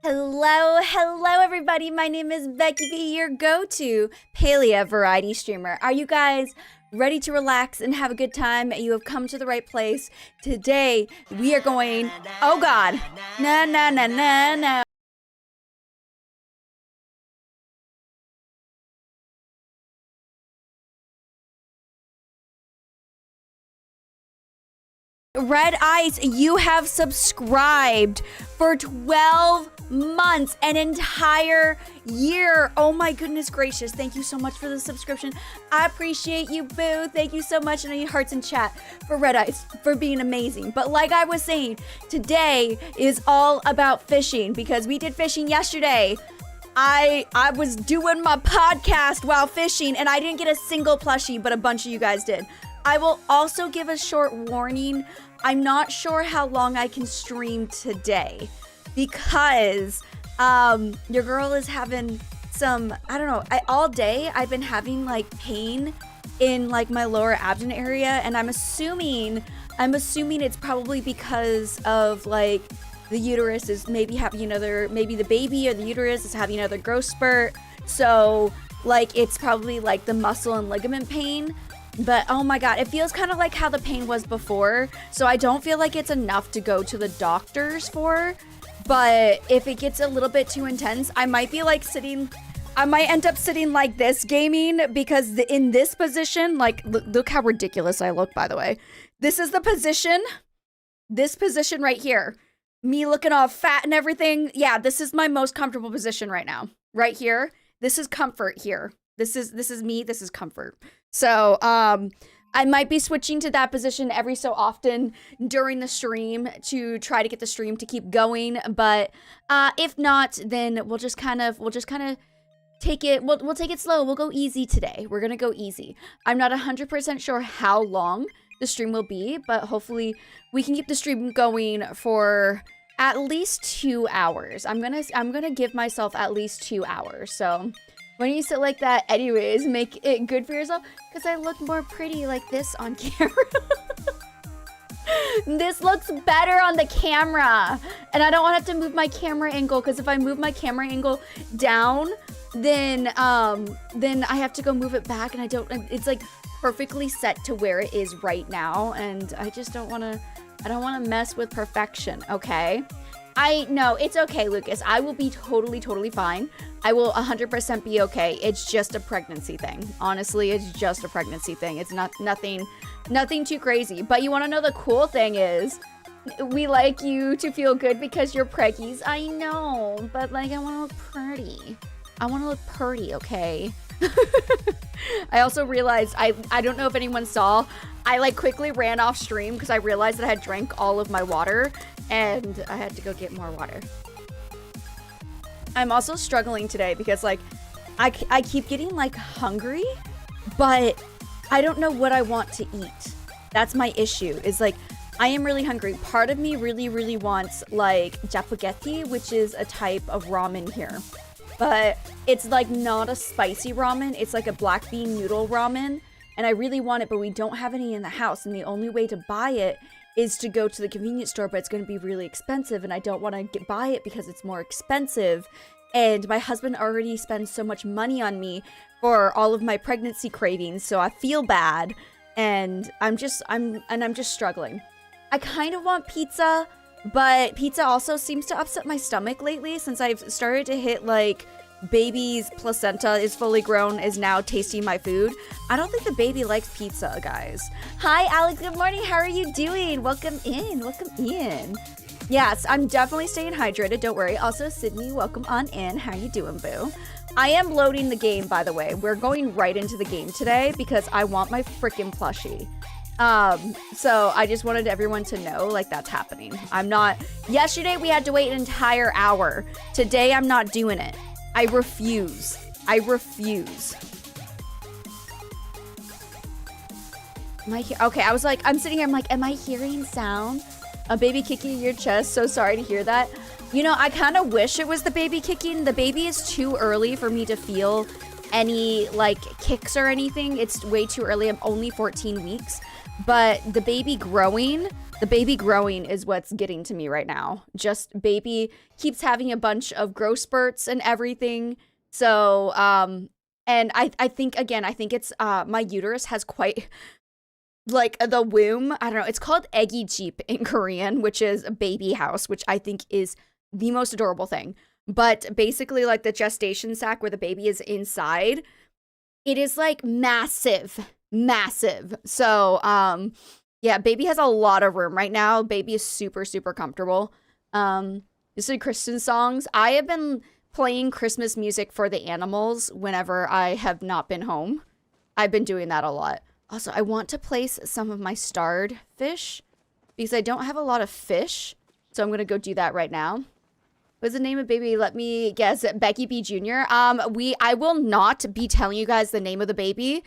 Hello everybody. My name is Becky, your go-to Palia variety streamer. Are you guys ready to relax and have a good time? You have come to the right place. Today, we are going, oh God, na. Red Ice, you have subscribed for 12 months, an entire year. Oh my goodness gracious. Thank you so much for the subscription. I appreciate you, boo. Thank you so much. And I need hearts in chat for Red Ice for being amazing. But like I was saying, today is all about fishing because we did fishing yesterday. I was doing my podcast while fishing and I didn't get a single plushie, but a bunch of you guys did. I will also give a short warning. I'm not sure how long I can stream today because your girl is having some, I don't know, all day I've been having like pain in like my lower abdomen area, and I'm assuming it's probably because of like the uterus is maybe having another, maybe the baby or the uterus is having another growth spurt. So like it's probably like the muscle and ligament pain. But oh my God, it feels kind of like how the pain was before. So I don't feel like it's enough to go to the doctors for. But if it gets a little bit too intense, I might be like I might end up sitting like this gaming because in this position, like look how ridiculous I look, by the way. This is the position, this position right here. Me looking all fat and everything. Yeah, this is my most comfortable position right now. Right here. This is comfort here. This is me, this is comfort. So, I might be switching to that position every so often during the stream to try to get the stream to keep going. But if not, then we'll just kind of take it. We'll take it slow. We'll go easy today. We're gonna go easy. I'm not 100% sure how long the stream will be, but hopefully we can keep the stream going for at least 2 hours. I'm gonna give myself at least 2 hours. So. When you sit like that, anyways, make it good for yourself. Because I look more pretty like this on camera. This looks better on the camera. And I don't want to have to move my camera angle. Because if I move my camera angle down, then I have to go move it back. And I don't, it's like perfectly set to where it is right now. And I just don't want to mess with perfection, okay? No, it's okay, Lucas. I will be totally fine. I will 100% be okay. It's just a pregnancy thing. Honestly, it's just a pregnancy thing. It's nothing too crazy. But you want to know the cool thing is, we like you to feel good because you're preggies. I know, but like I want to look pretty. I want to look pretty, okay? I also realized, I don't know if anyone saw, I like quickly ran off stream because I realized that I had drank all of my water and I had to go get more water. I'm also struggling today because like I keep getting like hungry, but I don't know what I want to eat. That's my issue, is like I am really hungry. Part of me really wants like japaghetti, which is a type of ramen here. But it's like not a spicy ramen. It's like a black bean noodle ramen. And I really want it, but we don't have any in the house. And the only way to buy it is to go to the convenience store, but it's going to be really expensive. And I don't want to buy it because it's more expensive. And my husband already spends so much money on me for all of my pregnancy cravings. So I feel bad. And I'm just struggling. I kind of want pizza, but pizza also seems to upset my stomach lately since I've started to hit like baby's placenta is fully grown, is now tasting my food. I don't think the baby likes pizza, guys. Hi, Alex. Good morning. How are you doing? Welcome in. Welcome in. Yes, I'm definitely staying hydrated. Don't worry. Also, Sydney, welcome on in. How you doing, boo? I am loading the game, by the way. We're going right into the game today because I want my freaking plushie. So I just wanted everyone to know, like, that's happening. Yesterday we had to wait an entire hour. Today I'm not doing it. I refuse. Okay, I was like, I'm sitting here, I'm like, am I hearing sound? A baby kicking your chest? So sorry to hear that. You know, I kind of wish it was the baby kicking. The baby is too early for me to feel any, like, kicks or anything. It's way too early. I'm only 14 weeks. But the baby growing is what's getting to me right now. Just baby keeps having a bunch of growth spurts and everything. So, and I think, again, I think it's, my uterus has quite, like, the womb, I don't know, it's called eggy jeep in Korean, which is a baby house, which I think is the most adorable thing. But basically, like, the gestation sac where the baby is inside, it is, like, massive. So, yeah, baby has a lot of room right now. Baby is super, super comfortable. This is Christian songs. I have been playing Christmas music for the animals whenever I have not been home. I've been doing that a lot. Also, I want to place some of my starred fish because I don't have a lot of fish. So I'm going to go do that right now. What's the name of baby? Let me guess. Becky B. Jr. I will not be telling you guys the name of the baby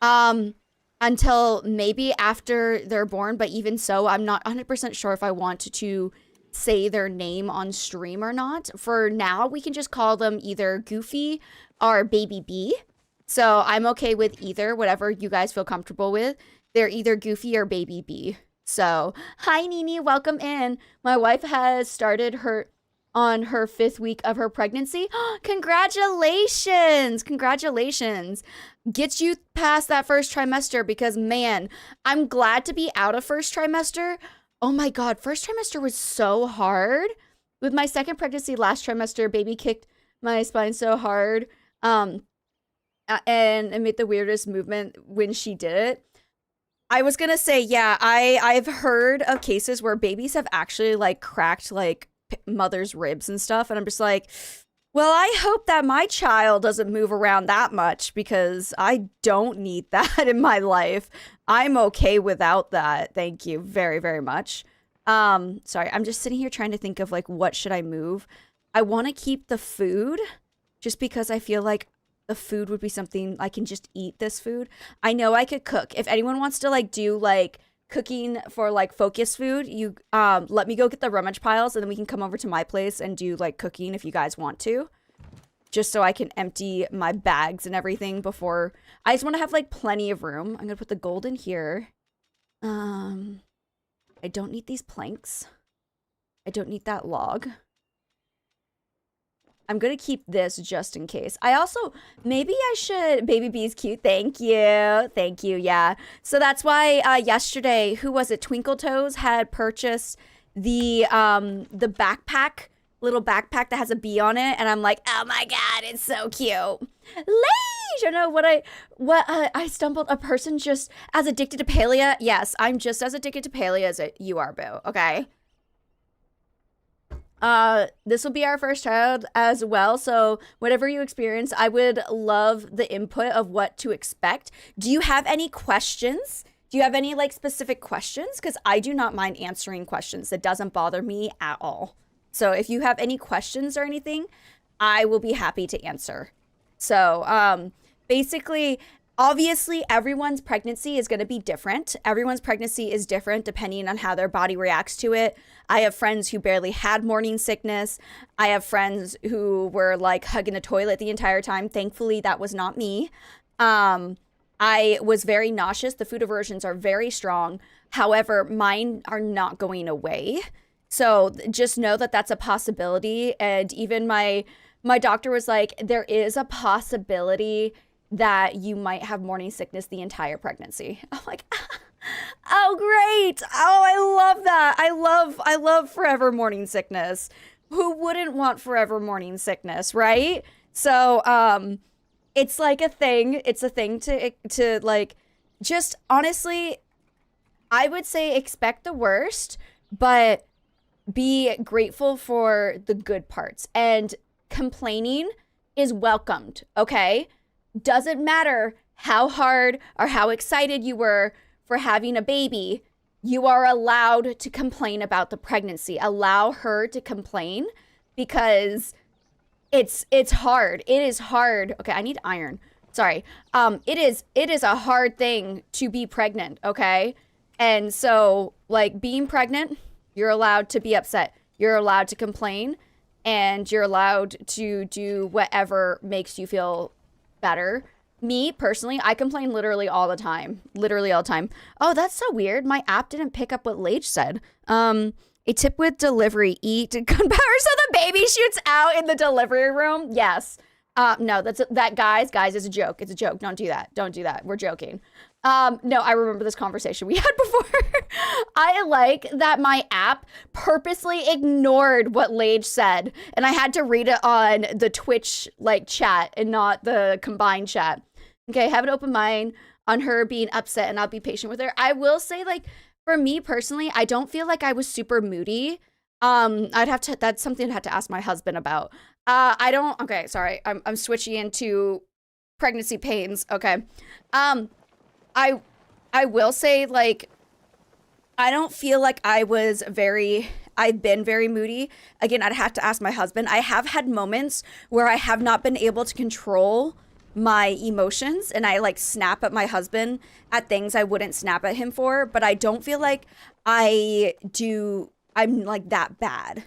until maybe after they're born. But even so, I'm not 100% sure if I want to say their name on stream or not. For now, we can just call them either Goofy or Baby B. So I'm okay with either, whatever you guys feel comfortable with. They're either Goofy or Baby B. So, hi Nini, welcome in. My wife has started on her 5th week of her pregnancy. Congratulations! Congratulations. Get you past that first trimester because, man, I'm glad to be out of first trimester. Oh my God, first trimester was so hard. With my second pregnancy last trimester, baby kicked my spine so hard. And it made the weirdest movement when she did it. I was gonna say, yeah, I've heard of cases where babies have actually like cracked like mother's ribs and stuff, and I'm just like, well, I hope that my child doesn't move around that much because I don't need that in my life. I'm okay without that. Thank you very, very much. Sorry, I'm just sitting here trying to think of like what should I move. I want to keep the food just because I feel like the food would be something I can just eat this food. I know I could cook. If anyone wants to like do like cooking for like focus food, you let me go get the Rummage Piles and then we can come over to my place and do like cooking if you guys want to. Just so I can empty my bags and everything before. I just want to have like plenty of room. I'm gonna put the gold in here. I don't need these planks. I don't need that log. I'm going to keep this just in case. I also, maybe I should, Baby B's cute. Thank you. Thank you. Yeah. So that's why yesterday, who was it? Twinkle Toes had purchased the backpack, little backpack that has a bee on it. And I'm like, oh my God, it's so cute. Leash! I know what I stumbled. A person just as addicted to Palia. Yes, I'm just as addicted to Palia as you are, boo. Okay. This will be our first child as well, so whatever you experience, I would love the input of what to expect. Do you have any questions? Do you have any like specific questions? Because I do not mind answering questions. That doesn't bother me at all. So if you have any questions or anything, I will be happy to answer. So basically, obviously, everyone's pregnancy is going to be different. Everyone's pregnancy is different depending on how their body reacts to it. I have friends who barely had morning sickness. I have friends who were like hugging the toilet the entire time. Thankfully, that was not me. I was very nauseous. The food aversions are very strong. However, mine are not going away. So just know that that's a possibility. And even my doctor was like, there is a possibility that you might have morning sickness the entire pregnancy. I'm like, oh, great. Oh, I love that. I love forever morning sickness. Who wouldn't want forever morning sickness, right? So, it's like a thing. It's a thing to like, just honestly, I would say expect the worst, but be grateful for the good parts. And complaining is welcomed, okay? Doesn't matter how hard or how excited you were for having a baby, you are allowed to complain about the pregnancy. Allow her to complain because it's hard. It is hard. Okay, I need iron. Sorry. It is a hard thing to be pregnant, okay? And so, like, being pregnant, you're allowed to be upset. You're allowed to complain, and you're allowed to do whatever makes you feel better. Me personally, I complain literally all the time. Literally all the time. Oh, that's so weird. My app didn't pick up what Lage said. A tip with delivery: eat gunpowder so the baby shoots out in the delivery room. Yes. No, guys, it's a joke. It's a joke. Don't do that. Don't do that. We're joking. No, I remember this conversation we had before. I like that my app purposely ignored what Lage said, and I had to read it on the Twitch like chat and not the combined chat. Okay, have an open mind on her being upset, and I'll be patient with her. I will say, like, for me personally, I don't feel like I was super moody. That's something I'd have to ask my husband about. Okay, sorry. I'm switching into pregnancy pains. Okay. I will say, like, I don't feel like I've been very moody. Again, I'd have to ask my husband. I have had moments where I have not been able to control my emotions, and I like snap at my husband at things I wouldn't snap at him for, but I don't feel like I'm like that bad.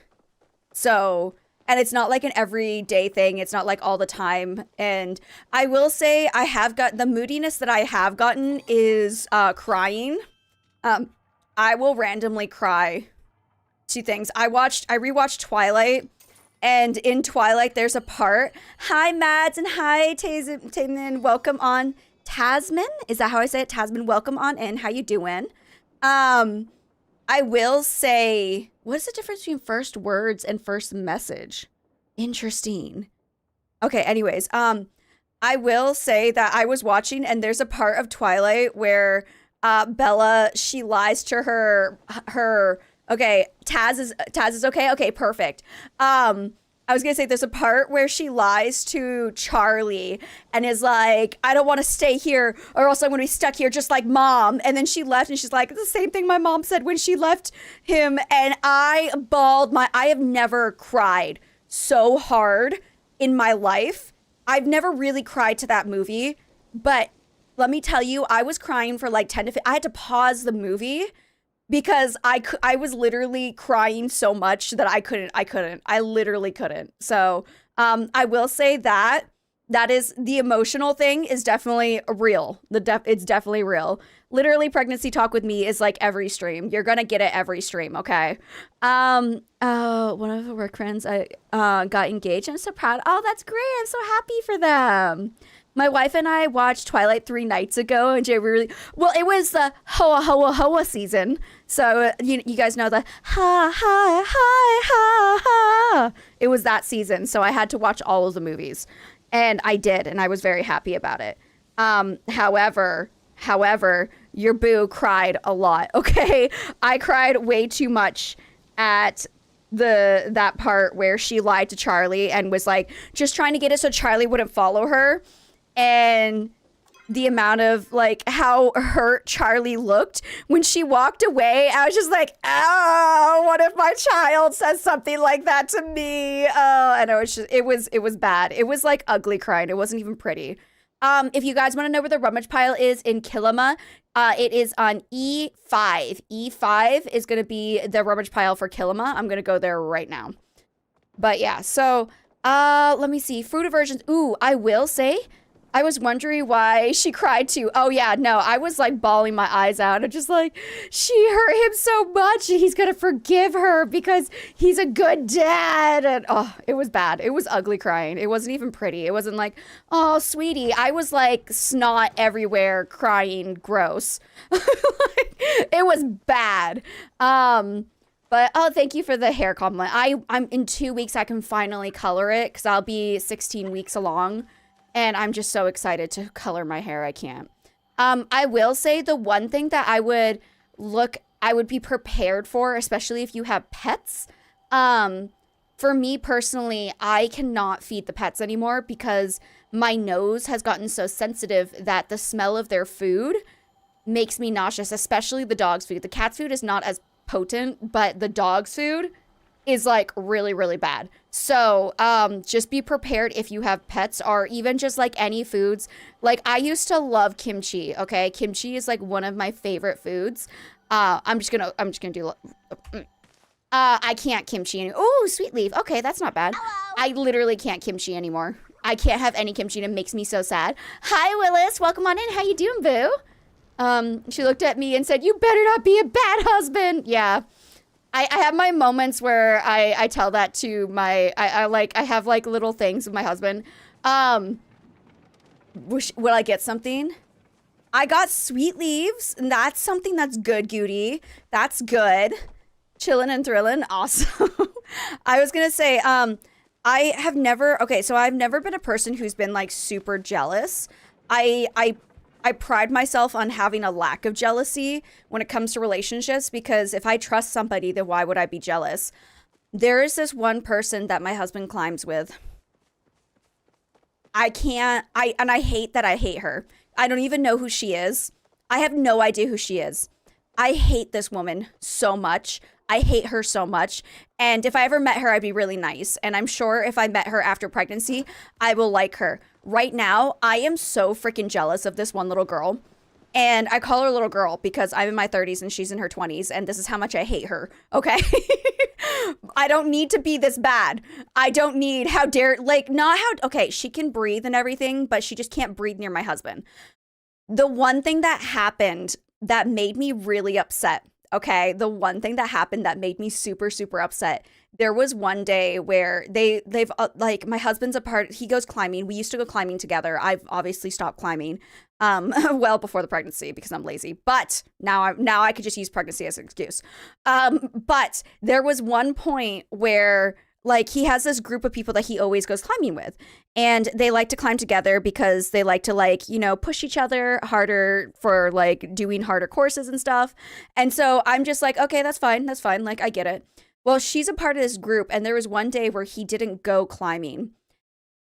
So, and it's not like an everyday thing. It's not like all the time. And I will say I have got the moodiness that I have gotten is crying. I will randomly cry to things. I rewatched Twilight, and in Twilight there's a part. Hi Mads and hi Tasman, welcome on. Tasman, is that how I say it? Tasman, welcome on in. How you doing? I will say, what is the difference between first words and first message? Interesting. Okay, anyways, I will say that I was watching, and there's a part of Twilight where Bella, she lies to her okay, Taz is okay? Okay, perfect. I was gonna say there's a part where she lies to Charlie and is like, I don't want to stay here or else I'm gonna be stuck here just like mom. And then she left and she's like, the same thing my mom said when she left him. And I have never cried so hard in my life. I've never really cried to that movie, but let me tell you, I was crying for like 10 to 15. I had to pause the movie because I was literally crying so much that I literally couldn't. So I will say that is the emotional thing is definitely real. It's definitely real. Literally, pregnancy talk with me is like every stream. You're gonna get it every stream, okay? One of the work friends got engaged. I'm so proud. Oh, that's great. I'm so happy for them. My wife and I watched Twilight 3 nights ago, and it was the hoa hoa hoa season. So you guys know the ha ha ha ha ha. It was that season, so I had to watch all of the movies, and I did, and I was very happy about it. However, your boo cried a lot. Okay, I cried way too much at that part where she lied to Charlie and was like just trying to get it so Charlie wouldn't follow her. And the amount of like how hurt Charlie looked when she walked away, I was just like, oh, what if my child says something like that to me? Oh, and it was bad. It was like ugly crying. It wasn't even pretty. If you guys want to know where the rummage pile is in Kilima, it is on E5. E5 is going to be the rummage pile for Kilima. I'm going to go there right now. But yeah, so let me see. Fruit aversions. Ooh, I will say, I was wondering why she cried too. Oh yeah, no, I was like bawling my eyes out. I'm just like, she hurt him so much. He's gonna forgive her because he's a good dad. And oh, it was bad. It was ugly crying. It wasn't even pretty. It wasn't like, oh, sweetie. I was like snot everywhere, crying, gross. Like, it was bad. But oh, thank you for the hair compliment. I'm in 2 weeks. I can finally color it because I'll be 16 weeks along. And I'm just so excited to color my hair. I can't. I will say the one thing that I would be prepared for, especially if you have pets. For me personally, I cannot feed the pets anymore because my nose has gotten so sensitive that the smell of their food makes me nauseous, especially the dog's food. The cat's food is not as potent, but the dog's food is like really, really bad. So just be prepared if you have pets or even just like any foods. Like I used to love kimchi. Okay, kimchi is like one of my favorite foods. I'm just gonna do. I can't kimchi. Oh, sweet leaf. Okay, that's not bad. Hello. I literally can't kimchi anymore. I can't have any kimchi and it makes me so sad. Hi, Willis. Welcome on in. How you doing, boo? She looked at me and said, you better not be a bad husband. Yeah. I have my moments where I tell that to my, I have like little things with my husband. Will I get something? I got sweet leaves, and that's something that's good, Goody. That's good. Chillin' and thrillin', awesome. I was gonna say, I've never been a person who's been like super jealous. I pride myself on having a lack of jealousy when it comes to relationships, because if I trust somebody, then why would I be jealous? There is this one person that my husband climbs with. I hate that I hate her. I don't even know who she is. I have no idea who she is. I hate this woman so much. I hate her so much. And if I ever met her, I'd be really nice. And I'm sure if I met her after pregnancy, I will like her. Right now, I am so freaking jealous of this one little girl. And I call her little girl because I'm in my 30s and she's in her 20s. And this is how much I hate her. Okay? I don't need to be this bad. I don't need, how dare, like, not how, okay, she can breathe and everything, but she just can't breathe near my husband. The one thing that happened that made me really upset, okay, the one thing that happened that made me super, super upset, there was one day where they've like, my husband's a part, he goes climbing. We used to go climbing together. I've obviously stopped climbing well before the pregnancy because I'm lazy, but now I could just use pregnancy as an excuse. But there was one point where like he has this group of people that he always goes climbing with, and they like to climb together because they like to, like, you know, push each other harder for like doing harder courses and stuff. And so I'm just like, okay, that's fine. Like, I get it. Well, she's a part of this group, and there was one day where he didn't go climbing,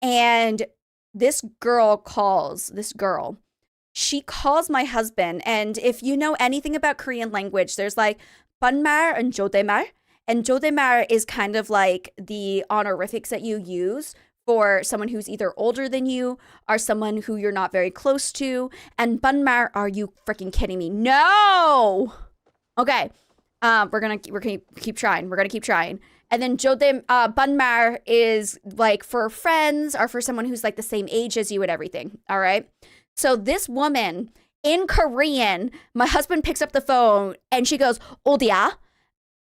and this girl, she calls my husband. And if you know anything about Korean language, there's like banmar and jodemar. And jodemar is kind of like the honorifics that you use for someone who's either older than you or someone who you're not very close to. And banmar, are you freaking kidding me? No! Okay. We're gonna keep trying. We're gonna keep trying. And then banmar is like for friends or for someone who's like the same age as you and everything. All right. So this woman in Korean, my husband picks up the phone and she goes, "Odia,"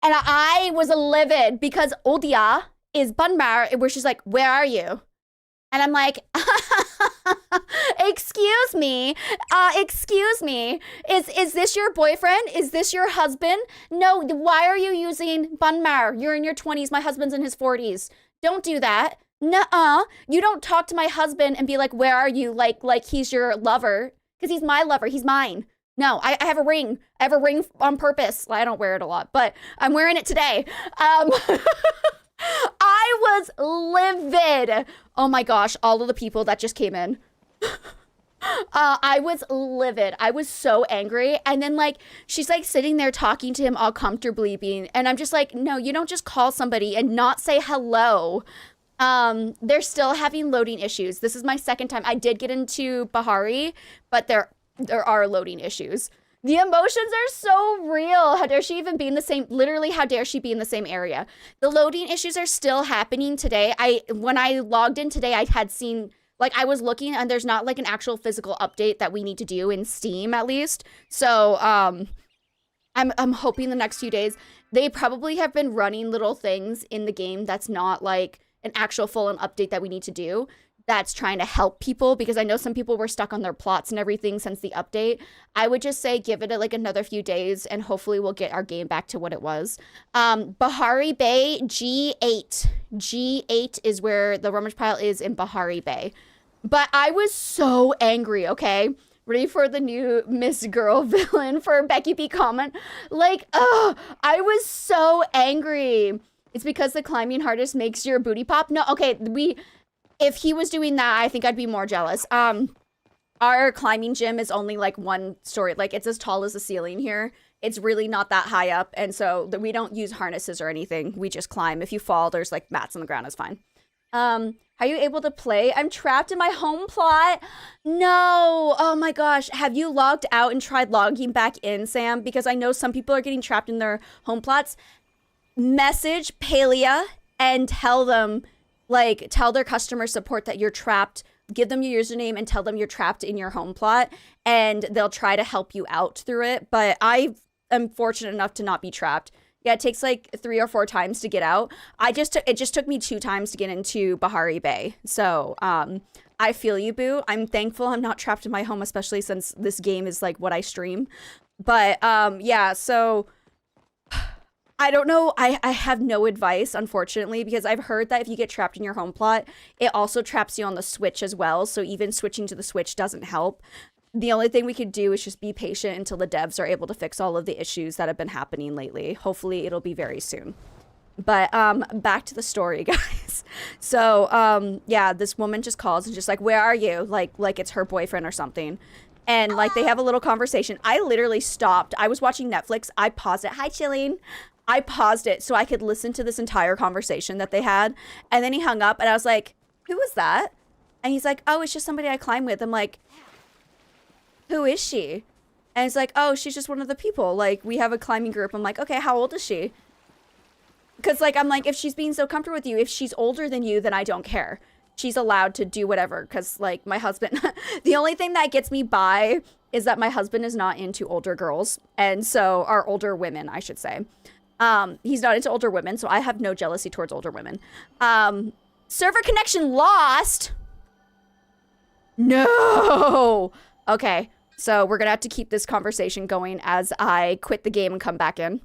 and I was livid because "Odia" is banmar, where she's like, "Where are you?" And I'm like, excuse me, is this your boyfriend? Is this your husband? No, why are you using banmar? You're in your 20s, my husband's in his 40s. Don't do that. Nuh-uh. You don't talk to my husband and be like, where are you? Like he's your lover, because he's my lover, he's mine. No, I have a ring. I have a ring on purpose. Well, I don't wear it a lot, but I'm wearing it today. I was livid. Oh my gosh, all of the people that just came in. I was livid. I was so angry. And then like, she's like sitting there talking to him all comfortably being, and I'm just like, no, you don't just call somebody and not say hello. They're still having loading issues. This is my second time. I did get into Bahari, but there are loading issues. The emotions are so real. How dare she even be in the same, literally, how dare she be in the same area? The loading issues are still happening today. When I logged in today, I had seen, like, I was looking and there's not like an actual physical update that we need to do in Steam at least. So, I'm hoping the next few days, they probably have been running little things in the game that's not like an actual full-on update that we need to do, that's trying to help people, because I know some people were stuck on their plots and everything since the update. I would just say give it like another few days and hopefully we'll get our game back to what it was. Bahari Bay, G8. G8 is where the Rummage Pile is, in Bahari Bay. But I was so angry, okay? Ready for the new Miss Girl villain for Becky B comment? Like, I was so angry. It's because the climbing hardest makes your booty pop? No, okay, if he was doing that, I think I'd be more jealous. Our climbing gym is only like one story. Like, it's as tall as the ceiling here. It's really not that high up. And so we don't use harnesses or anything. We just climb. If you fall, there's like mats on the ground. It's fine. Are you able to play? I'm trapped in my home plot. No. Oh my gosh. Have you logged out and tried logging back in, Sam? Because I know some people are getting trapped in their home plots. Message Palia and tell them like tell their customer support that you're trapped, give them your username and tell them you're trapped in your home plot, and they'll try to help you out through it. But I am fortunate enough to not be trapped. Yeah, it takes like 3 or 4 times to get out. It just took me 2 times to get into Bahari Bay. So I feel you, boo. I'm thankful I'm not trapped in my home, especially since this game is like what I stream. But yeah, so I don't know. I have no advice, unfortunately, because I've heard that if you get trapped in your home plot, it also traps you on the Switch as well. So even switching to the Switch doesn't help. The only thing we could do is just be patient until the devs are able to fix all of the issues that have been happening lately. Hopefully it'll be very soon. But back to the story, guys. So yeah, this woman just calls and just like, where are you? Like it's her boyfriend or something. And like they have a little conversation. I literally stopped. I was watching Netflix. I paused it. Hi, chilling. I paused it so I could listen to this entire conversation that they had. And then he hung up and I was like, who was that? And he's like, oh, it's just somebody I climb with. I'm like, who is she? And he's like, oh, she's just one of the people. Like, we have a climbing group. I'm like, okay, how old is she? Because, like, I'm like, if she's being so comfortable with you, if she's older than you, then I don't care. She's allowed to do whatever. Because, like, my husband, the only thing that gets me by is that my husband is not into older girls. And so, or older women, I should say. He's not into older women, so I have no jealousy towards older women. Server connection lost. No. Okay, so we're gonna have to keep this conversation going as I quit the game and come back in.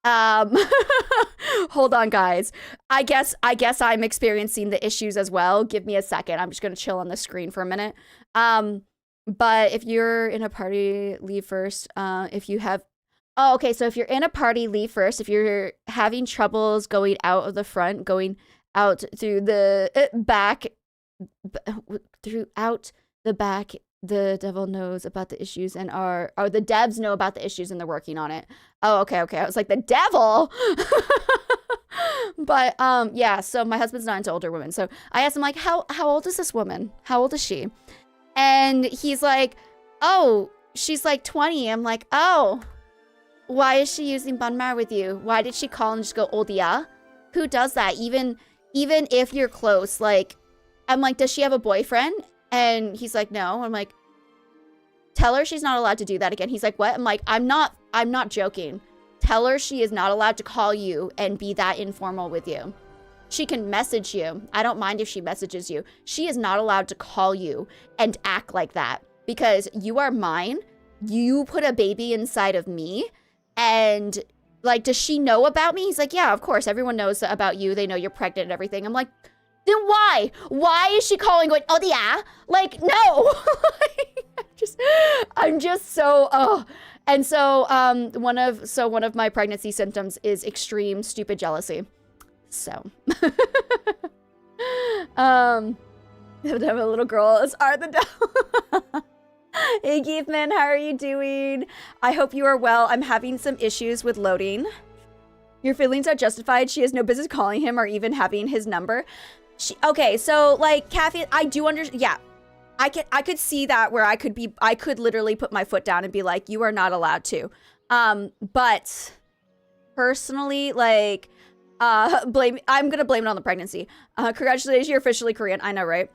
Hold on, guys. I guess I'm experiencing the issues as well. Give me a second. I'm just gonna chill on the screen for a minute. But if you're in a party, leave first. If you have Oh, okay, so if you're in a party, leave first. If you're having troubles going out of the front, going out through the back, throughout the back, the devil knows about the issues and the devs know about the issues and they're working on it. Oh, okay. I was like, the devil? But, yeah, so my husband's not into older women. So I asked him, like, how old is this woman? How old is she? And he's like, oh, she's like 20. I'm like, oh. Why is she using Banmar with you? Why did she call and just go, Oldia? Who does that? Even if you're close, like, I'm like, does she have a boyfriend? And he's like, no. I'm like, tell her she's not allowed to do that again. He's like, what? I'm like, I'm not joking. Tell her she is not allowed to call you and be that informal with you. She can message you. I don't mind if she messages you. She is not allowed to call you and act like that because you are mine. You put a baby inside of me. And, like, does she know about me? He's like, yeah, of course. Everyone knows about you. They know you're pregnant and everything. I'm like, then why? Why is she calling going, oh, yeah? Like, no. I'm just so, oh. And so, one of my pregnancy symptoms is extreme stupid jealousy. So. Have to have a little girl as are the devil. Hey, Geefman, how are you doing? I hope you are well. I'm having some issues with loading. Your feelings are justified. She has no business calling him or even having his number. Okay, so, like, Kathy, I do understand. Yeah, I could see that where I could literally put my foot down and be like, you are not allowed to. But personally, like, I'm gonna blame it on the pregnancy. Congratulations, you're officially Korean. I know, right?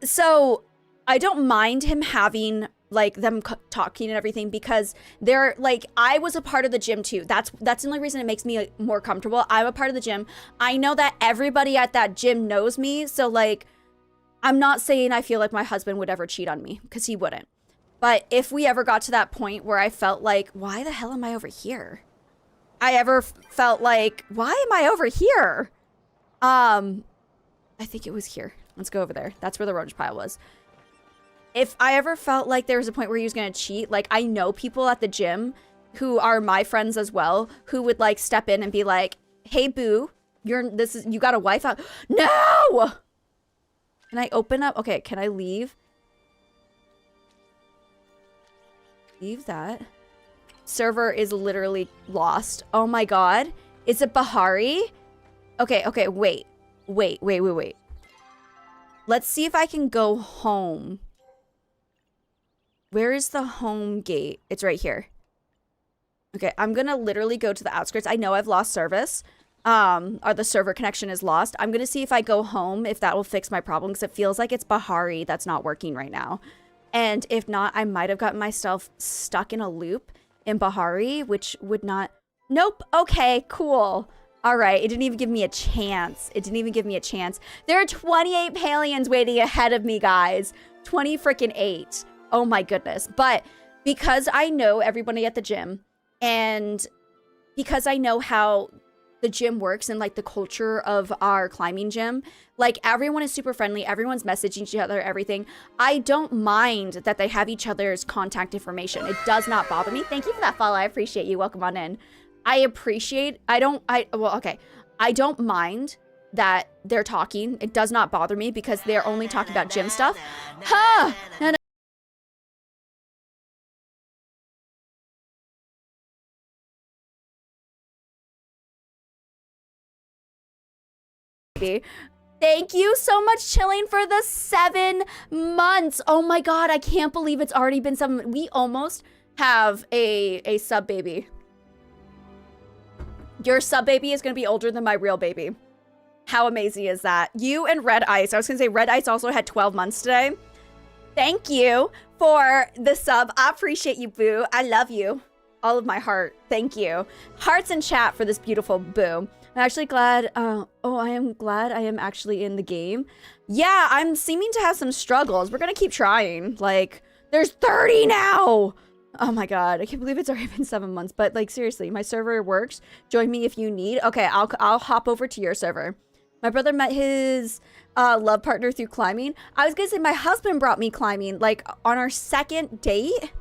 So I don't mind him having, like, them talking and everything because they're, like, I was a part of the gym too. That's the only reason it makes me, like, more comfortable. I'm a part of the gym. I know that everybody at that gym knows me. So, like, I'm not saying I feel like my husband would ever cheat on me because he wouldn't. But if we ever got to that point where I felt like, why the hell am I over here? I ever felt like, why am I over here? I think it was here. Let's go over there. That's where the Rummage Pile was. If I ever felt like there was a point where he was going to cheat, like, I know people at the gym who are my friends as well, who would, like, step in and be like, hey, boo, you got a wife out. No! Can I open up? Okay, can I leave? Leave that. Server is literally lost. Oh my god. Is it Bahari? Okay, wait. Let's see if I can go home. Where is the home gate? It's right here. Okay, I'm gonna literally go to the outskirts. I know I've lost service, or the server connection is lost. I'm gonna see if I go home, if that will fix my problem, because it feels like it's Bahari that's not working right now. And if not, I might have gotten myself stuck in a loop in Bahari, which would not... Nope. Okay, cool. All right. It didn't even give me a chance. It didn't even give me a chance. There are 28 Palians waiting ahead of me, guys. 20 freaking 8. Oh my goodness. But because I know everybody at the gym, and because I know how the gym works and like the culture of our climbing gym, like everyone is super friendly, everyone's messaging each other, everything. I don't mind that they have each other's contact information. It does not bother me. Thank you for that follow. I appreciate you. Welcome on in. I don't mind that they're talking. It does not bother me because they're only talking about gym stuff. Huh? No, no. Thank you so much, Chilling, for the 7 months. Oh my god, I can't believe it's already been 7. We almost have a sub baby. Your sub baby is gonna be older than my real baby. How amazing is that? You and Red Ice. I was gonna say Red Ice also had 12 months today. Thank you for the sub. I appreciate you, boo. I love you. All of my heart. Thank you. Hearts in chat for this beautiful boo. I'm actually glad, I am glad I am actually in the game. Yeah, I'm seeming to have some struggles. We're gonna keep trying. Like, there's 30 now! Oh my god, I can't believe it's already been 7 months. But like, seriously, my server works. Join me if you need. Okay, I'll hop over to your server. My brother met his love partner through climbing. I was gonna say my husband brought me climbing. Like, on our 2nd date,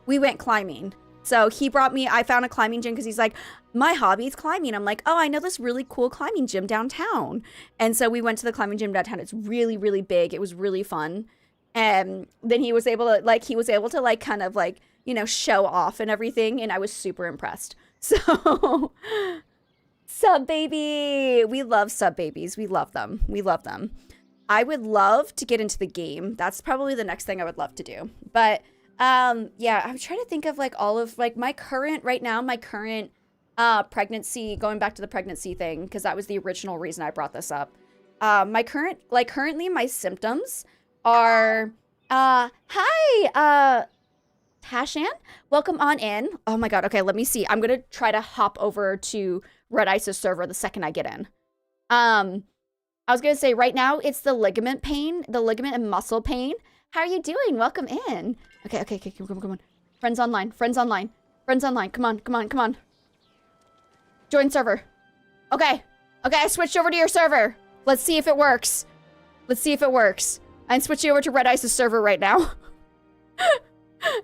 we went climbing. So he brought me, I found a climbing gym because he's like, my hobby is climbing. I'm like, oh, I know this really cool climbing gym downtown. And so we went to the climbing gym downtown. It's really, really big. It was really fun. And then he was able to like kind of like, you know, show off and everything. And I was super impressed. So sub baby. We love sub babies. We love them. We love them. I would love to get into the game. That's probably the next thing I would love to do. But yeah, I'm trying to think of like all of like my current pregnancy, going back to the pregnancy thing, because that was the original reason I brought this up. Currently my symptoms are, hi, Tashan, welcome on in. Oh my god, okay, let me see. I'm gonna try to hop over to Red Ice's server the second I get in. I was gonna say right now it's the ligament pain, the ligament and muscle pain. How are you doing? Welcome in. Okay, come on. Friends online. Come on. Join server. Okay, I switched over to your server. Let's see if it works. I'm switching over to Red Ice's server right now.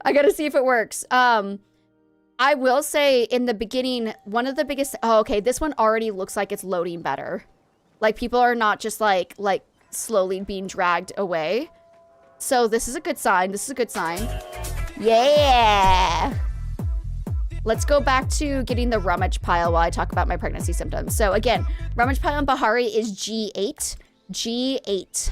I gotta see if it works. I will say in the beginning, one of the biggest... Oh, okay, this one already looks like it's loading better. Like, people are not just, like slowly being dragged away. So this is a good sign. Yeah! Let's go back to getting the Rummage Pile while I talk about my pregnancy symptoms. So again, Rummage Pile in Bahari is G8. G8.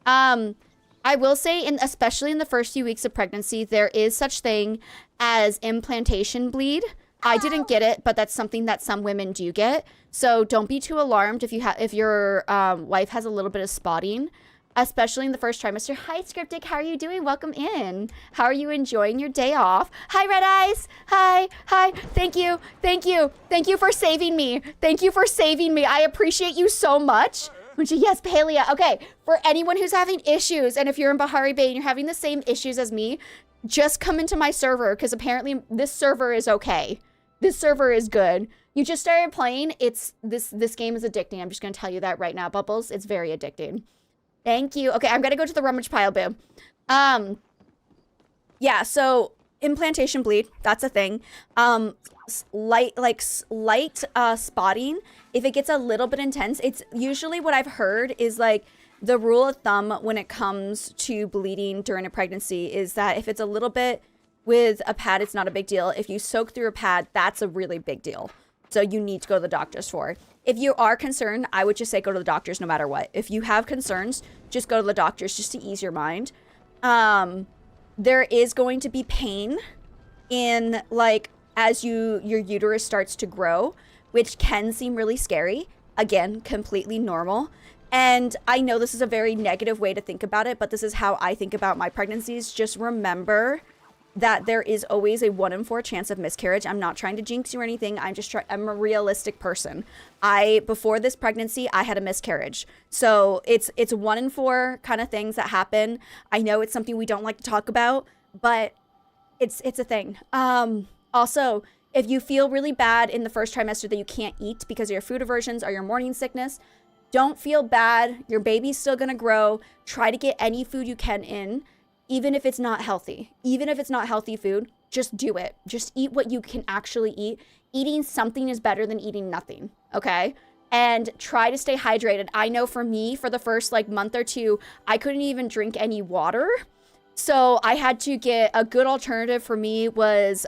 I will say, especially in the first few weeks of pregnancy, there is such thing as implantation bleed. I didn't get it, but that's something that some women do get. So don't be too alarmed if your wife has a little bit of spotting, especially in the first trimester. Hi, Scriptic. How are you doing? Welcome in. How are you enjoying your day off? Hi, Red Eyes. Hi. Thank you for saving me. I appreciate you so much. Yes, Palia. Okay, for anyone who's having issues, and if you're in Bahari Bay and you're having the same issues as me, just come into my server, because apparently this server is okay. This server is good. You just started playing. This game is addicting. I'm just going to tell you that right now, Bubbles. It's very addicting. Thank you. Okay, I'm going to go to the Rummage Pile, boo. Yeah, so implantation bleed, that's a thing. Slight spotting, if it gets a little bit intense, it's usually what I've heard is like the rule of thumb when it comes to bleeding during a pregnancy is that if it's a little bit with a pad, it's not a big deal. If you soak through a pad, that's a really big deal. So you need to go to the doctors for it. If you are concerned, I would just say go to the doctors no matter what. If you have concerns, just go to the doctors just to ease your mind. There is going to be pain in like as your uterus starts to grow, which can seem really scary. Again, completely normal. And I know this is a very negative way to think about it, but this is how I think about my pregnancies. Just remember that there is always a 1 in 4 chance of miscarriage. I'm not trying to jinx you or anything. I'm a realistic person. Before this pregnancy, I had a miscarriage. So it's 1 in 4 kind of things that happen. I know it's something we don't like to talk about, but it's a thing. Also, if you feel really bad in the first trimester that you can't eat because of your food aversions or your morning sickness, don't feel bad. Your baby's still gonna grow. Try to get any food you can in. Even if it's not healthy, even if it's not healthy food, just do it. Just eat what you can actually eat. Eating something is better than eating nothing, okay? And try to stay hydrated. I know for me, for the first like month or two, I couldn't even drink any water. So I had to get a good alternative for me was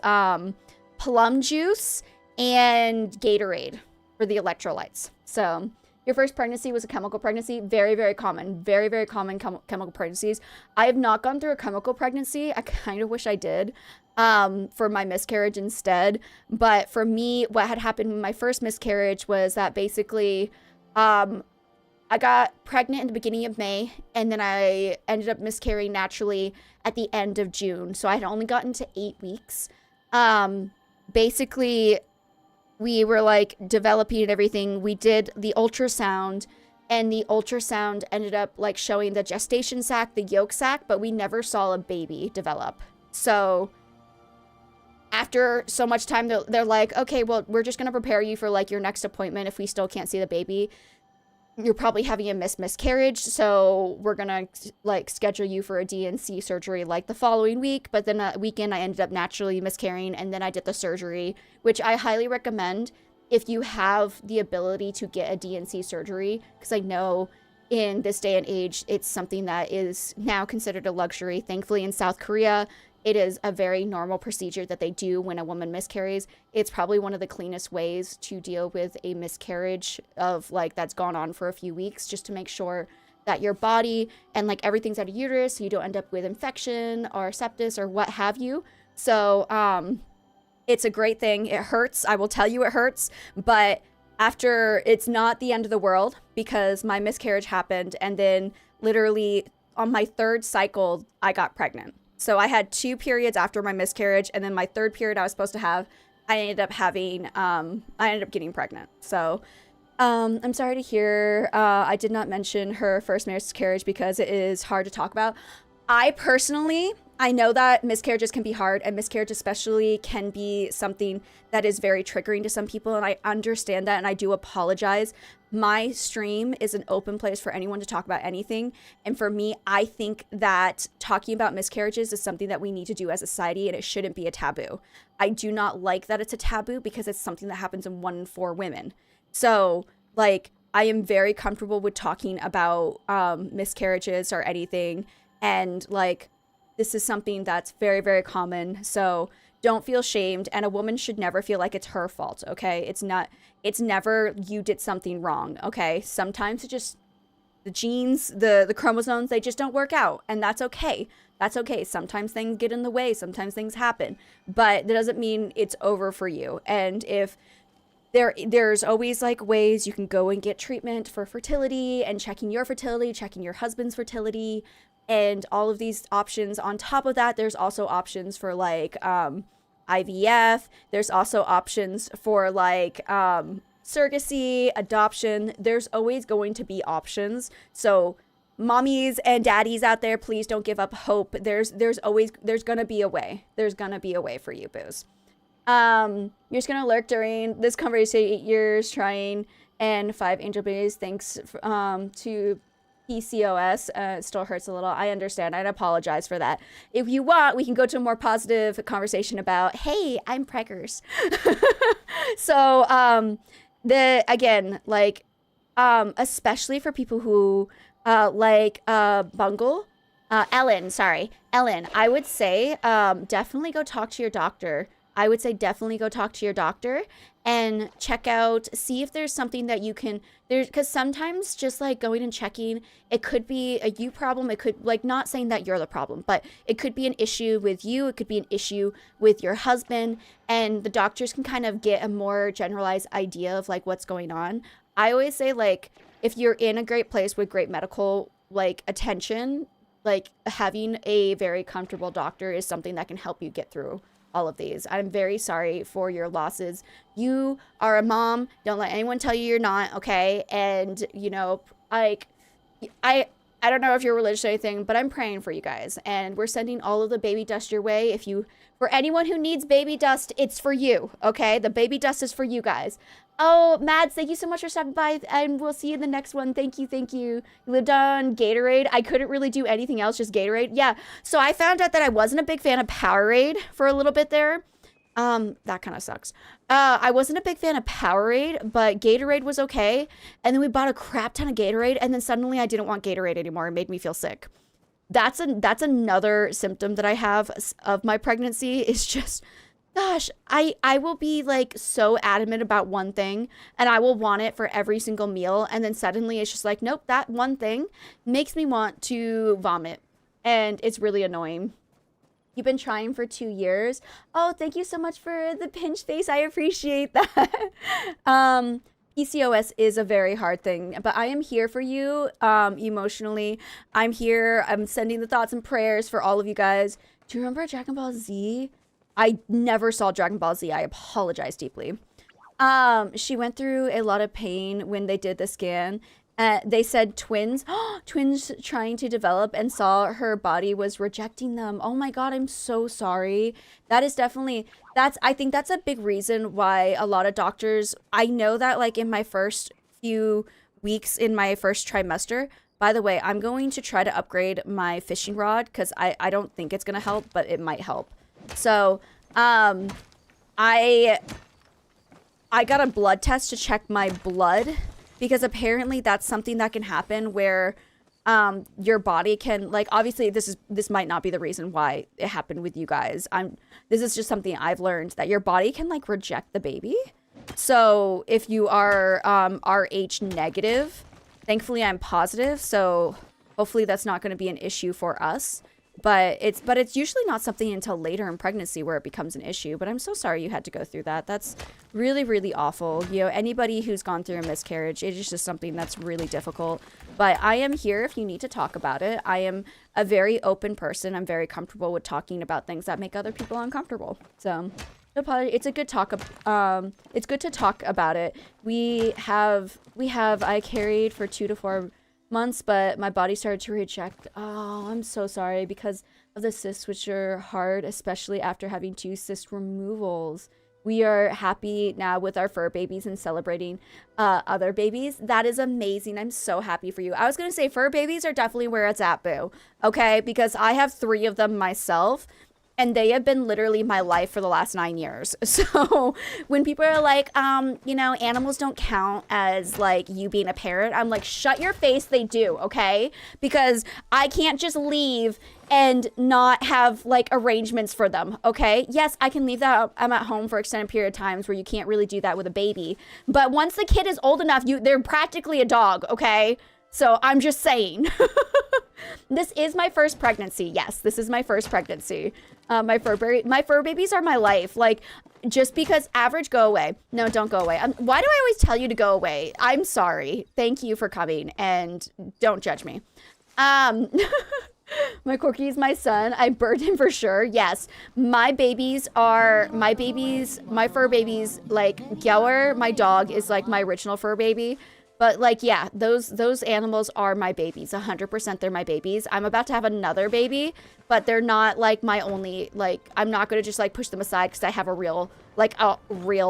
plum juice and Gatorade for the electrolytes. So your first pregnancy was a chemical pregnancy. Very, very common. Very, very common chemical pregnancies. I have not gone through a chemical pregnancy. I kind of wish I did for my miscarriage instead. But for me, what had happened with my first miscarriage was that basically I got pregnant in the beginning of May, and then I ended up miscarrying naturally at the end of June. So I had only gotten to 8 weeks. Basically, we were like developing and everything. We did the ultrasound, and the ultrasound ended up like showing the gestation sac, the yolk sac, but we never saw a baby develop. So after so much time, they're like, okay, well, we're just going to prepare you for like your next appointment. If we still can't see the baby, you're probably having a miscarriage. So we're going to like schedule you for a DNC surgery like the following week. But then that weekend I ended up naturally miscarrying, and then I did the surgery, which I highly recommend if you have the ability to get a DNC surgery, because I know in this day and age, it's something that is now considered a luxury. Thankfully in South Korea, it is a very normal procedure that they do when a woman miscarries. It's probably one of the cleanest ways to deal with a miscarriage of like that's gone on for a few weeks, just to make sure that your body and like everything's out of uterus, so you don't end up with infection or sepsis or what have you. So it's a great thing. It hurts. I will tell you it hurts, but after, it's not the end of the world, because my miscarriage happened, and then literally on my 3rd cycle, I got pregnant. So I had 2 periods after my miscarriage, and then my 3rd period I was supposed to have, I ended up getting pregnant. So I'm sorry to hear. I did not mention her first miscarriage because it is hard to talk about. I know that miscarriages can be hard, and miscarriage especially can be something that is very triggering to some people, and I understand that, and I do apologize. My stream is an open place for anyone to talk about anything, and for me, I think that talking about miscarriages is something that we need to do as a society, and it shouldn't be a taboo. I do not like that it's a taboo, because it's something that happens in 1 in 4 women. So, like, I am very comfortable with talking about miscarriages or anything, and, like, this is something that's very, very common. So don't feel shamed. And a woman should never feel like it's her fault, okay? It's never you did something wrong, okay? Sometimes it just, the genes, the chromosomes, they just don't work out. And that's okay. That's okay. Sometimes things get in the way. Sometimes things happen. But that doesn't mean it's over for you. And if there's always like ways you can go and get treatment for fertility and checking your fertility, checking your husband's fertility, and all of these options. On top of that, there's also options for like IVF. There's also options for like surrogacy, adoption. There's always going to be options. So mommies and daddies out there, please don't give up hope. There's gonna be a way. There's gonna be a way for you, boos. You're just gonna lurk during this conversation. 8 years trying and 5 angel babies. Thanks to PCOS. It still hurts a little. I understand. I'd apologize for that. If you want, we can go to a more positive conversation about, hey, I'm preggers. So, especially for people who, bungle, Ellen, I would say, definitely go talk to your doctor. I would say definitely go talk to your doctor and check out, see if there's something that you can, because sometimes just like going and checking, it could be a you problem. It could, like, not saying that you're the problem, but it could be an issue with you. It could be an issue with your husband, and the doctors can kind of get a more generalized idea of like what's going on. I always say, like, if you're in a great place with great medical like attention, like having a very comfortable doctor is something that can help you get through all of these. I'm very sorry for your losses. You are a mom. Don't let anyone tell you you're not, okay? And, you know, like, I don't know if you're religious or anything, but I'm praying for you guys. And we're sending all of the baby dust your way. For anyone who needs baby dust, it's for you, okay? The baby dust is for you guys. Oh, Mads, thank you so much for stopping by, and we'll see you in the next one. Thank you, thank you. You lived on Gatorade. I couldn't really do anything else, just Gatorade. Yeah, so I found out that I wasn't a big fan of Powerade for a little bit there. That kind of sucks. I wasn't a big fan of Powerade, but Gatorade was okay. And then we bought a crap ton of Gatorade, and then suddenly I didn't want Gatorade anymore. It made me feel sick. That's another symptom that I have of my pregnancy, is just, gosh, I will be like so adamant about one thing, and I will want it for every single meal, and then suddenly it's just like, nope, that one thing makes me want to vomit, and it's really annoying. You've been trying for 2 years. Oh, thank you so much for the pinch face. I appreciate that. PCOS is a very hard thing, but I am here for you emotionally. I'm here. I'm sending the thoughts and prayers for all of you guys. Do you remember Dragon Ball Z? I never saw Dragon Ball Z. I apologize deeply. She went through a lot of pain when they did the scan. They said twins trying to develop, and saw her body was rejecting them. Oh my God, I'm so sorry. That is definitely, I think that's a big reason why a lot of doctors, I know that like in my first few weeks in my first trimester, by the way, I'm going to try to upgrade my fishing rod, because I don't think it's going to help, but it might help. So, I got a blood test to check my blood, because apparently that's something that can happen where your body can, like, obviously this might not be the reason why it happened with you guys. This is just something I've learned, that your body can like reject the baby. So if you are Rh negative, thankfully I'm positive, so hopefully that's not going to be an issue for us. But it's usually not something until later in pregnancy where it becomes an issue. But I'm so sorry you had to go through that. That's really, really awful. You know, anybody who's gone through a miscarriage, it is just something that's really difficult. But I am here if you need to talk about it. I am a very open person. I'm very comfortable with talking about things that make other people uncomfortable. So it's a good talk. It's good to talk about it. I carried for 2 to 4 months, but my body started to reject. Oh, I'm so sorry, because of the cysts, which are hard, especially after having 2 cyst removals. We are happy now with our fur babies and celebrating other babies. That is amazing. I'm so happy for you. I was gonna say fur babies are definitely where it's at, boo. Okay, because I have 3 of them myself, and they have been literally my life for the last 9 years. So when people are like, you know, animals don't count as like you being a parent, I'm like, shut your face, they do, okay? Because I can't just leave and not have like arrangements for them, okay? Yes, I can leave that. I'm at home for extended period of times where you can't really do that with a baby. But once the kid is old enough, they're practically a dog, okay? So I'm just saying. This is my first pregnancy. Yes, this is my first pregnancy. My fur babies are my life. Like, just because Average, go away. No, don't go away. Why do I always tell you to go away? I'm sorry. Thank you for coming, and don't judge me. My Corky is my son. I birthed him for sure. Yes, my fur babies, like Geller, my dog, is like my original fur baby. But like, yeah, those animals are my babies. 100% they're my babies. I'm about to have another baby, but they're not like my only, like, I'm not going to just like push them aside because I have a real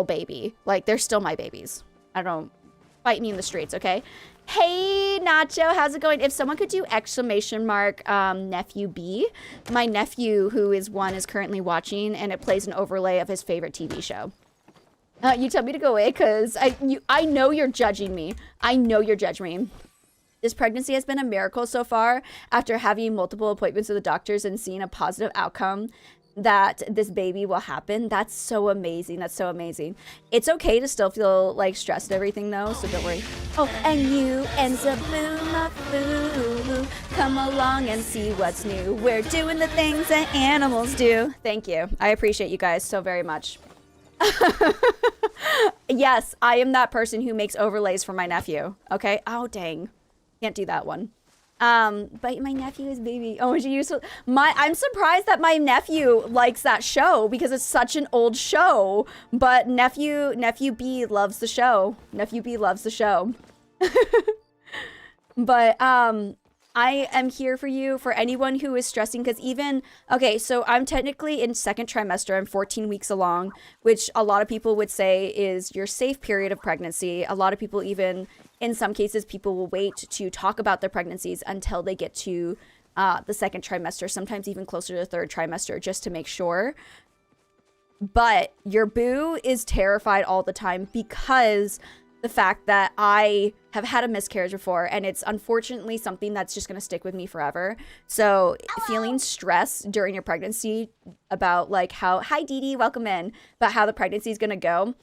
baby. Like, they're still my babies. I don't fight me in the streets, okay? Hey, Nacho, how's it going? If someone could do ! Nephew B. My nephew, who is 1, is currently watching, and it plays an overlay of his favorite TV show. You tell me to go away because I know you're judging me. I know you're judging me. This pregnancy has been a miracle so far after having multiple appointments with the doctors and seeing a positive outcome. that this baby will happen. That's so amazing. That's so amazing. It's okay to still feel like stressed and everything though, so don't worry. Oh, and you and Zaboo, come along and see what's new. We're doing the things that animals do. Thank you. I appreciate you guys so very much. Yes, I am that person who makes overlays for my nephew. Okay. Oh, dang. Can't do that one. But my nephew is baby. Oh, she used to, I'm surprised that my nephew likes that show because it's such an old show. But nephew B loves the show. Nephew B loves the show. But I am here for you, for anyone who is stressing, because okay, so I'm technically in second trimester. I'm 14 weeks along, which a lot of people would say is your safe period of pregnancy. A lot of people even, in some cases, people will wait to talk about their pregnancies until they get to the second trimester, sometimes even closer to the third trimester, just to make sure. But your boo is terrified all the time because the fact that I have had a miscarriage before, and it's unfortunately something that's just going to stick with me forever. So feeling stress during your pregnancy about like how, hi Dee Dee, welcome in, about how the pregnancy is going to go,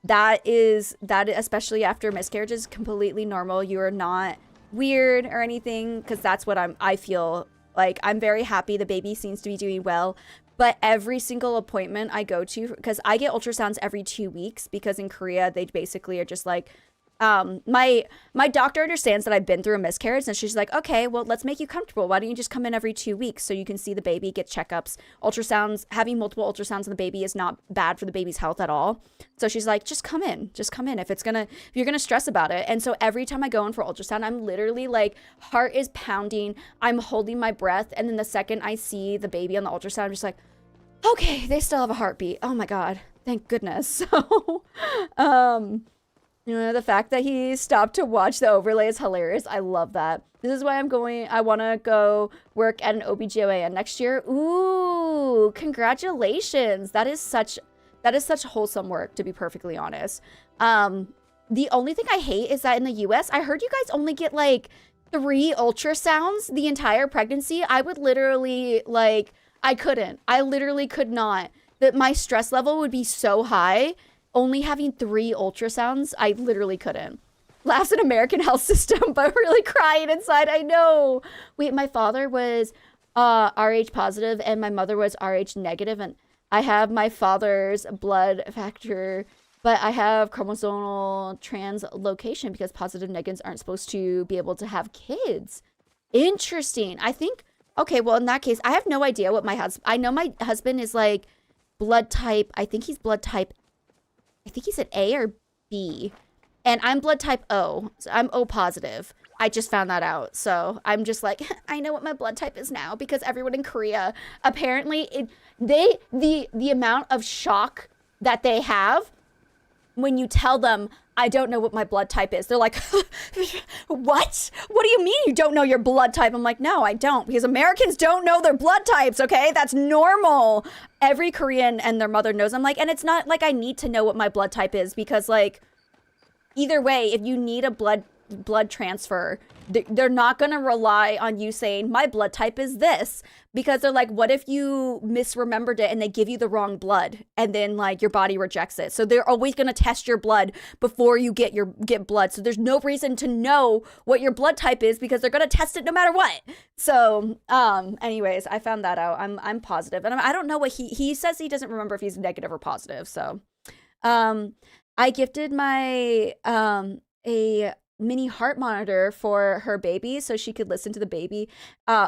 that especially after miscarriage is completely normal. You are not weird or anything, because that's what I feel like. I'm very happy the baby seems to be doing well. But every single appointment I go to, because I get ultrasounds every 2 weeks, because in Korea, they basically are just like, my doctor understands that I've been through a miscarriage, and she's like, okay, well, let's make you comfortable. Why don't you just come in every 2 weeks so you can see the baby, get checkups, ultrasounds. Having multiple ultrasounds on the baby is not bad for the baby's health at all. So she's like, just come in if you're gonna stress about it. And so every time I go in for ultrasound, I'm literally like, heart is pounding, I'm holding my breath, and then the second I see the baby on the ultrasound, I'm just like, okay, they still have a heartbeat. Oh my God, thank goodness. So, you know, the fact that he stopped to watch the overlay is hilarious. I love that. This is why I want to go work at an OBGYN next year. Ooh, congratulations. That is such wholesome work, to be perfectly honest. The only thing I hate is that in the US, I heard you guys only get like 3 ultrasounds the entire pregnancy. I would literally like, I literally could not. That my stress level would be so high. Only having 3 ultrasounds, I literally couldn't. Laughs an American health system, but really crying inside. I know. Wait, my father was Rh positive and my mother was Rh negative, and I have my father's blood factor, but I have chromosomal translocation because positive negatives aren't supposed to be able to have kids. Interesting. I think. Okay, well, in that case, I have no idea what my husband... I know my husband is, like, blood type... I think he's blood type... I think he said A or B. And I'm blood type O. So I'm O positive. I just found that out. So I'm just like, I know what my blood type is now, because everyone in Korea, apparently, the amount of shock that they have when you tell them, I don't know what my blood type is. They're like, what? What do you mean you don't know your blood type? I'm like, no, I don't, because Americans don't know their blood types, okay? That's normal. Every Korean and their mother knows. I'm like, and it's not like I need to know what my blood type is, because like, either way, if you need a blood transfer, they're not going to rely on you saying my blood type is this, because they're like, what if you misremembered it and they give you the wrong blood and then like your body rejects it? So they're always going to test your blood before you get blood. So there's no reason to know what your blood type is, because they're going to test it no matter what. So anyways, I found that out. I'm positive, and I don't know what he says. He doesn't remember if he's negative or positive. So I gifted my a mini heart monitor for her baby so she could listen to the baby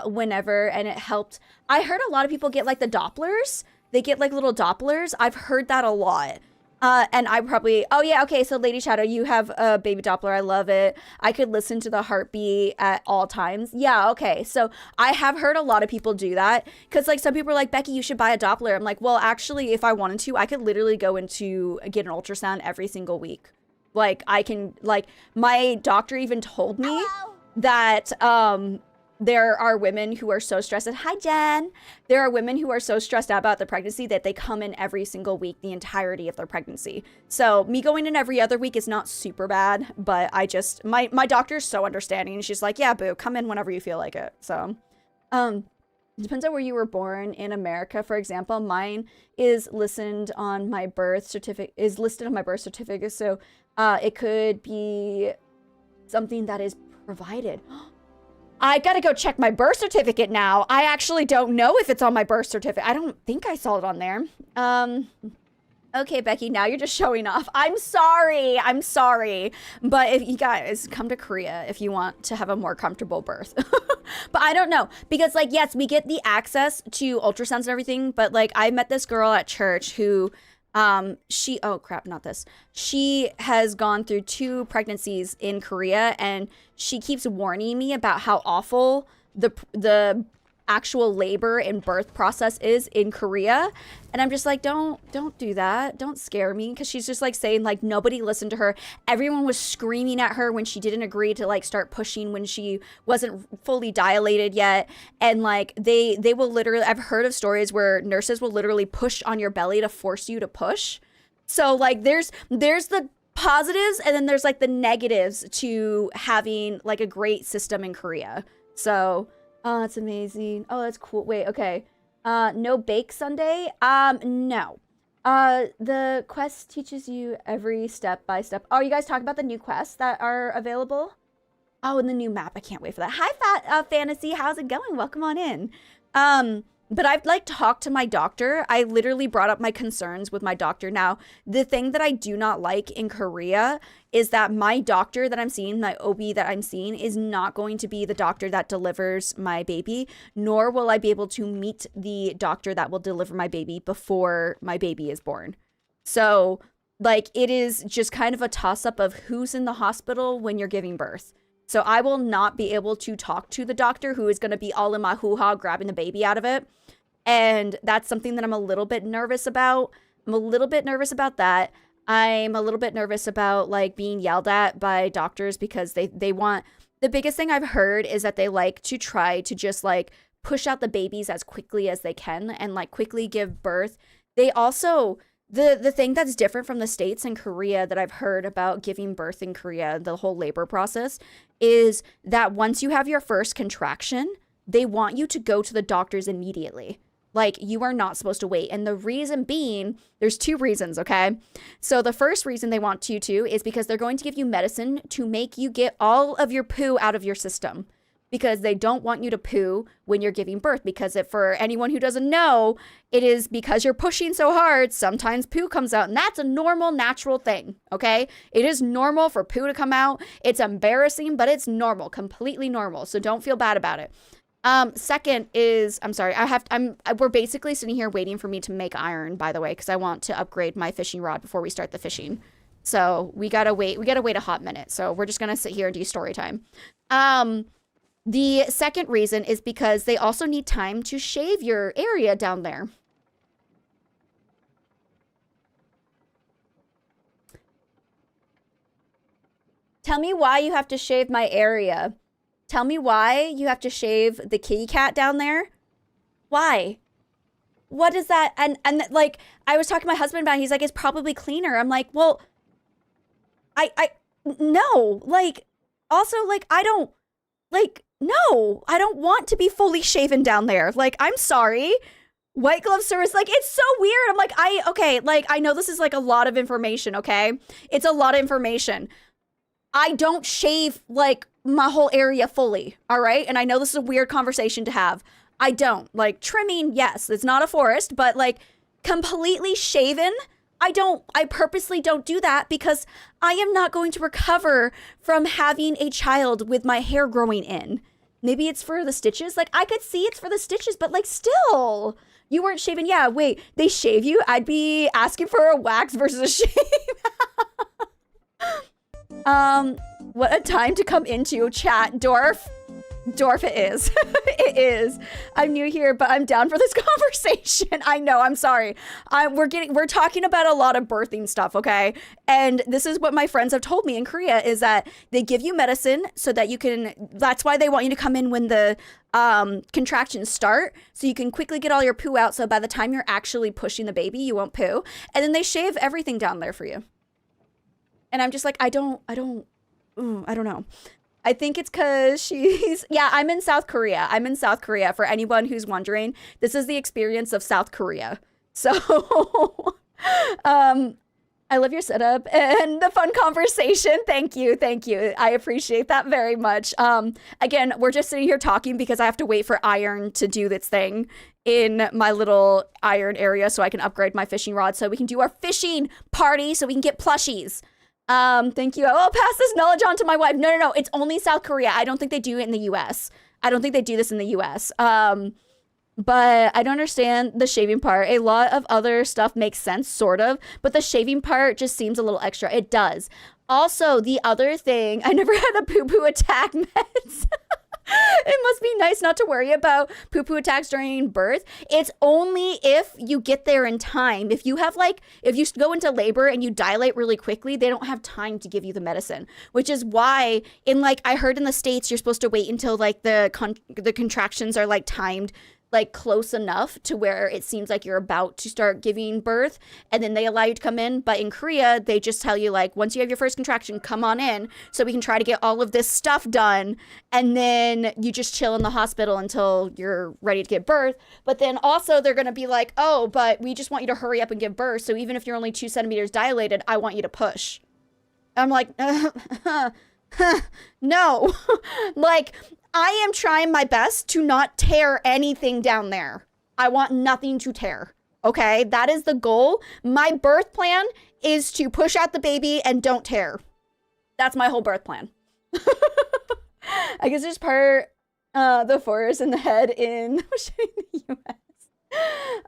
whenever, and it helped. I heard a lot of people get like the Dopplers. They get like little Dopplers. I've heard that a lot. And I probably, oh yeah, okay, so Lady Shadow, you have a baby Doppler. I love it. I could listen to the heartbeat at all times. Yeah, okay, so I have heard a lot of people do that, because like some people are like, Becky, you should buy a Doppler. I'm like, well, actually, if I wanted to, I could literally go into get an ultrasound every single week. Like, I can, like, my doctor even told me that there are women who are so stressed. Hi, Jen. There are women who are so stressed out about the pregnancy that they come in every single week, the entirety of their pregnancy. So me going in every other week is not super bad, but I just, my doctor is so understanding. And she's like, yeah, boo, come in whenever you feel like it. So, It depends on where you were born in America. For example, mine is listed on my birth certificate. So it could be something that is provided. I gotta go check my birth certificate now. I actually don't know if it's on my birth certificate. I don't think I saw it on there. Okay, Becky, now you're just showing off. I'm sorry. But if you guys come to Korea if you want to have a more comfortable birth. But I don't know. Because, like, yes, we get the access to ultrasounds and everything. But, like, I met this girl at church who, oh, crap, not this. She has gone through 2 pregnancies in Korea. And she keeps warning me about how awful the actual labor and birth process is in Korea. And I'm just like, don't do that. Don't scare me. Because she's just like saying like nobody listened to her. Everyone was screaming at her when she didn't agree to like start pushing when she wasn't fully dilated yet. And like they will literally, I've heard of stories where nurses will literally push on your belly to force you to push. So like there's the positives and then there's like the negatives to having like a great system in Korea. So oh, that's amazing. Oh, that's cool. Wait, okay. No bake Sunday? No. The quest teaches you every step by step. Oh, you guys talk about the new quests that are available? Oh, and the new map. I can't wait for that. Hi, Fantasy. How's it going? Welcome on in. But I've like talked to my doctor. I literally brought up my concerns with my doctor. Now, the thing that I do not like in Korea is that my doctor that I'm seeing, my OB that I'm seeing, is not going to be the doctor that delivers my baby, nor will I be able to meet the doctor that will deliver my baby before my baby is born. So, like, it is just kind of a toss-up of who's in the hospital when you're giving birth. So I will not be able to talk to the doctor who is going to be all in my hoo-ha grabbing the baby out of it. And that's something that I'm a little bit nervous about. I'm a little bit nervous about that. I'm a little bit nervous about like being yelled at by doctors because they want, the biggest thing I've heard is that they like to try to just like push out the babies as quickly as they can and like quickly give birth. They also, the thing that's different from the States and Korea that I've heard about giving birth in Korea, the whole labor process, is that once you have your first contraction, they want you to go to the doctors immediately. Like, you are not supposed to wait. And the reason being, there's 2 reasons, okay? So the first reason they want you to is because they're going to give you medicine to make you get all of your poo out of your system. Because they don't want you to poo when you're giving birth. Because if, for anyone who doesn't know, it is because you're pushing so hard, sometimes poo comes out. And that's a normal, natural thing, okay? It is normal for poo to come out. It's embarrassing, but it's normal, completely normal. So don't feel bad about it. Second is, I'm sorry, we're basically sitting here waiting for me to make iron, by the way, because I want to upgrade my fishing rod before we start the fishing. So we gotta wait a hot minute. So we're just gonna sit here and do story time. The second reason is because they also need time to shave your area down there. Tell me why you have to shave my area. Tell me why you have to shave the kitty cat down there. Why? What is that? And like, I was talking to my husband about it. He's like, it's probably cleaner. I'm like, well, no. Like, also, like, no, I don't want to be fully shaven down there. Like, I'm sorry. White glove service, like, it's so weird. I'm like, okay, like, I know this is like a lot of information, okay? It's a lot of information. I don't shave like my whole area fully, all right? And I know this is a weird conversation to have. I don't. Like, trimming, yes, it's not a forest, but like completely shaven, I purposely don't do that because I am not going to recover from having a child with my hair growing in. Maybe it's for the stitches. Like, I could see it's for the stitches, but like, still, you weren't shaven. Yeah, wait, they shave you? I'd be asking for a wax versus a shave. What a time to come into chat, Dorf. Dorf it is. It is. I'm new here, but I'm down for this conversation. I know, I'm sorry. We're talking about a lot of birthing stuff, okay? And this is what my friends have told me in Korea is that they give you medicine so that you can, that's why they want you to come in when the contractions start, so you can quickly get all your poo out, so by the time you're actually pushing the baby, you won't poo. And then they shave everything down there for you. And I'm just like, I don't know. I think it's because yeah, I'm in South Korea. I'm in South Korea. For anyone who's wondering, this is the experience of South Korea. So, I love your setup and the fun conversation. Thank you. Thank you. I appreciate that very much. Again, we're just sitting here talking because I have to wait for iron to do its thing in my little iron area so I can upgrade my fishing rod so we can do our fishing party so we can get plushies. Thank you. I'll pass this knowledge on to my wife. No. It's only South Korea. I don't think they do it in the US. I don't think they do this in the US. But I don't understand the shaving part. A lot of other stuff makes sense, sort of, but the shaving part just seems a little extra. It does. Also, the other thing, I never had a poo-poo attack meds. It must be nice not to worry about poo-poo attacks during birth. It's only if you get there in time. If you go into labor and you dilate really quickly, they don't have time to give you the medicine, which is why I heard in the States, you're supposed to wait until the contractions are timed close enough to where it seems like you're about to start giving birth, and then they allow you to come in. But in Korea, they just tell you once you have your first contraction, come on in so we can try to get all of this stuff done, and then you just chill in the hospital until you're ready to give birth. But then also they're gonna be like, oh, but we just want you to hurry up and give birth, so even if you're only 2 centimeters dilated, I want you to push. I'm like, no. I am trying my best to not tear anything down there. I want nothing to tear. Okay? That is the goal. My birth plan is to push out the baby and don't tear. That's my whole birth plan. I guess there's the forest in the head in the US.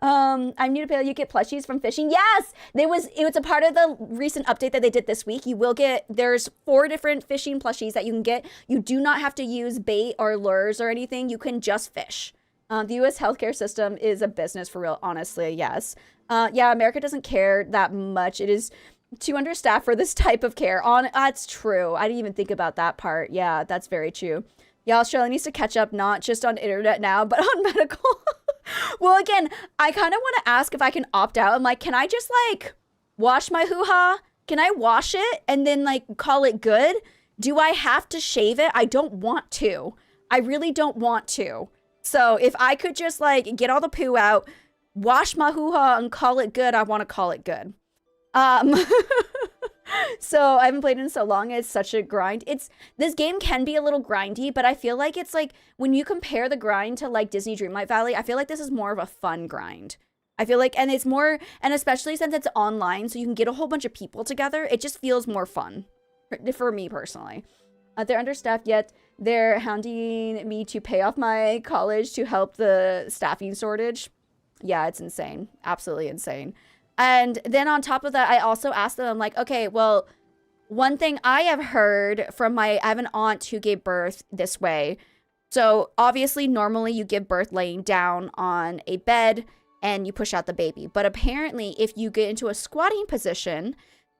I'm new to Palia. You get plushies from fishing. Yes, it was a part of the recent update that they did this week. You will get, there's 4 different fishing plushies that you can get. You do not have to use bait or lures or anything. You can just fish. The U.S. healthcare system is a business for real, honestly. Yes. Yeah, America doesn't care that much. It is too understaffed for this type of care. That's true. I didn't even think about that part. Yeah, that's very true. Yeah, Australia needs to catch up, not just on internet now, but on medical. Well, again, I kind of want to ask if I can opt out. I'm like, can I just wash my hoo-ha? Can I wash it and then call it good? Do I have to shave it? I don't want to. I really don't want to. So if I could just get all the poo out, wash my hoo-ha and call it good, I want to call it good. So I haven't played in so long. It's such a grind. This game can be a little grindy, but I feel like it's when you compare the grind to Disney Dreamlight Valley, I feel like this is more of a fun grind. I feel and it's more, and especially since it's online, so you can get a whole bunch of people together, it just feels more fun for me personally. They're understaffed, yet they're hounding me to pay off my college to help the staffing shortage. Yeah, it's insane. Absolutely insane. And then on top of that, I also asked them, I'm like, okay, well, one thing I have heard from I have an aunt who gave birth this way. So obviously, normally you give birth laying down on a bed and you push out the baby. But apparently, if you get into a squatting position,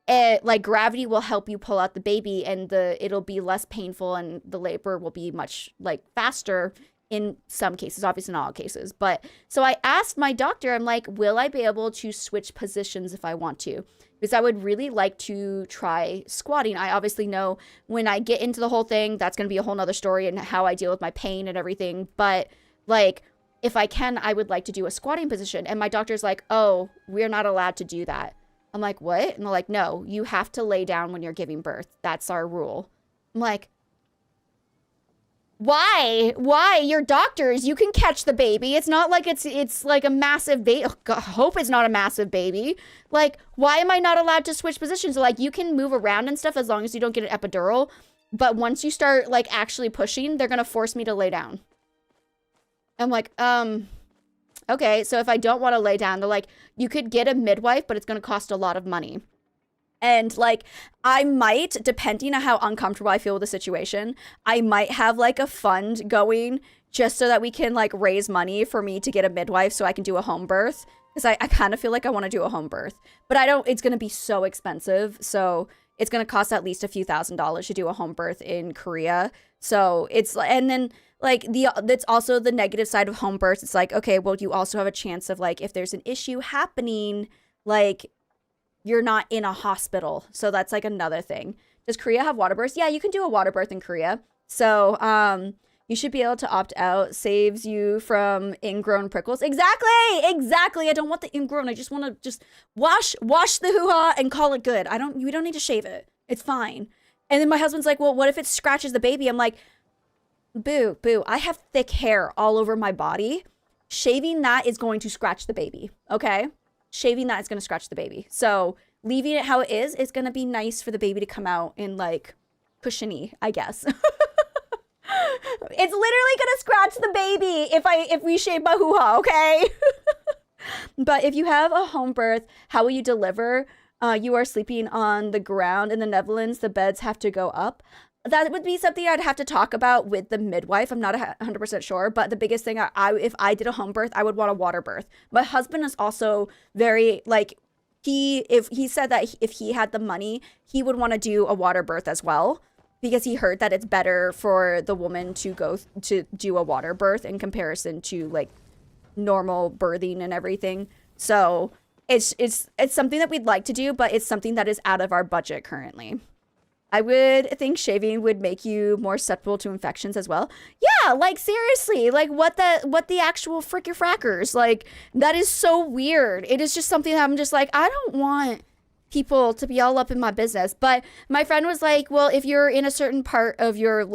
gravity will help you pull out the baby and it'll be less painful and the labor will be much faster in some cases, obviously not all cases. But so I asked my doctor, I'm like, will I be able to switch positions if I want to? Because I would really like to try squatting. I obviously know when I get into the whole thing, that's going to be a whole nother story and how I deal with my pain and everything. But if I can, I would like to do a squatting position. And my doctor's like, oh, we're not allowed to do that. I'm like, what? And they're like, no, you have to lay down when you're giving birth. That's our rule. I'm like, why? You're doctors. You can catch the baby. It's not like it's like a massive baby. Oh, God, I hope it's not a massive baby. Why am I not allowed to switch positions? You can move around and stuff as long as you don't get an epidural. But once you start actually pushing, they're going to force me to lay down. I'm like, okay. So if I don't want to lay down, they're like, you could get a midwife, but it's going to cost a lot of money. And I might, depending on how uncomfortable I feel with the situation, I might have a fund going just so that we can raise money for me to get a midwife so I can do a home birth. Because I kind of feel like I want to do a home birth. But it's going to be so expensive. So it's going to cost at least a few $1,000s to do a home birth in Korea. So and then that's also the negative side of home births. It's okay, well, you also have a chance of if there's an issue happening, you're not in a hospital. So that's another thing. Does Korea have water births? Yeah, you can do a water birth in Korea. So, you should be able to opt out. Saves you from ingrown prickles. Exactly. I don't want the ingrown. I just want to just wash the hoo-ha and call it good. We don't need to shave it. It's fine. And then my husband's like, well, what if it scratches the baby? I'm like, boo. I have thick hair all over my body. Shaving that is going to scratch the baby. Okay? Shaving that is going to scratch the baby. So leaving it how it is going to be nice for the baby to come out in like cushiony, I guess. It's literally gonna scratch the baby if we shave my hoo-ha, okay? But if you have a home birth, how will you deliver? You are sleeping on the ground in the Netherlands. The beds have to go up. That would be something I'd have to talk about with the midwife. I'm not 100% sure, but the biggest thing, if I did a home birth, I would want a water birth. My husband is also very, like, if he said that if he had the money, he would want to do a water birth as well, because he heard that it's better for the woman to go to do a water birth in comparison to like normal birthing and everything. So it's something that we'd like to do, but it's something that is out of our budget currently. I would think shaving would make you more susceptible to infections as well. Yeah, like seriously, like what the actual fricker frackers, like that is so weird. It is just something that I'm just like, I don't want people to be all up in my business. But my friend was like, well, if you're in a certain part of your,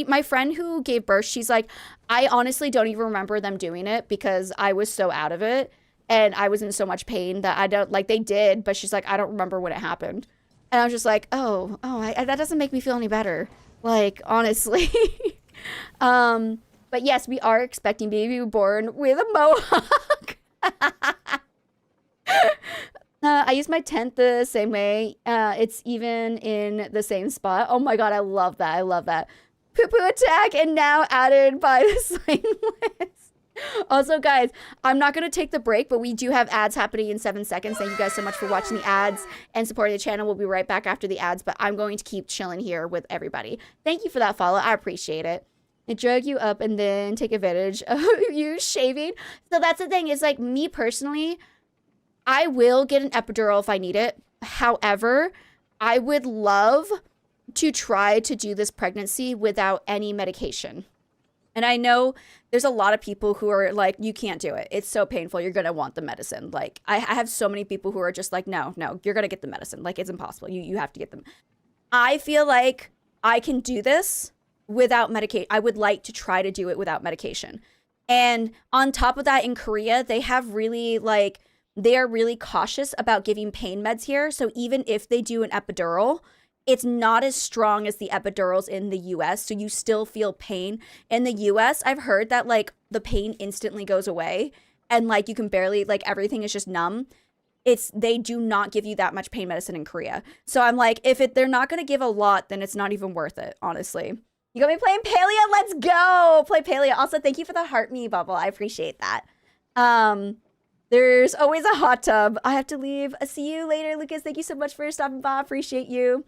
my friend who gave birth, she's like, I honestly don't even remember them doing it because I was so out of it and I was in so much pain that I don't, like they did, but she's like, I don't remember when it happened. And I was just like, that doesn't make me feel any better. Like, honestly. But yes, we are expecting baby born with a mohawk. I use my tent the same way. It's even in the same spot. Oh my god, I love that. Poo-poo attack and now added by the slain list. Also, guys, I'm not going to take the break, but we do have ads happening in 7 seconds. Thank you guys so much for watching the ads and supporting the channel. We'll be right back after the ads, but I'm going to keep chilling here with everybody. Thank you for that follow. I appreciate it. It drug you up and then take advantage of you shaving. So that's the thing, is like me personally, I will get an epidural if I need it. However, I would love to try to do this pregnancy without any medication. And I know there's a lot of people who are like, you can't do it. It's so painful. You're going to want the medicine. Like, I have so many people who are just like, no, you're going to get the medicine. Like, it's impossible. You have to get them. I feel like I can do this without medication. I would like to try to do it without medication. And on top of that, in Korea, they have really like, they are really cautious about giving pain meds here. So even if they do an epidural, it's not as strong as the epidurals in the US. So you still feel pain. In the US, I've heard that like the pain instantly goes away and like you can barely, like everything is just numb. They do not give you that much pain medicine in Korea. So I'm like, they're not going to give a lot, then it's not even worth it, honestly. You got me playing Palia? Let's go! Play Palia. Also, thank you for the heart me bubble. I appreciate that. There's always a hot tub. I have to leave. See you later, Lucas. Thank you so much for stopping by. Appreciate you.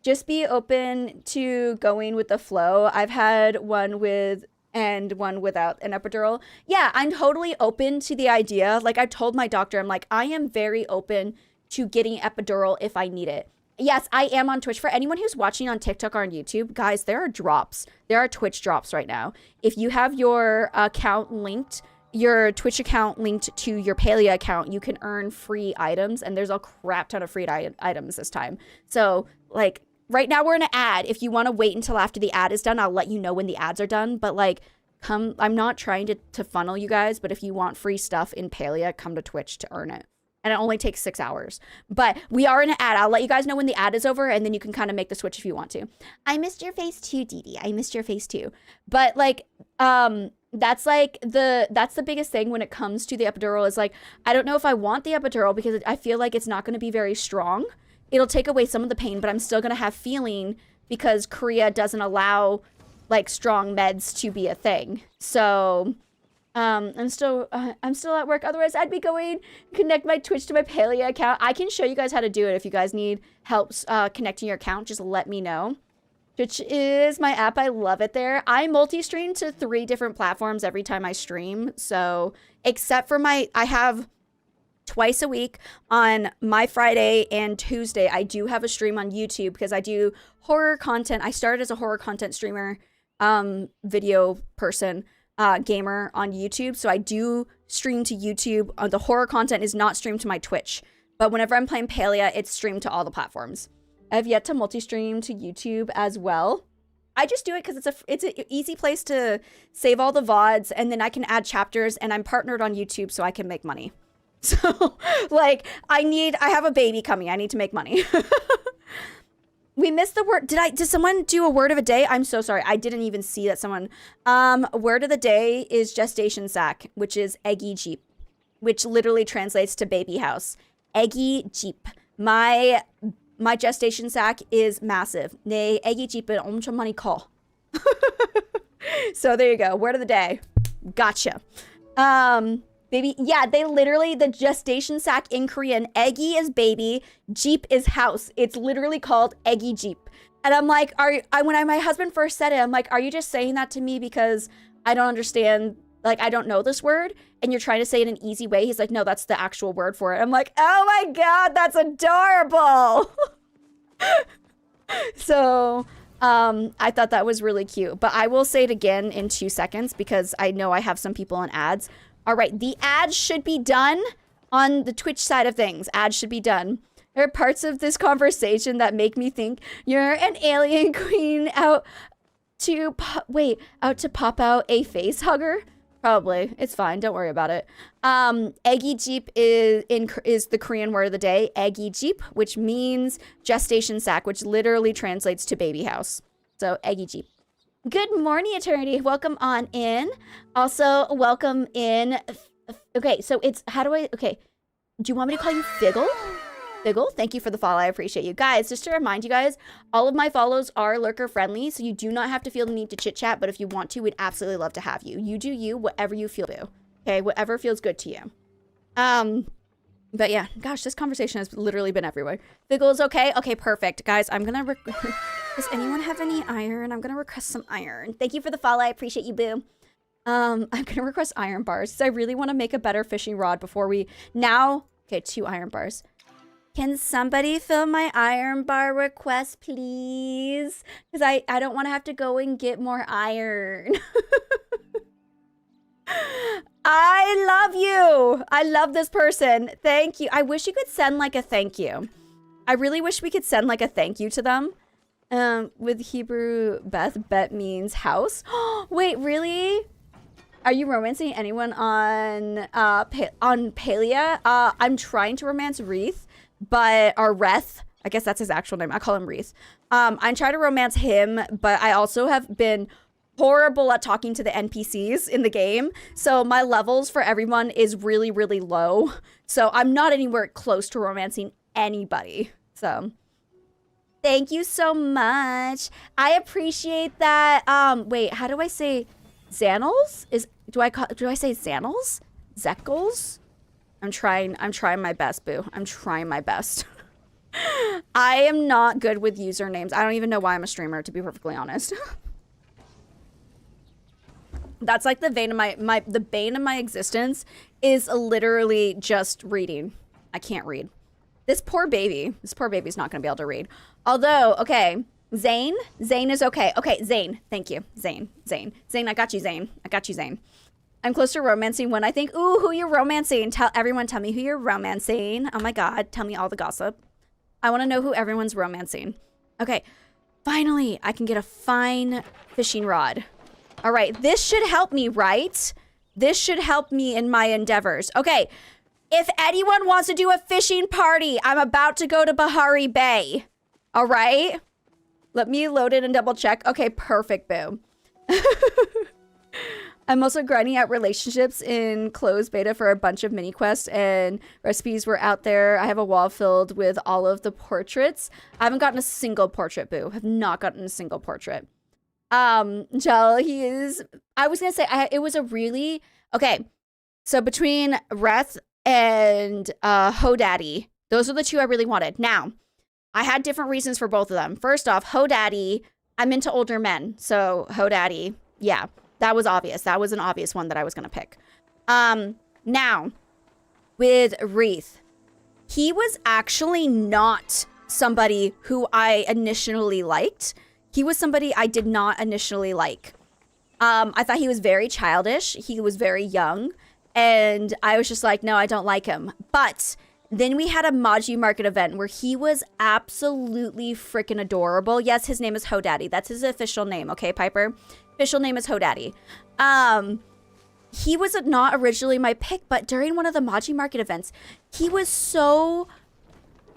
Just be open to going with the flow. I've had one with and one without an epidural. Yeah, I'm totally open to the idea. Like I told my doctor, I'm like, I am very open to getting epidural if I need it. Yes, I am on Twitch. For anyone who's watching on TikTok or on YouTube, guys, there are drops. There are Twitch drops right now. If you have your account linked, your Twitch account linked to your Palia account, you can earn free items, and there's a crap ton of free items this time. So, like, right now we're in an ad. If you want to wait until after the ad is done, I'll let you know when the ads are done. But, like, I'm not trying to funnel you guys, but if you want free stuff in Palia, come to Twitch to earn it. And it only takes 6 hours. But we are in an ad. I'll let you guys know when the ad is over, and then you can kind of make the switch if you want to. I missed your face too, Dee Dee. I missed your face too. But, like, that's the biggest thing when it comes to the epidural is like, I don't know if I want the epidural because I feel like it's not going to be very strong. It'll take away some of the pain, but I'm still going to have feeling because Korea doesn't allow like strong meds to be a thing. So, I'm still at work. Otherwise I'd be going connect my Twitch to my Palia account. I can show you guys how to do it. If you guys need help, connecting your account, just let me know. Twitch is my app. I love it there. I multi-stream to 3 different platforms every time I stream. So except for I have twice a week on my Friday and Tuesday. I do have a stream on YouTube because I do horror content. I started as a horror content streamer, video person, gamer on YouTube. So I do stream to YouTube. The horror content is not streamed to my Twitch, but whenever I'm playing Palia, it's streamed to all the platforms. I've yet to multi-stream to YouTube as well. I just do it because it's an easy place to save all the VODs, and then I can add chapters, and I'm partnered on YouTube so I can make money. So, like, I have a baby coming. I need to make money. We missed the word. Did someone do a word of a day? I'm so sorry. I didn't even see that someone. Word of the day is gestation sack, which is eggy jeep, which literally translates to baby house. Eggy jeep. My gestation sack is massive. 내 애기 집은 엄청 많이 커. So there you go. Word of the day. Gotcha. Baby. Yeah, they literally, the gestation sack in Korean, eggy is baby, jeep is house. It's literally called eggy jeep. And I'm like, when my husband first said it, I'm like, are you just saying that to me because I don't understand, like, I don't know this word, and you're trying to say it in an easy way? He's like, no, that's the actual word for it. I'm like, oh my God, that's adorable. So, I thought that was really cute, but I will say it again in 2 seconds because I know I have some people on ads. All right, the ads should be done on the Twitch side of things. Ads should be done. There are parts of this conversation that make me think you're an alien queen out to pop out a face hugger. Probably. It's fine. Don't worry about it. Eggy jeep is the Korean word of the day. Eggy jeep, which means gestation sack, which literally translates to baby house. So eggy jeep. Good morning, Eternity. Welcome on in. Also, welcome in. Okay, so it's, okay. Do you want me to call you Figgle? Figgle, thank you for the follow. I appreciate you. Guys, just to remind you guys, all of my follows are lurker friendly, so you do not have to feel the need to chit chat, but if you want to, we'd absolutely love to have you. You do you, whatever you feel to. Okay, whatever feels good to you. But yeah, gosh, this conversation has literally been everywhere. Figgle is okay? Okay, perfect. Guys, I'm gonna does anyone have any iron? I'm gonna request some iron. Thank you for the follow. I appreciate you, boo. I'm gonna request iron bars because I really want to make a better fishing rod before we okay, 2 iron bars. Can somebody fill my iron bar request, please? Because I don't want to have to go and get more iron. I love you. I love this person. Thank you. I wish you could send like a thank you. I really wish we could send like a thank you to them. With Hebrew bet means house. Wait, really? Are you romancing anyone on Palia? I'm trying to romance Wreath, or Reth. I guess that's his actual name. I call him Wreath. I'm trying to romance him, but I also have been horrible at talking to the NPCs in the game. So my levels for everyone is really, really low. So I'm not anywhere close to romancing anybody. So thank you so much. I appreciate that. Wait, how do I say Xanals? Do I say Xanals? Zeckles? I'm trying my best, boo. I'm trying my best. I am not good with usernames. I don't even know why I'm a streamer, to be perfectly honest. That's like the bane of my existence is literally just reading. I can't read. This poor baby's not gonna be able to read. Although, okay, Zane is okay. Okay, Zane, thank you. Zane, I got you, Zane. I'm close to romancing when I think, ooh, who you're romancing. Tell me who you're romancing. Oh my God, tell me all the gossip. I wanna know who everyone's romancing. Okay, finally, I can get a fine fishing rod. All right, this should help me, right? This should help me in my endeavors. Okay, if anyone wants to do a fishing party, I'm about to go to Bahari Bay. All right? Let me load it and double check. Okay, perfect, boo. I'm also grinding out relationships in closed beta for a bunch of mini quests, and recipes were out there. I have a wall filled with all of the portraits. I haven't gotten a single portrait, boo. Have not gotten a single portrait. Jel, I was gonna say, it was a really, okay, so between Reth and Hodaddy, those are the 2 I really wanted. Now, I had different reasons for both of them. First off, Hodaddy, I'm into older men, so Hodaddy, yeah, that was obvious. That was an obvious one that I was gonna pick. Now, with Wreath. He was actually not somebody who I initially liked. He was somebody I did not initially like. I thought he was very childish. He was very young. And I was just like, no, I don't like him. But then we had a Maji Market event where he was absolutely freaking adorable. Yes, his name is Hodaddy. That's his official name. Okay, Piper? Official name is Hodaddy. He was not originally my pick, but during one of the Maji Market events, he was so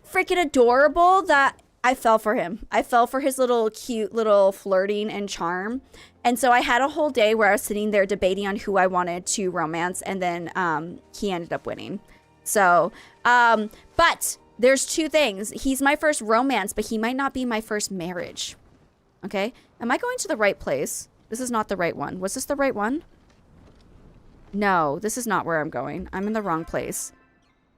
freaking adorable that I fell for him. I fell for his little cute little flirting and charm. And so I had a whole day where I was sitting there debating on who I wanted to romance, and then he ended up winning. So, but there's two things. He's my first romance, but he might not be my first marriage. Okay? Am I going to the right place? This is not the right one. Was this the right one? No, this is not where I'm going. I'm in the wrong place.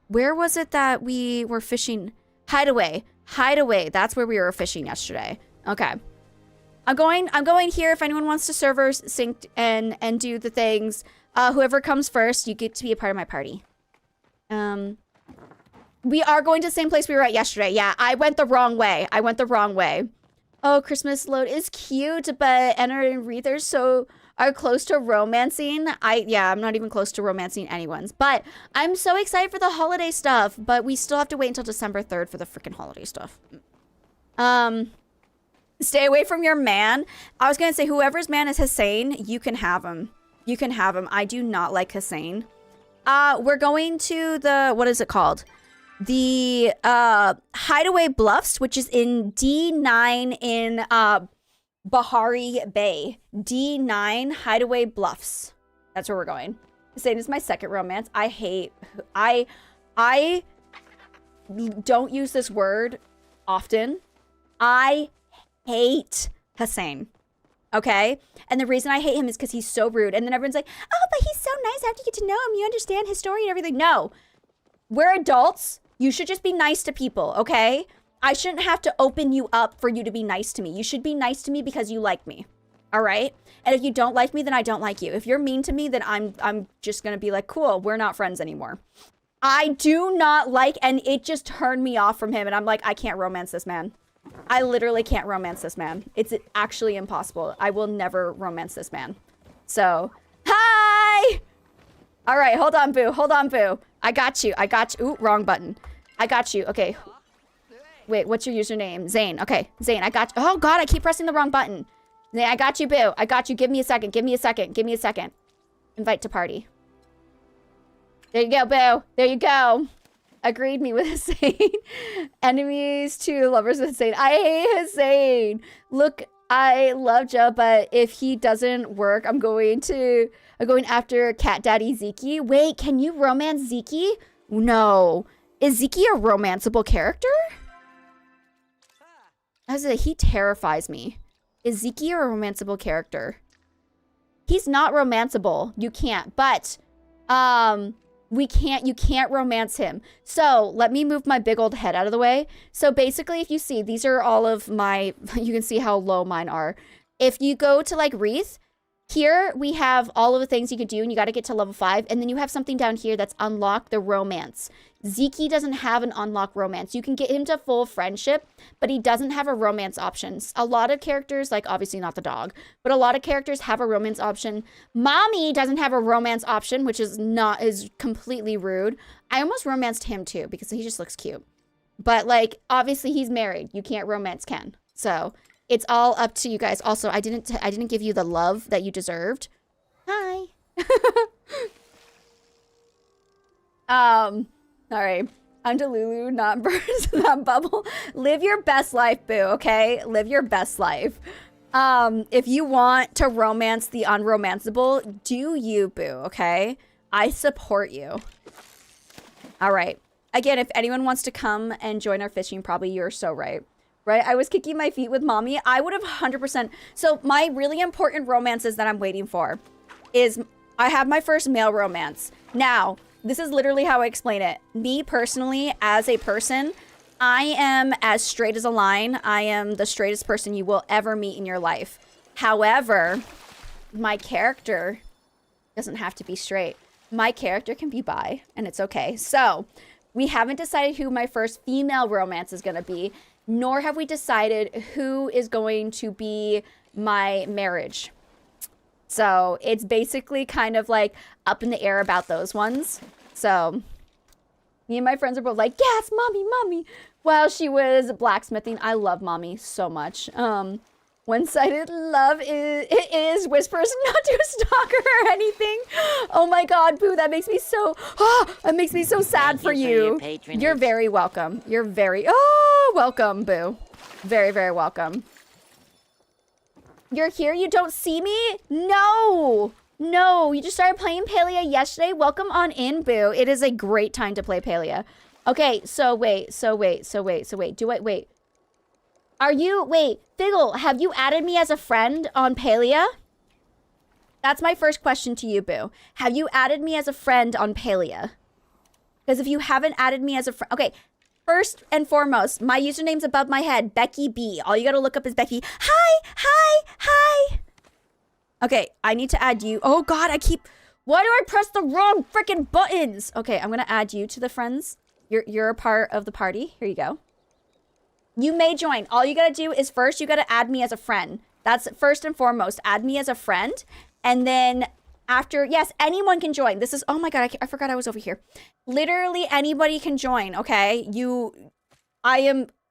Where was it that we were fishing? Hideaway. Hideaway. That's where we were fishing yesterday. Okay. I'm going here if anyone wants to server sync and do the things. Whoever comes first, you get to be a part of my party. We are going to the same place we were at yesterday. Yeah, I went the wrong way. I went the wrong way. Oh, Christmas load is cute, but Enner and Wreath are close to romancing. I'm not even close to romancing anyone's. But I'm so excited for the holiday stuff. But we still have to wait until December 3rd for the freaking holiday stuff. Stay away from your man. I was going to say, whoever's man is Hussein, you can have him. You can have him. I do not like Hussein. We're going to the, what is it called? The Hideaway Bluffs, which is in D9 in Bahari Bay. D9 Hideaway Bluffs. That's where we're going. Hussein is my second romance. I don't use this word often. I hate Hussein. Okay? And the reason I hate him is because he's so rude. And then everyone's like, oh, but he's so nice after you get to know him. You understand his story and everything. No. We're adults. You should just be nice to people, okay? I shouldn't have to open you up for you to be nice to me. You should be nice to me because you like me. All right? And if you don't like me, then I don't like you. If you're mean to me, then I'm just going to be like, cool, we're not friends anymore. I do not like, and it just turned me off from him. And I'm like, I can't romance this man. I literally can't romance this man. It's actually impossible. I will never romance this man. So, hi! All right, hold on, boo. Hold on, boo. I got you. I got you. Ooh, wrong button. I got you. Okay. Wait, what's your username? Zane. Okay, Zane, I got you. Oh, God, I keep pressing the wrong button. Zane, I got you, boo. I got you. Give me a second. Give me a second. Give me a second. Invite to party. There you go, boo. There you go. Agreed me with Hussein. Enemies to lovers with Hussein. I hate Hussein. Look, I love Joe, but if he doesn't work, I'm going after Cat Daddy Zeke. Wait, can you romance Zeke? No. Is Zeke a romanceable character? He terrifies me. Is Zeke a romanceable character? He's not romanceable. You can't. But, you can't romance him. So let me move my big old head out of the way. So basically, if you see, these are all of my, you can see how low mine are. If you go to like Wreath, here we have all of the things you could do, and you got to get to level 5. And then you have something down here that's unlock the romance. Zeke doesn't have an unlock romance. You can get him to full friendship, but he doesn't have a romance option. A lot of characters, like obviously not the dog, but a lot of characters have a romance option. Mommy doesn't have a romance option, which is completely rude. I almost romanced him too because he just looks cute. But like obviously he's married. You can't romance Ken. So it's all up to you guys. Also, I didn't give you the love that you deserved. Hi. All right. I'm Delulu, not Burst, not Bubble. Live your best life, boo, okay? Live your best life. If you want to romance the unromanceable, do you, boo, okay? I support you. All right. Again, if anyone wants to come and join our fishing, probably you're so right. Right? I was kicking my feet with mommy. I would have 100%. So my really important romances that I'm waiting for is I have my first male romance. Now, this is literally how I explain it. Me personally, as a person, I am as straight as a line. I am the straightest person you will ever meet in your life. However, my character doesn't have to be straight. my character can be bi, and it's okay. So we haven't decided who my first female romance is going to be, nor have we decided who is going to be my marriage. So it's basically kind of like up in the air about those ones. So me and my friends are both like, yes, mommy, mommy. While she was blacksmithing, I love mommy so much. One-sided love is whispers, not to a stalker or anything. Oh my God, Boo, that makes me so, that makes me so sad for you. You're very welcome. You're very, welcome, Boo. Very, very welcome. You're here, you don't see me? No, you just started playing Palia yesterday. Welcome on in, Boo. It is a great time to play Palia. Okay, wait. Wait, Figgle, have you added me as a friend on Palia? That's my first question to you, Boo. Have you added me as a friend on Palia? Because if you haven't added me as a friend, okay. First and foremost, my username's above my head, Becky B. All you gotta look up is Becky. Hi. Okay, I need to add you. Oh God, why do I press the wrong freaking buttons? Okay, I'm gonna add you to the friends. You're a part of the party. Here you go. You may join. All you gotta do is first, you gotta add me as a friend. That's first and foremost, add me as a friend. And then after, yes, anyone can join. This is, oh my God, I forgot I was over here. Literally anybody can join, okay?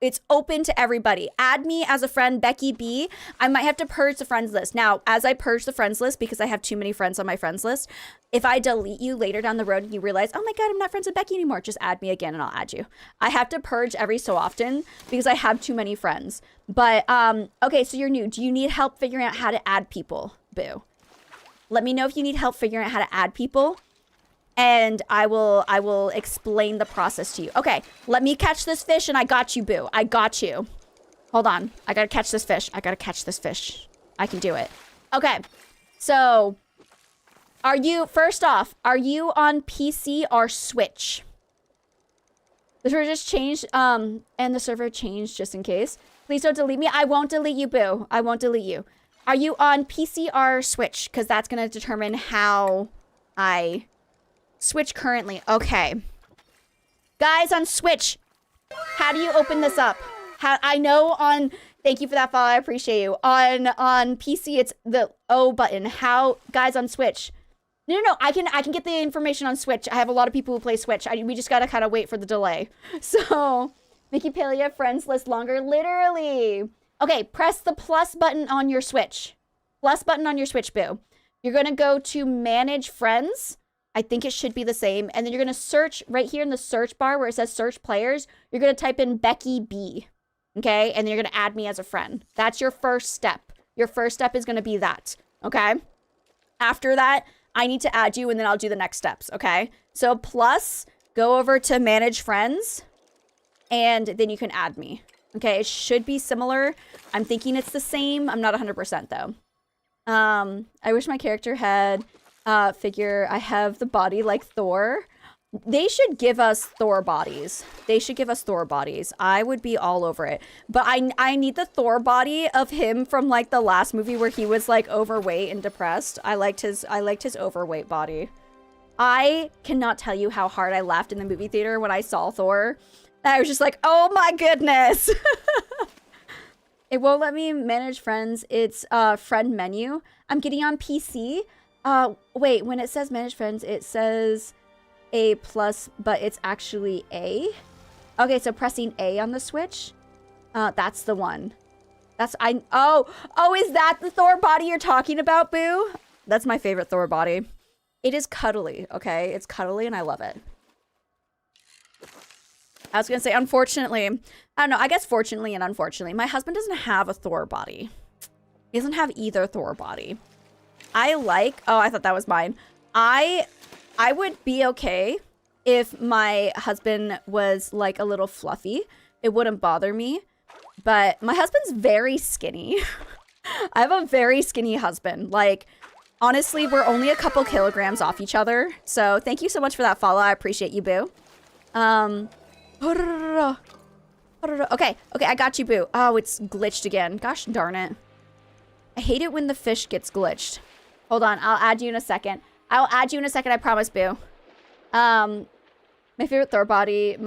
It's open to everybody. Add me as a friend, Becky B. I might have to purge the friends list. Now, as I purge the friends list, because I have too many friends on my friends list, if I delete you later down the road and you realize, oh my God, I'm not friends with Becky anymore, just add me again and I'll add you. I have to purge every so often because I have too many friends. But, okay, so you're new. Do you need help figuring out how to add people, Boo? Let me know if you need help figuring out how to add people, and I will explain the process to you. Okay, let me catch this fish, and I got you, Boo. I got you. Hold on. I gotta catch this fish. I can do it. Okay, so first off, are you on PC or Switch? The server just changed, and the server changed just in case. Please don't delete me. I won't delete you, Boo. I won't delete you. Are you on PC or Switch? Because that's going to determine how I switch currently. Okay. Guys on Switch, how do you open this up? Thank you for that follow. I appreciate you. On PC, it's the O button. Guys on Switch. No. I can get the information on Switch. I have a lot of people who play Switch. We just got to kind of wait for the delay. So, Mickey Palia friends list longer. Literally. Okay, press the plus button on your Switch. Plus button on your Switch, Boo. You're going to go to manage friends. I think it should be the same. And then you're going to search right here in the search bar where it says search players. You're going to type in Becky B. Okay? And then you're going to add me as a friend. That's your first step. Your first step is going to be that. Okay? After that, I need to add you and then I'll do the next steps. Okay? So plus, go over to manage friends. And then you can add me. Okay, it should be similar. I'm thinking it's the same. I'm not 100% though. I wish my character had figure. I have the body like Thor. They should give us Thor bodies. I would be all over it. But I need the Thor body of him from like the last movie where he was like overweight and depressed. I liked his overweight body. I cannot tell you how hard I laughed in the movie theater when I saw Thor. I was just like, oh my goodness. It won't let me manage friends. It's friend menu. I'm getting on PC. Wait, when it says manage friends, it says A+, but it's actually A. Okay, so pressing A on the Switch. That's the one. Oh, is that the Thor body you're talking about, Boo? That's my favorite Thor body. It is cuddly, okay? It's cuddly and I love it. I was going to say, unfortunately, I don't know, I guess fortunately and unfortunately, my husband doesn't have a Thor body. He doesn't have either Thor body. Oh, I thought that was mine. I would be okay if my husband was like a little fluffy. It wouldn't bother me. But my husband's very skinny. I have a very skinny husband. Like, honestly, we're only a couple kilograms off each other. So thank you so much for that follow. I appreciate you, Boo. Okay, I got you, Boo. Oh, it's glitched again. Gosh darn it. I hate it when the fish gets glitched. Hold on, I'll add you in a second. I'll add you in a second, I promise, boo. My favorite Thor body.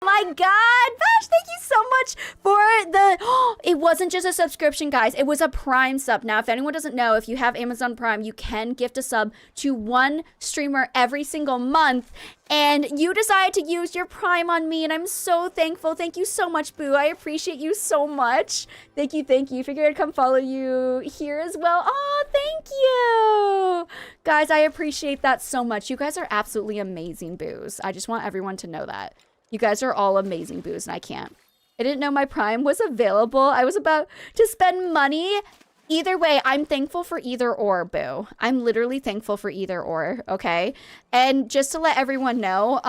My God, Bash, thank you so much for the, it wasn't just a subscription, guys. It was a Prime sub. Now, if anyone doesn't know, if you have Amazon Prime, you can gift a sub to one streamer every single month. And you decided to use your Prime on me, and I'm so thankful. Thank you so much, Boo. I appreciate you so much. Thank you, thank you. Figured I'd come follow you here as well. Oh, thank you. Guys, I appreciate that so much. You guys are absolutely amazing, Boos. I just want everyone to know that. You guys are all amazing, Boos, and I can't. I didn't know my Prime was available. I was about to spend money. Either way, I'm thankful for either or, Boo. I'm literally thankful for either or, okay? And just to let everyone know,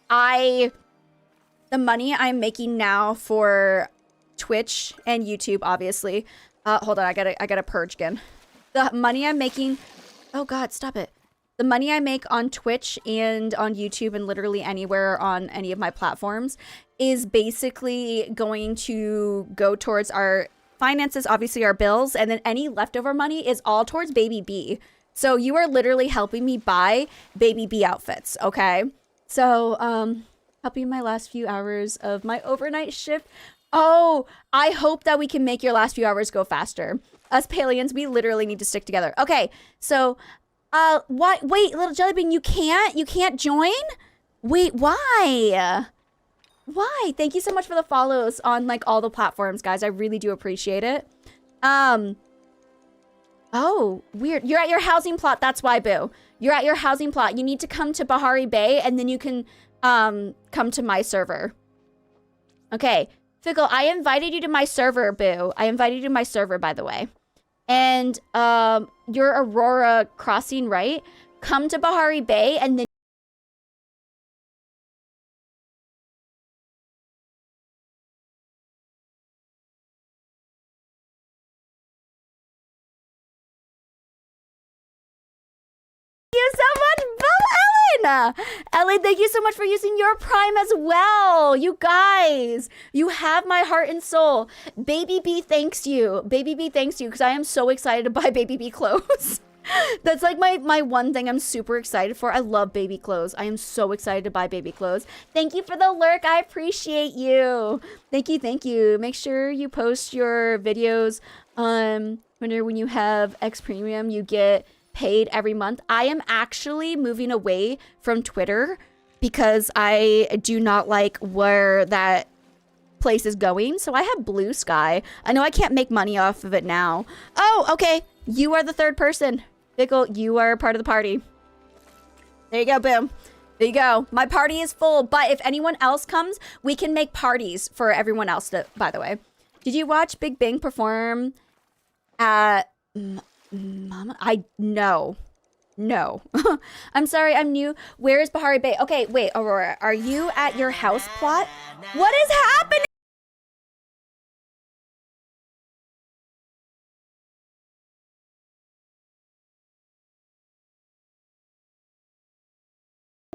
the money I'm making now for Twitch and YouTube, obviously. Hold on, I gotta purge again. The money I'm making... Oh, God, stop it. The money I make on Twitch and on YouTube and literally anywhere on any of my platforms is basically going to go towards our finances, obviously our bills, and then any leftover money is all towards Baby B. So you are literally helping me buy Baby B outfits, okay? So, helping my last few hours of my overnight shift. Oh, I hope that we can make your last few hours go faster. Us Palians, we literally need to stick together. Okay, so... what? Wait, little Jellybean, you can't join? Wait, why? Why? Thank you so much for the follows on, like, all the platforms, guys. I really do appreciate it. Oh, weird. You're at your housing plot. That's why, Boo. You're at your housing plot. You need to come to Bahari Bay, and then you can, come to my server. Okay. Fickle, I invited you to my server, Boo. I invited you to my server, by the way. And, you're Aurora Crossing, right? Come to Bahari Bay, and then... Thank you so much, Bo Ellen! Ellen, thank you so much for using your Prime as well. You guys, you have my heart and soul. Baby B thanks you. Baby B thanks you, because I am so excited to buy Baby B clothes. That's like my one thing I'm super excited for. I love baby clothes. I am so excited to buy baby clothes. Thank you for the lurk. I appreciate you. Thank you, thank you. Make sure you post your videos when you have X Premium, you get paid every month. I am actually moving away from Twitter because I do not like where that place is going. So I have Blue Sky. I know I can't make money off of it now. Oh, okay. You are the third person. Pickle, you are part of the party. There you go, boom. There you go. My party is full, but if anyone else comes, we can make parties for everyone else, by the way. Did you watch Big Bang perform at... Mama? No. No. I'm sorry, I'm new. Where is Bahari Bay? Okay, wait, Aurora, are you at your house plot? What is happening?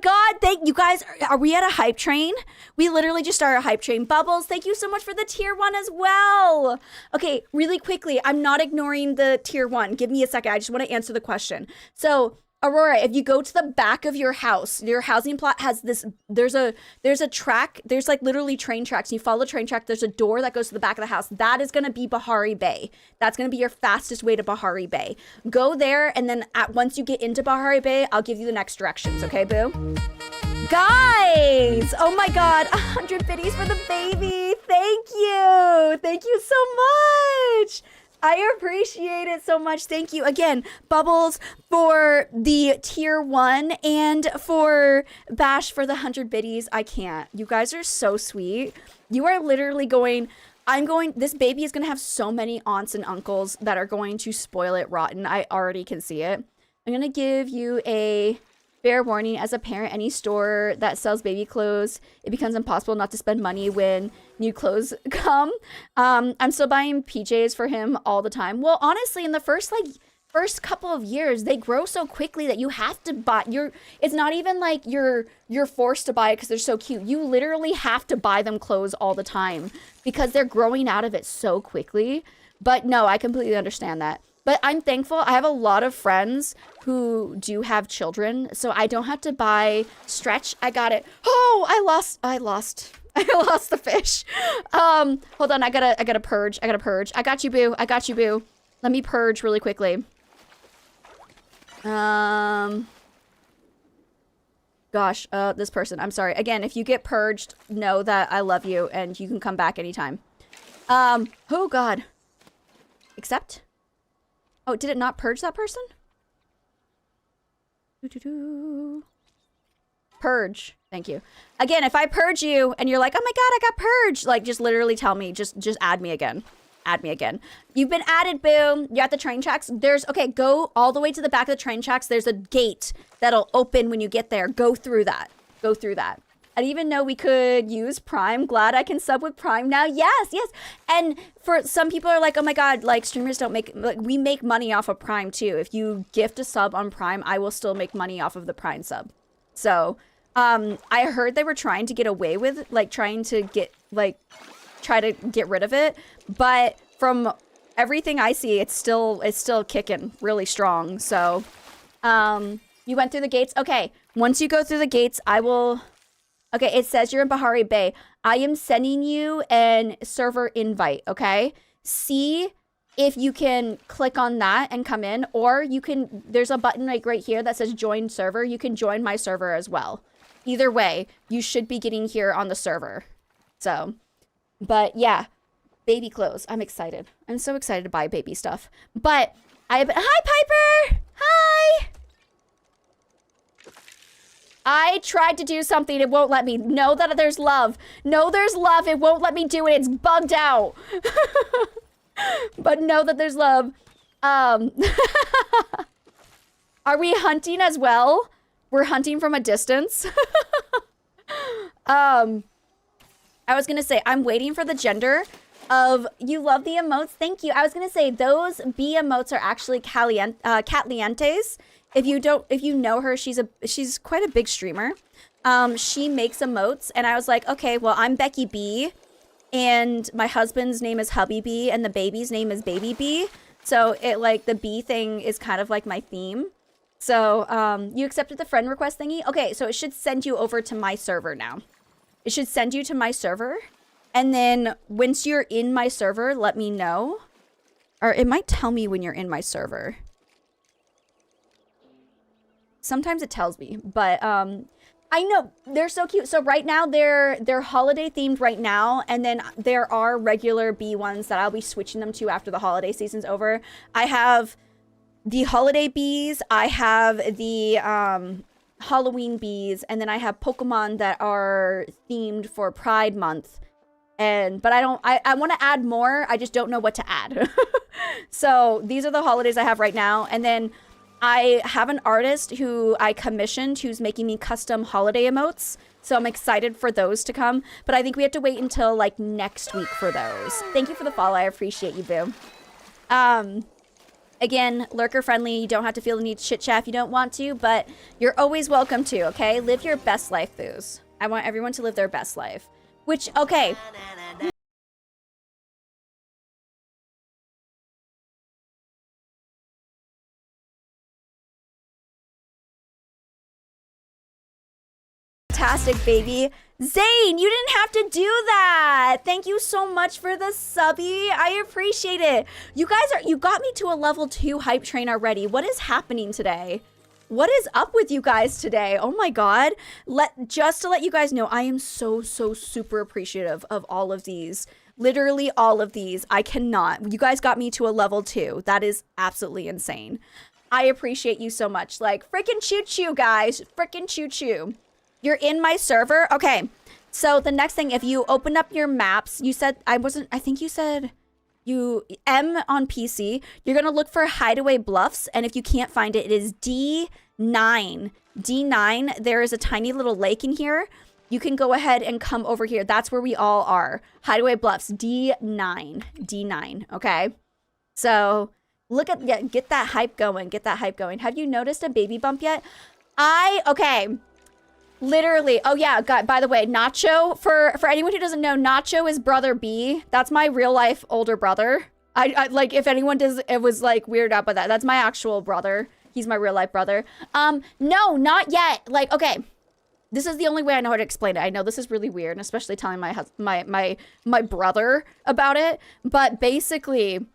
God, thank you guys. Are we at a hype train? We literally just started a hype train. Bubbles, thank you so much for the tier 1 as well. Okay, really quickly, I'm not ignoring the tier 1. Give me a second. I just want to answer the question. So, Aurora, if you go to the back of your house, your housing plot has this, there's a track, there's like literally train tracks. You follow the train track, there's a door that goes to the back of the house. That is going to be Bahari Bay. That's going to be your fastest way to Bahari Bay. Go there, and then once you get into Bahari Bay, I'll give you the next directions, okay, boo? Guys! Oh my God, 100 biddies for the baby. Thank you. Thank you so much. I appreciate it so much. Thank you. Again, Bubbles for the tier 1 and for Bash for the 100 biddies. I can't. You guys are so sweet. You are literally going... This baby is going to have so many aunts and uncles that are going to spoil it rotten. I already can see it. I'm going to give you a... fair warning, as a parent, any store that sells baby clothes, it becomes impossible not to spend money when new clothes come. I'm still buying PJs for him all the time. Well, honestly, in the first, like, first couple of years, they grow so quickly that you have to buy it's not even like you're forced to buy it because they're so cute. You literally have to buy them clothes all the time because they're growing out of it so quickly. But no, I completely understand that. But I'm thankful. I have a lot of friends who do have children, so I don't have to buy Stretch. I got it. Oh, I lost the fish. Hold on. I gotta purge. I got you, boo. Let me purge really quickly. Gosh, this person. I'm sorry. Again, if you get purged, know that I love you and you can come back anytime. Oh God. Accept? Oh, did it not purge that person? Purge. Thank you. Again, if I purge you and you're like, oh my God, I got purged. Like, just literally tell me, just add me again. Add me again. You've been added, boom. You're at the train tracks. Okay, go all the way to the back of the train tracks. There's a gate that'll open when you get there. Go through that. I didn't even know we could use Prime. Glad I can sub with Prime now. Yes. And for some people are like, oh my God, like streamers don't make, like we make money off of Prime too. If you gift a sub on Prime, I will still make money off of the Prime sub. So, I heard they were trying to get away with, like try to get rid of it. But from everything I see, it's still kicking really strong. So, you went through the gates. Okay. Once you go through the gates, I will... Okay, it says you're in Bahari Bay. I am sending you an server invite, okay? See if you can click on that and come in, or you can, there's a button like right here that says join server. You can join my server as well. Either way, you should be getting here on the server. So, but yeah, baby clothes. I'm excited. I'm so excited to buy baby stuff. But hi, Piper! Hi! I tried to do something, it won't let me. Know that there's love. Know there's love, it won't let me do it. It's bugged out. But know that there's love. Are we hunting as well? We're hunting from a distance. I was gonna say, I'm waiting for the gender of, you love the emotes? Thank you. I was gonna say, those bee emotes are actually Catlientes. If you know her, she's quite a big streamer. She makes emotes, and I was like, okay, well, I'm Becky B, and my husband's name is Hubby B, and the baby's name is Baby B. So it like the B thing is kind of like my theme. So you accepted the friend request thingy. Okay, so it should send you over to my server now. It should send you to my server, and then once you're in my server, let me know, or it might tell me when you're in my server. Sometimes it tells me, but I know they're so cute. So right now they're holiday themed right now, and then there are regular bee ones that I'll be switching them to after the holiday season's over. I have the holiday bees, I have the Halloween bees, and then I have Pokemon that are themed for Pride Month. But I want to add more. I just don't know what to add. So these are the holidays I have right now, and then I have an artist who I commissioned who's making me custom holiday emotes. So I'm excited for those to come. But I think we have to wait until like next week for those. Thank you for the follow. I appreciate you, boo. Again, lurker friendly. You don't have to feel the need to chit chat if you don't want to, but you're always welcome to, okay? Live your best life, boos. I want everyone to live their best life. Which, okay. Fantastic, baby. Zane, you didn't have to do that. Thank you so much for the subby. I appreciate it. You got me to a level 2 hype train already. What is happening today? What is up with you guys today? Oh my God. Just to let you guys know, I am so super appreciative of all of these. Literally all of these. I cannot. You guys got me to a level 2. That is absolutely insane. I appreciate you so much. Like, freaking choo-choo, guys. Freaking choo-choo. You're in my server? Okay. So the next thing, if you open up your maps, you said, I think you said M on PC. You're going to look for Hideaway Bluffs. And if you can't find it, it is D9. D9, there is a tiny little lake in here. You can go ahead and come over here. That's where we all are. Hideaway Bluffs, D9. D9, okay? So Look at, yeah, get that hype going. Get that hype going. Have you noticed a baby bump yet? Okay. Literally. Oh yeah, God, by the way, Nacho, for anyone who doesn't know, Nacho is brother B. That's my real life older brother. I like, if anyone does, it was like weird out by that. That's my actual brother. He's my real life brother. No, not yet. Like, okay. This is the only way I know how to explain it. I know this is really weird, and especially telling my brother about it. But basically,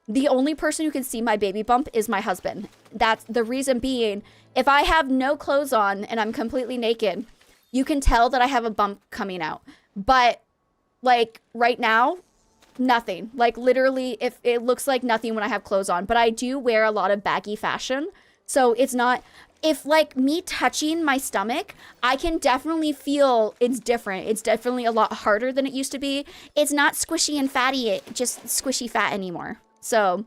the only person who can see my baby bump is my husband. That's the reason being, if I have no clothes on and I'm completely naked, you can tell that I have a bump coming out. But like right now, nothing. Like literally, if it looks like nothing when I have clothes on. But I do wear a lot of baggy fashion, so it's not. If like me touching my stomach, I can definitely feel it's different. It's definitely a lot harder than it used to be. It's not squishy and fatty, it just squishy fat anymore. So,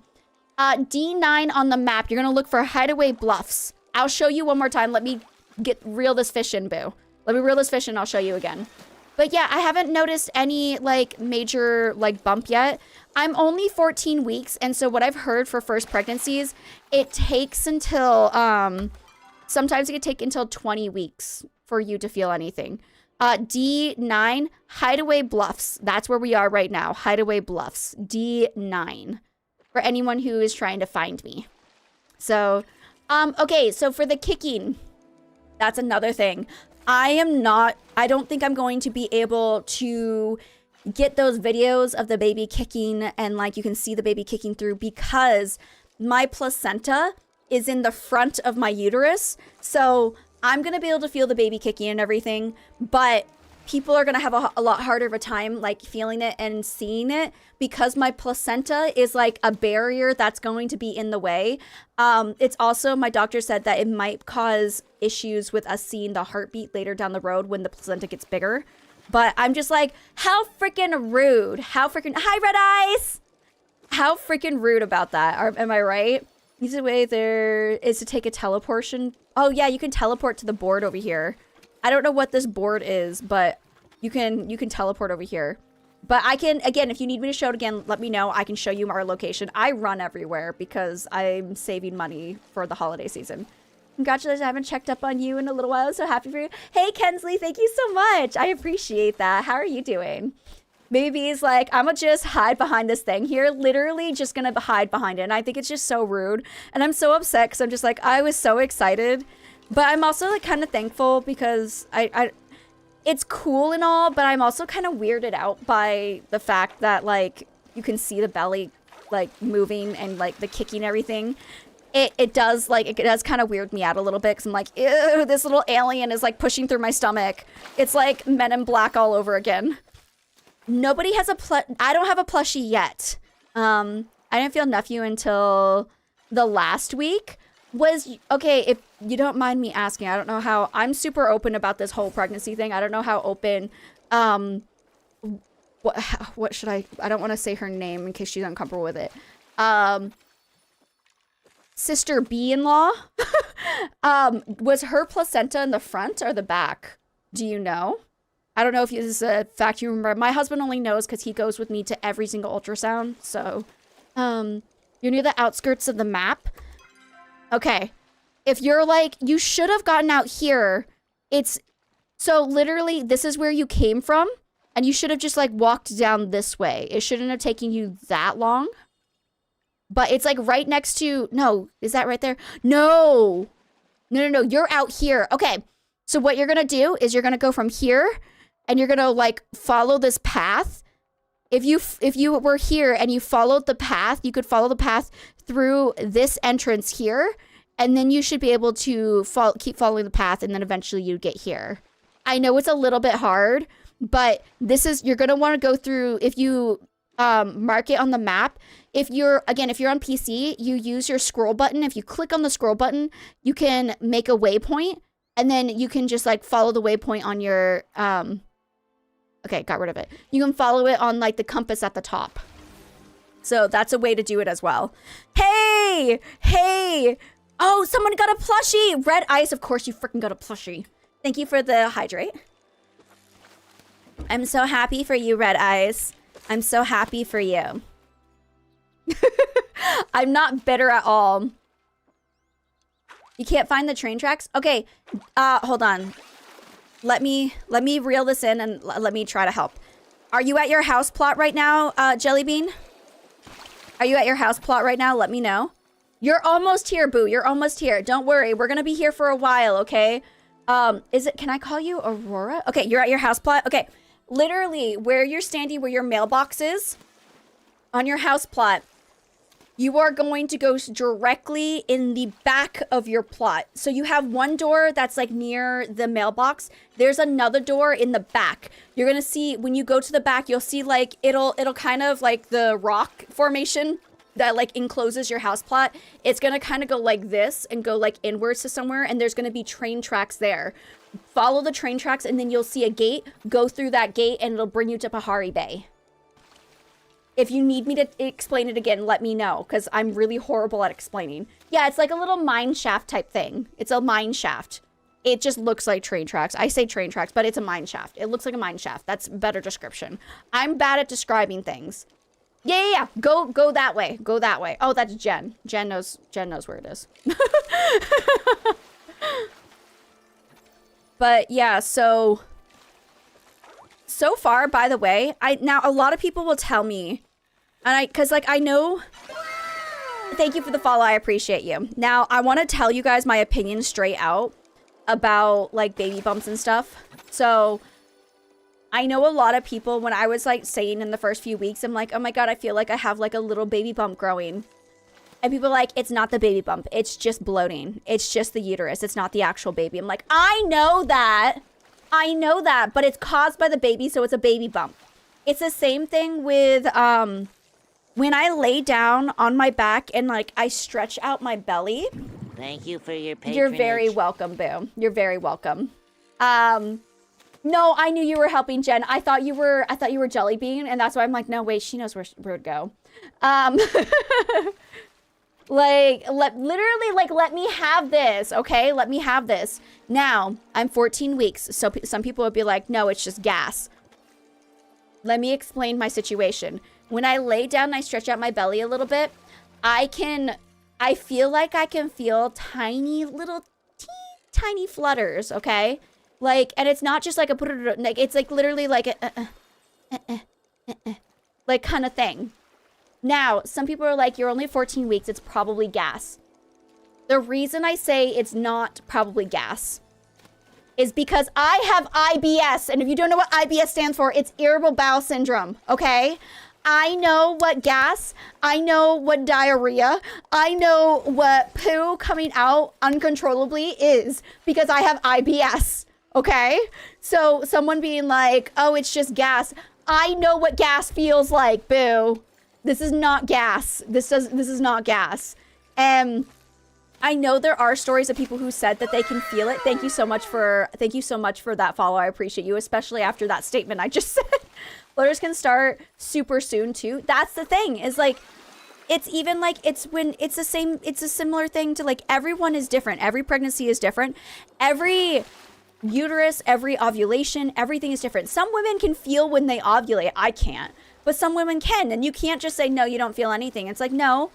D9 on the map, you're gonna look for hideaway bluffs. I'll show you one more time. Let me reel this fish in, boo. Let me reel this fish in, I'll show you again. But yeah, I haven't noticed any like major like bump yet. I'm only 14 weeks, and so what I've heard for first pregnancies, it takes until, sometimes it could take until 20 weeks for you to feel anything. D9, hideaway bluffs. That's where we are right now. Hideaway bluffs. D9. For anyone who is trying to find me. So, okay, so for the kicking, that's another thing. I don't think I'm going to be able to get those videos of the baby kicking and like you can see the baby kicking through because my placenta is in the front of my uterus. So I'm going to be able to feel the baby kicking and everything, but people are going to have a lot harder of a time like feeling it and seeing it because my placenta is like a barrier that's going to be in the way. It's also, my doctor said that it might cause issues with us seeing the heartbeat later down the road when the placenta gets bigger. But I'm just like, how freaking rude. Hi, Red Eyes. How freaking rude about that. Am I right? Easy way there is to take a teleportation. Oh yeah, you can teleport to the board over here. I don't know what this board is, but you can teleport over here. But I can, again, if you need me to show it again, let me know. I can show you our location. I run everywhere because I'm saving money for the holiday season. Congratulations, I haven't checked up on you in a little while. I'm so happy for you. Hey, Kensley, thank you so much. I appreciate that. How are you doing? Maybe he's like, I'm gonna just hide behind this thing here. Literally just gonna hide behind it. And I think it's just so rude. And I'm so upset because I'm just like, I was so excited. But I'm also like kind of thankful because it's cool and all, but I'm also kind of weirded out by the fact that like you can see the belly like moving and like the kicking everything. It does kind of weird me out a little bit because I'm like, ew, this little alien is like pushing through my stomach. It's like Men in Black all over again. Nobody has I don't have a plushie yet. I didn't feel nephew until the last week. Okay, if you don't mind me asking, I don't know how, I'm super open about this whole pregnancy thing. I don't know how open, what should I don't want to say her name in case she's uncomfortable with it. Sister B-in-law, was her placenta in the front or the back? Do you know? I don't know if this is a fact you remember. My husband only knows because he goes with me to every single ultrasound. So, you're near the outskirts of the map. Okay. If you're like, you should have gotten out here. So literally, this is where you came from. And you should have just like walked down this way. It shouldn't have taken you that long. But it's like right next to, no, is that right there? No. No, you're out here. Okay. So what you're going to do is you're going to go from here and you're going to like follow this path. If you were here and you followed the path, you could follow the path through this entrance here. And then you should be able to keep following the path and then eventually you get here. I know it's a little bit hard, but you're going to want to go through, if you mark it on the map, if you're on PC, you use your scroll button. If you click on the scroll button, you can make a waypoint and then you can just like follow the waypoint on your, okay, got rid of it. You can follow it on like the compass at the top. So that's a way to do it as well. Hey! Oh, someone got a plushie! Red Ice, of course you freaking got a plushie. Thank you for the hydrate. I'm so happy for you, Red Eyes. I'm so happy for you. I'm not bitter at all. You can't find the train tracks? Okay, hold on. Let me reel this in and let me try to help. Are you at your house plot right now, Jellybean? Are you at your house plot right now? Let me know. You're almost here, Boo. You're almost here. Don't worry. We're gonna be here for a while, okay? Can I call you Aurora? Okay, you're at your house plot? Okay, literally where you're standing, where your mailbox is, on your house plot, you are going to go directly in the back of your plot. So you have one door that's like near the mailbox. There's another door in the back. You're gonna see, when you go to the back, you'll see like, it'll kind of like the rock formation that like encloses your house plot. It's gonna kind of go like this and go like inwards to somewhere, and there's gonna be train tracks there. Follow the train tracks and then you'll see a gate. Go through that gate and it'll bring you to Pahari Bay. If you need me to explain it again, let me know, because I'm really horrible at explaining. Yeah, it's like a little mine shaft type thing. It's a mine shaft. It just looks like train tracks. I say train tracks, but it's a mine shaft. It looks like a mine shaft. That's a better description. I'm bad at describing things. Yeah. Go that way. Go that way. Oh, that's Jen. Jen knows where it is. But yeah, so far, by the way, now a lot of people will tell me, and cause like I know, thank you for the follow, I appreciate you. Now I want to tell you guys my opinion straight out about like baby bumps and stuff. So I know a lot of people, when I was like saying in the first few weeks, I'm like, oh my God, I feel like I have like a little baby bump growing. And people are like, it's not the baby bump. It's just bloating. It's just the uterus. It's not the actual baby. I'm like, I know that, but it's caused by the baby, so it's a baby bump. It's the same thing with when I lay down on my back and like I stretch out my belly. Thank you for your patronage. You're very welcome, Boo. You're very welcome. No, I knew you were helping, Jen. I thought you were Jellybean, and that's why I'm like, no, wait, she knows where to go. Literally, let me have this, okay? Let me have this. Now, I'm 14 weeks, so some people would be like, no, it's just gas. Let me explain my situation. When I lay down and I stretch out my belly a little bit, I feel like I can feel tiny little tiny flutters, okay? Like, and it's not just like it's like literally like a like kind of thing. Now, some people are like, you're only 14 weeks, it's probably gas. The reason I say it's not probably gas is because I have IBS. And if you don't know what IBS stands for, it's irritable bowel syndrome, okay? I know what gas, I know what diarrhea, I know what poo coming out uncontrollably is because I have IBS, okay? So someone being like, oh, it's just gas. I know what gas feels like, boo. This is not gas. This is not gas. I know there are stories of people who said that they can feel it. Thank you so much for that follow. I appreciate you, especially after that statement I just said. Flutters can start super soon too. That's the thing, is like, it's even like, it's a similar thing to like, everyone is different. Every pregnancy is different. Every uterus, every ovulation, everything is different. Some women can feel when they ovulate. I can't. But some women can, and you can't just say, no, you don't feel anything. It's like, no,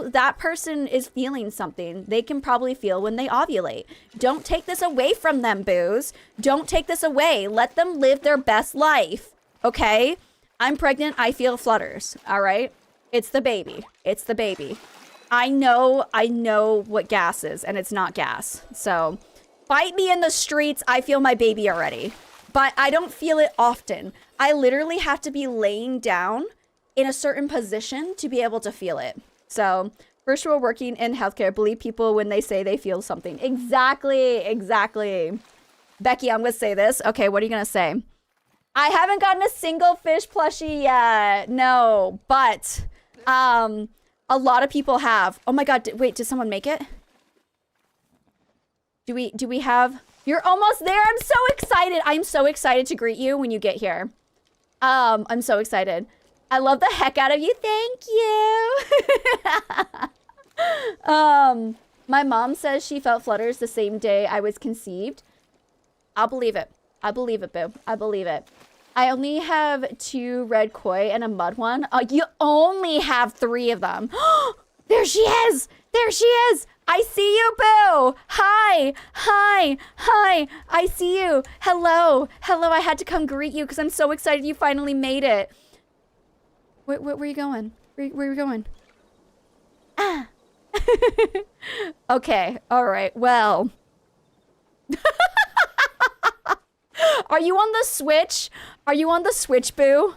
that person is feeling something. They can probably feel when they ovulate. Don't take this away from them, boos. Don't take this away. Let them live their best life, okay? I'm pregnant. I feel flutters, all right? It's the baby. It's the baby. I know what gas is, and it's not gas. So, fight me in the streets. I feel my baby already. But I don't feel it often. I literally have to be laying down in a certain position to be able to feel it. So, first rule working in healthcare, believe people when they say they feel something. Exactly. Becky, I'm going to say this. Okay, what are you going to say? I haven't gotten a single fish plushie yet. No, but a lot of people have. Oh my God, wait, did someone make it? Do we have... You're almost there. I'm so excited. I'm so excited to greet you when you get here. I'm so excited. I love the heck out of you. Thank you. My mom says she felt flutters the same day I was conceived. I'll believe it. I believe it, boo. I believe it. I only have 2 red koi and a mud one. You only have 3 of them. There she is. There she is. I see you, Boo. Hi. Hi. Hi. I see you. Hello. Hello. I had to come greet you because I'm so excited you finally made it. Where are you going? Where are you going? Ah. Okay. All right. Well. Are you on the Switch? Are you on the Switch, Boo?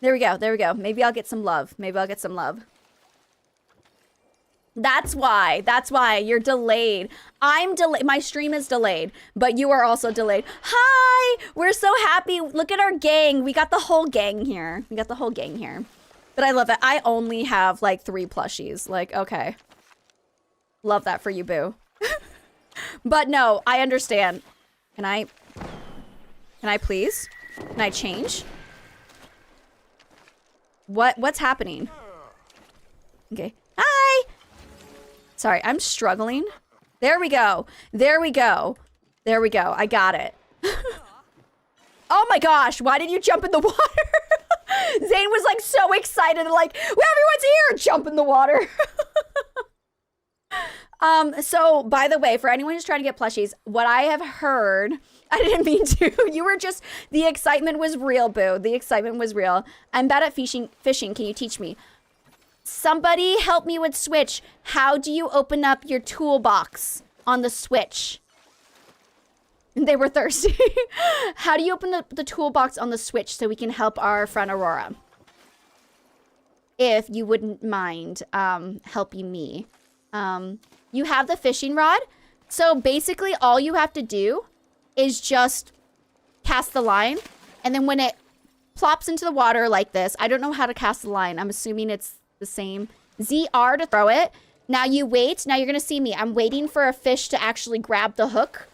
There we go. There we go. Maybe I'll get some love. Maybe I'll get some love. That's why. That's why. You're delayed. I'm delayed. My stream is delayed, but you are also delayed. Hi! We're so happy. Look at our gang. We got the whole gang here. We got the whole gang here. But I love it. I only have like 3 plushies. Like, okay. Love that for you, Boo. But no, I understand. Can I please? Can I change? What's happening? Okay. Hi! Sorry, I'm struggling. There we go. There we go. There we go. I got it. Oh my gosh, why did you jump in the water? Zane was like so excited, like, well, everyone's here! Jump in the water. So by the way, for anyone who's trying to get plushies, what I have heard, I didn't mean to, you were just, the excitement was real, Boo. The excitement was real. I'm bad at fishing. Can you teach me? Somebody help me with Switch. How do you open up your toolbox on the Switch? They were thirsty. How do you open the toolbox on the Switch so we can help our friend Aurora? If you wouldn't mind helping me. You have the fishing rod. So basically all you have to do is just cast the line. And then when it plops into the water like this, I don't know how to cast the line. I'm assuming it's the same. ZR to throw it. Now you wait. Now you're going to see me. I'm waiting for a fish to actually grab the hook.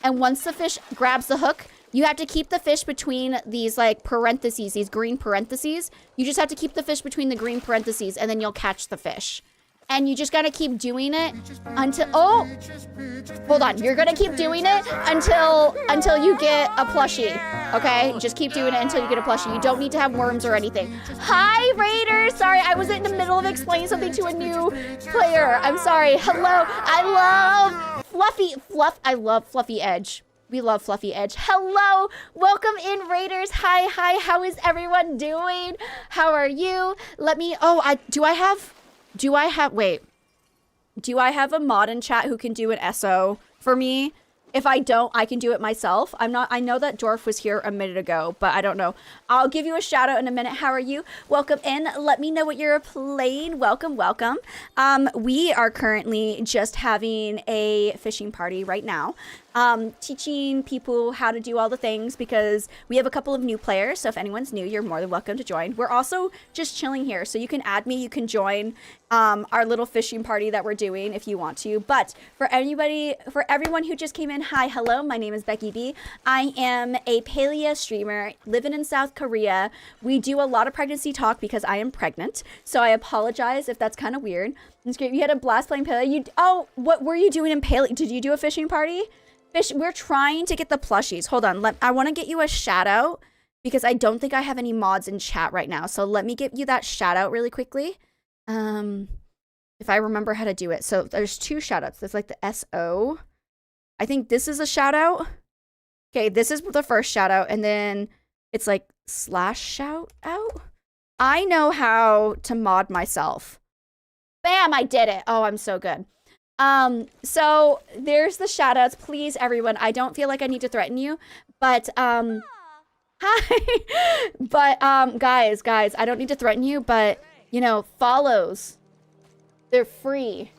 And once the fish grabs the hook, you have to keep the fish between these like parentheses, these green parentheses. You just have to keep the fish between the green parentheses and then you'll catch the fish. And you just gotta keep doing it until, oh, hold on. You're gonna keep doing it until you get a plushie, okay? Just keep doing it until you get a plushie. You don't need to have worms or anything. Hi, Raiders. Sorry, I was in the middle of explaining something to a new player. I'm sorry. Hello. I love I love Fluffy Edge. We love Fluffy Edge. Hello. Welcome in, Raiders. Hi. How is everyone doing? How are you? Let me, do I have a mod in chat who can do an SO for me? If I don't, I can do it myself. I know that Dorf was here a minute ago, but I don't know. I'll give you a shout out in a minute. How are you? Welcome in. Let me know what you're playing. Welcome. We are currently just having a fishing party right now. Teaching people how to do all the things because we have a couple of new players. So if anyone's new, you're more than welcome to join. We're also just chilling here. So you can add me, you can join our little fishing party that we're doing if you want to. But for everyone who just came in, hi, hello, my name is Becky B. I am a Palia streamer living in South Korea. We do a lot of pregnancy talk because I am pregnant. So I apologize if that's kind of weird. It's great. You had a blast playing Palia. What were you doing in Palia? Did you do a fishing party? We're trying to get the plushies. Hold on. I want to get you a shout out because I don't think I have any mods in chat right now. So let me give you that shout out really quickly. If I remember how to do it. So there's 2 shout outs. There's like the SO. I think this is a shout out. Okay, this is the first shout out. And then it's like / shout out. I know how to mod myself. Bam, I did it. Oh, I'm so good. So there's the shout outs. Please, everyone, I don't feel like I need to threaten you, but, hi, but, guys, I don't need to threaten you, but, you know, follows, they're free.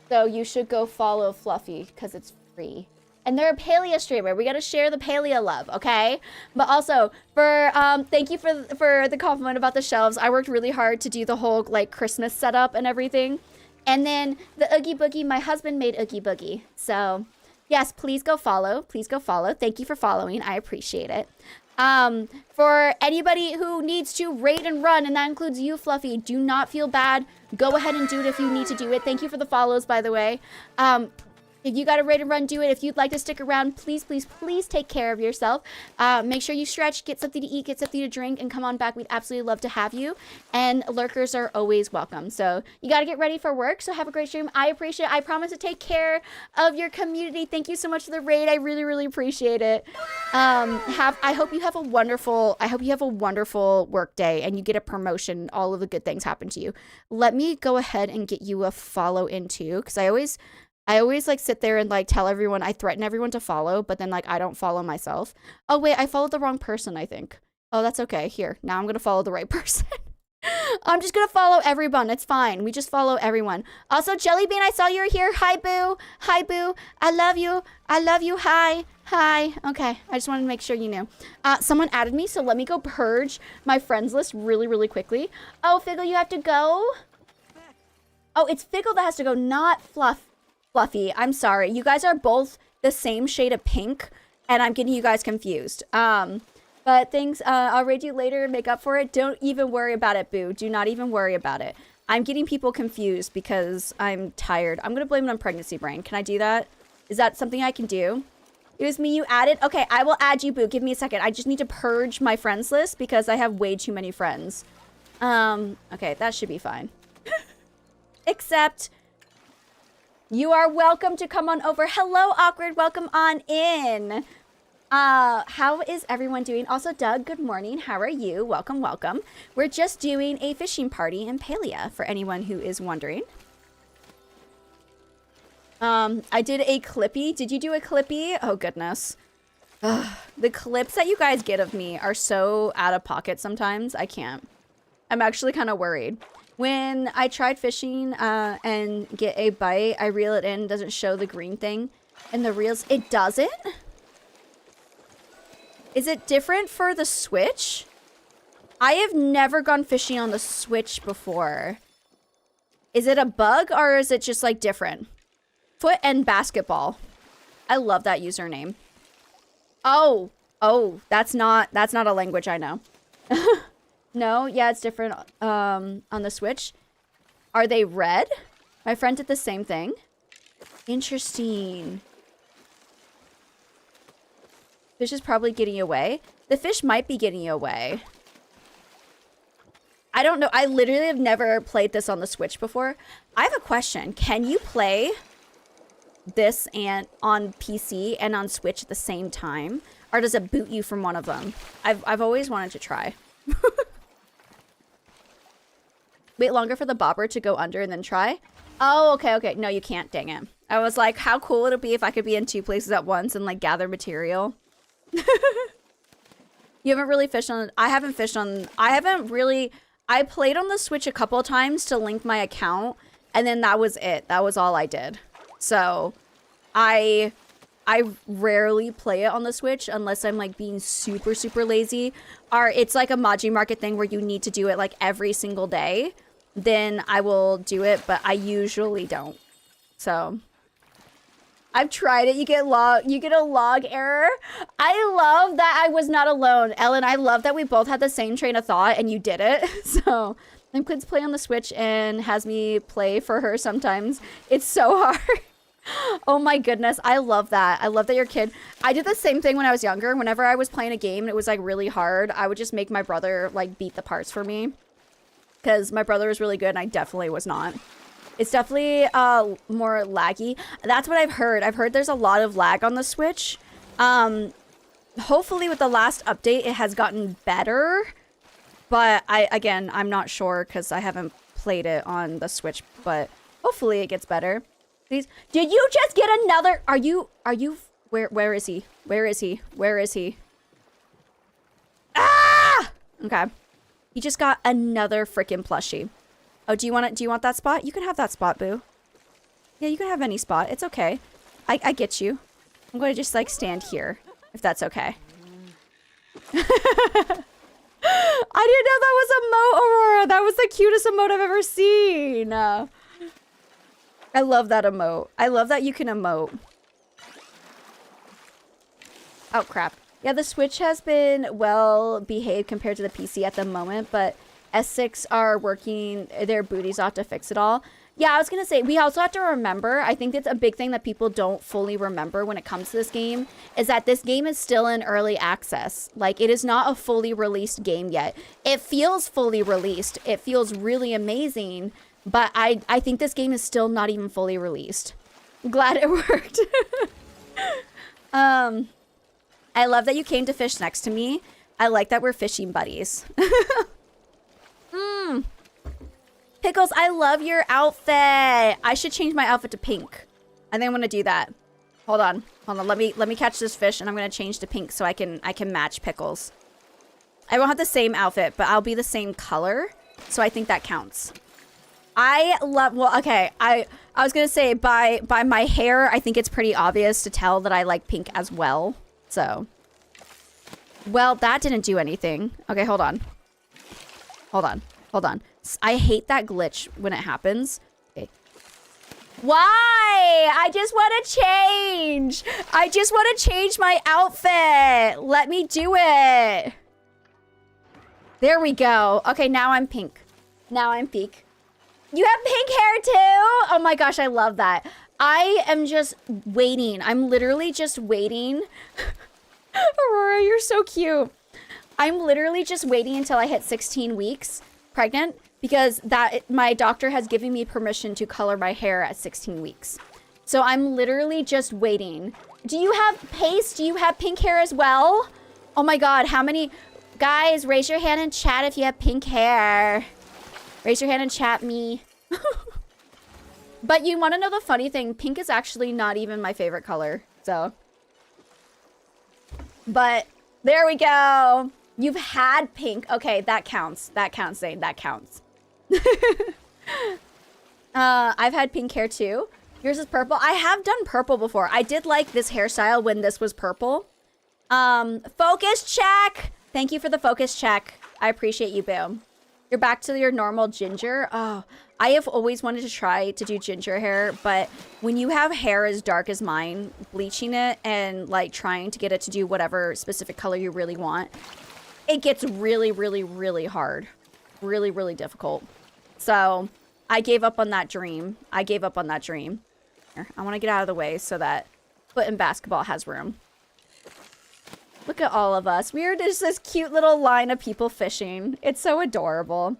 So you should go follow Fluffy because it's free. And they're a Palia streamer. We got to share the Palia love, okay? But also, thank you for the compliment about the shelves. I worked really hard to do the whole, like, Christmas setup and everything. And then the Oogie Boogie, my husband made Oogie Boogie. So, yes, please go follow. Please go follow. Thank you for following. I appreciate it. For anybody who needs to raid and run, and that includes you, Fluffy, do not feel bad. Go ahead and do it if you need to do it. Thank you for the follows, by the way. If you got a ready to run, do it. If you'd like to stick around, please, please, please take care of yourself. Make sure you stretch, get something to eat, get something to drink, and come on back. We'd absolutely love to have you. And lurkers are always welcome. So you got to get ready for work. So have a great stream. I appreciate it. I promise to take care of your community. Thank you so much for the raid. I really, really appreciate it. I hope you have a wonderful work day and you get a promotion. All of the good things happen to you. Let me go ahead and get you a follow in too, because I always like sit there and like tell everyone, I threaten everyone to follow, but then like I don't follow myself. Oh wait, I followed the wrong person, I think. Oh, that's okay. Here, now I'm gonna follow the right person. I'm just gonna follow everyone. It's fine. We just follow everyone. Also, Jellybean, I saw you were here. Hi, boo. Hi, boo. I love you. I love you. Hi. Hi. Okay. I just wanted to make sure you knew. Someone added me, so let me go purge my friends list really, really quickly. Oh, Figgle, you have to go? Oh, it's Figgle that has to go, not Fluffy. I'm sorry. You guys are both the same shade of pink, and I'm getting you guys confused. But thanks. I'll raid you later and make up for it. Don't even worry about it, boo. Do not even worry about it. I'm getting people confused because I'm tired. I'm going to blame it on pregnancy brain. Can I do that? Is that something I can do? It was me you added? Okay, I will add you, boo. Give me a second. I just need to purge my friends list because I have way too many friends. Okay, that should be fine. Except... you are welcome to come on over. Hello, Awkward. Welcome on in. How is everyone doing? Also, Doug, good morning. How are you? Welcome, welcome. We're just doing a fishing party in Palia, for anyone who is wondering. I did a clippy. Did you do a clippy? Oh, goodness. Ugh. The clips that you guys get of me are so out of pocket sometimes. I can't. I'm actually kind of worried. When I tried fishing and get a bite, I reel it in, doesn't show the green thing. And the reels, it doesn't? Is it different for the Switch? I have never gone fishing on the Switch before. Is it a bug or is it just like different? Foot and basketball. I love that username. Oh, that's not a language I know. No, yeah, it's different on the Switch. Are they red? My friend did the same thing. Interesting. Fish is probably getting away. The fish might be getting away. I don't know. I literally have never played this on the Switch before. I have a question. Can you play this and on PC and on Switch at the same time? Or does it boot you from one of them? I've always wanted to try. Wait longer for the bobber to go under and then try? Oh, okay. No, you can't. Dang it. I was like, how cool would it be if I could be in two places at once and like gather material? You haven't really fished on... I haven't fished on... I haven't really... I played on the Switch a couple of times to link my account, and then that was it. That was all I did. So, I rarely play it on the Switch unless I'm like being super, super lazy. Or it's like a Maji Market thing where you need to do it like every single day. Then I will do it, but I usually don't. So... I've tried it. You get a log error. I love that I was not alone. Ellen, I love that we both had the same train of thought and you did it. So, my kids play on the Switch and has me play for her sometimes. It's so hard. Oh my goodness. I love that. I love that your kid... I did the same thing when I was younger. Whenever I was playing a game and it was like really hard, I would just make my brother like beat the parts for me. Because my brother was really good and I definitely was not. It's definitely more laggy. That's what I've heard. I've heard there's a lot of lag on the Switch. Hopefully with the last update, it has gotten better. But I'm not sure because I haven't played it on the Switch. But hopefully it gets better. Please. Did you just get another? Are you, where is he? Where is he? Ah! Okay. He just got another freaking plushie. Oh, do you want that spot? You can have that spot, boo. Yeah, you can have any spot. It's okay. I get you. I'm going to just like stand here, if that's okay. I didn't know that was a emote, Aurora. That was the cutest emote I've ever seen. I love that emote. I love that you can emote. Oh, crap. Yeah, the Switch has been well behaved compared to the PC at the moment, but... S6 are working their booties off to fix it all. Yeah, I was gonna say, we also have to remember, I think that's a big thing that people don't fully remember when it comes to this game, is that this game is still in early access. Like, it is not a fully released game yet. It feels fully released. It feels really amazing, but I think this game is still not even fully released. Glad it worked. I love that you came to fish next to me. I like that we're fishing buddies. Pickles, I love your outfit. I should change my outfit to pink. I think I'm gonna do that. Hold on. Let me catch this fish, and I'm gonna change to pink so I can match Pickles. I won't have the same outfit, but I'll be the same color, so I think that counts. I love. Well, okay. I was gonna say by my hair, I think it's pretty obvious to tell that I like pink as well. So, well, that didn't do anything. Okay, hold on. I hate that glitch when it happens. Okay. Why? I just want to change. I just want to change my outfit. Let me do it. There we go. Okay, now I'm pink. Now I'm pink. You have pink hair too? Oh my gosh, I love that. I am just waiting. I'm literally just waiting. Aurora, you're so cute. I'm literally just waiting until I hit 16 weeks pregnant because my doctor has given me permission to color my hair at 16 weeks. So I'm literally just waiting. Do you have paste? Do you have pink hair as well? Oh my god, how many... Guys, raise your hand in chat if you have pink hair. Raise your hand and chat me. But you want to know the funny thing? Pink is actually not even my favorite color. So. But there we go. You've had pink. Okay, that counts. That counts, Zane. That counts. I've had pink hair too. Yours is purple. I have done purple before. I did like this hairstyle when this was purple. Focus check. Thank you for the focus check. I appreciate you, Boom. You're back to your normal ginger. Oh, I have always wanted to try to do ginger hair, but when you have hair as dark as mine, bleaching it and like trying to get it to do whatever specific color you really want, it gets really, really, really hard. Really, really difficult. So I gave up on that dream. Here, I want to get out of the way so that Foot in Basketball has room. Look at all of us. We are just this cute little line of people fishing. It's so adorable.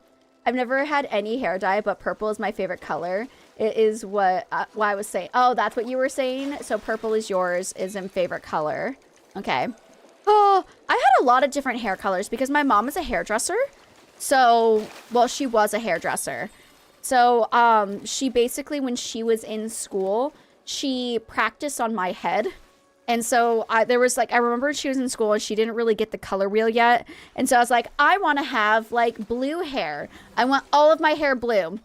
I've never had any hair dye, but purple is my favorite color. It is what I was saying. Oh, that's what you were saying? So purple is yours, is in favorite color. Okay. Oh, I had a lot of different hair colors because my mom is a hairdresser. So, well, she was a hairdresser. So, she basically, when she was in school, she practiced on my head. And so there was like, I remember she was in school and she didn't really get the color wheel yet. And so I was like, I want to have like blue hair. I want all of my hair blue.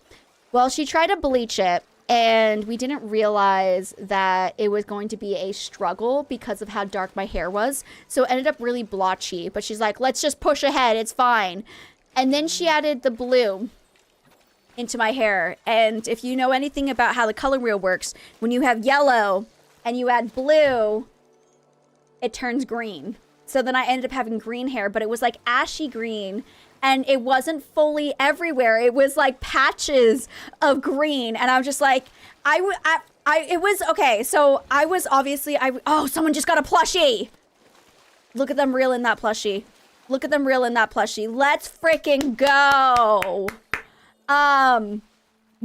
Well, she tried to bleach it and we didn't realize that it was going to be a struggle because of how dark my hair was. So it ended up really blotchy, but she's like, let's just push ahead. It's fine. And then she added the blue into my hair. And if you know anything about how the color wheel works, when you have yellow and you add blue, it turns green. So then I ended up having green hair, but it was like ashy green and it wasn't fully everywhere. It was like patches of green. And I was just like, it was, okay. So I was obviously, oh, someone just got a plushie. Look at them reeling that plushie. Look at them reeling that plushie. Let's freaking go.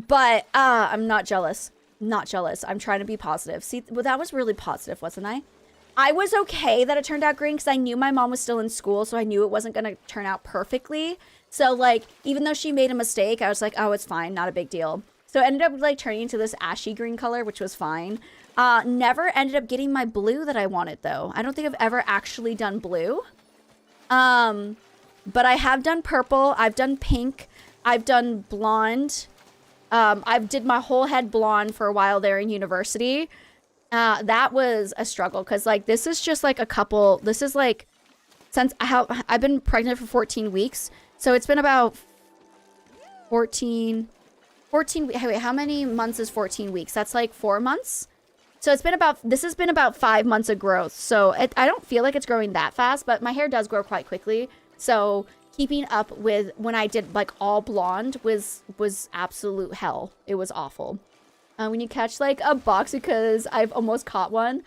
But I'm not jealous. Not jealous. I'm trying to be positive. See, well, that was really positive, wasn't I? I was okay that it turned out green because I knew my mom was still in school, so I knew it wasn't going to turn out perfectly. So, like, even though she made a mistake, I was like, oh, it's fine. Not a big deal. So it ended up, like, turning into this ashy green color, which was fine. Never ended up getting my blue that I wanted, though. I don't think I've ever actually done blue. But I have done purple. I've done pink. I've done blonde. I did my whole head blonde for a while there in university. That was a struggle because, like, this is just like this is like, since I've been pregnant for 14 weeks. So it's been about 14, wait, how many months is 14 weeks? That's like 4 months. So this has been about 5 months of growth. So I don't feel like it's growing that fast, but my hair does grow quite quickly. So keeping up with when I did like all blonde was absolute hell. It was awful. When you catch like a box, because I've almost caught one.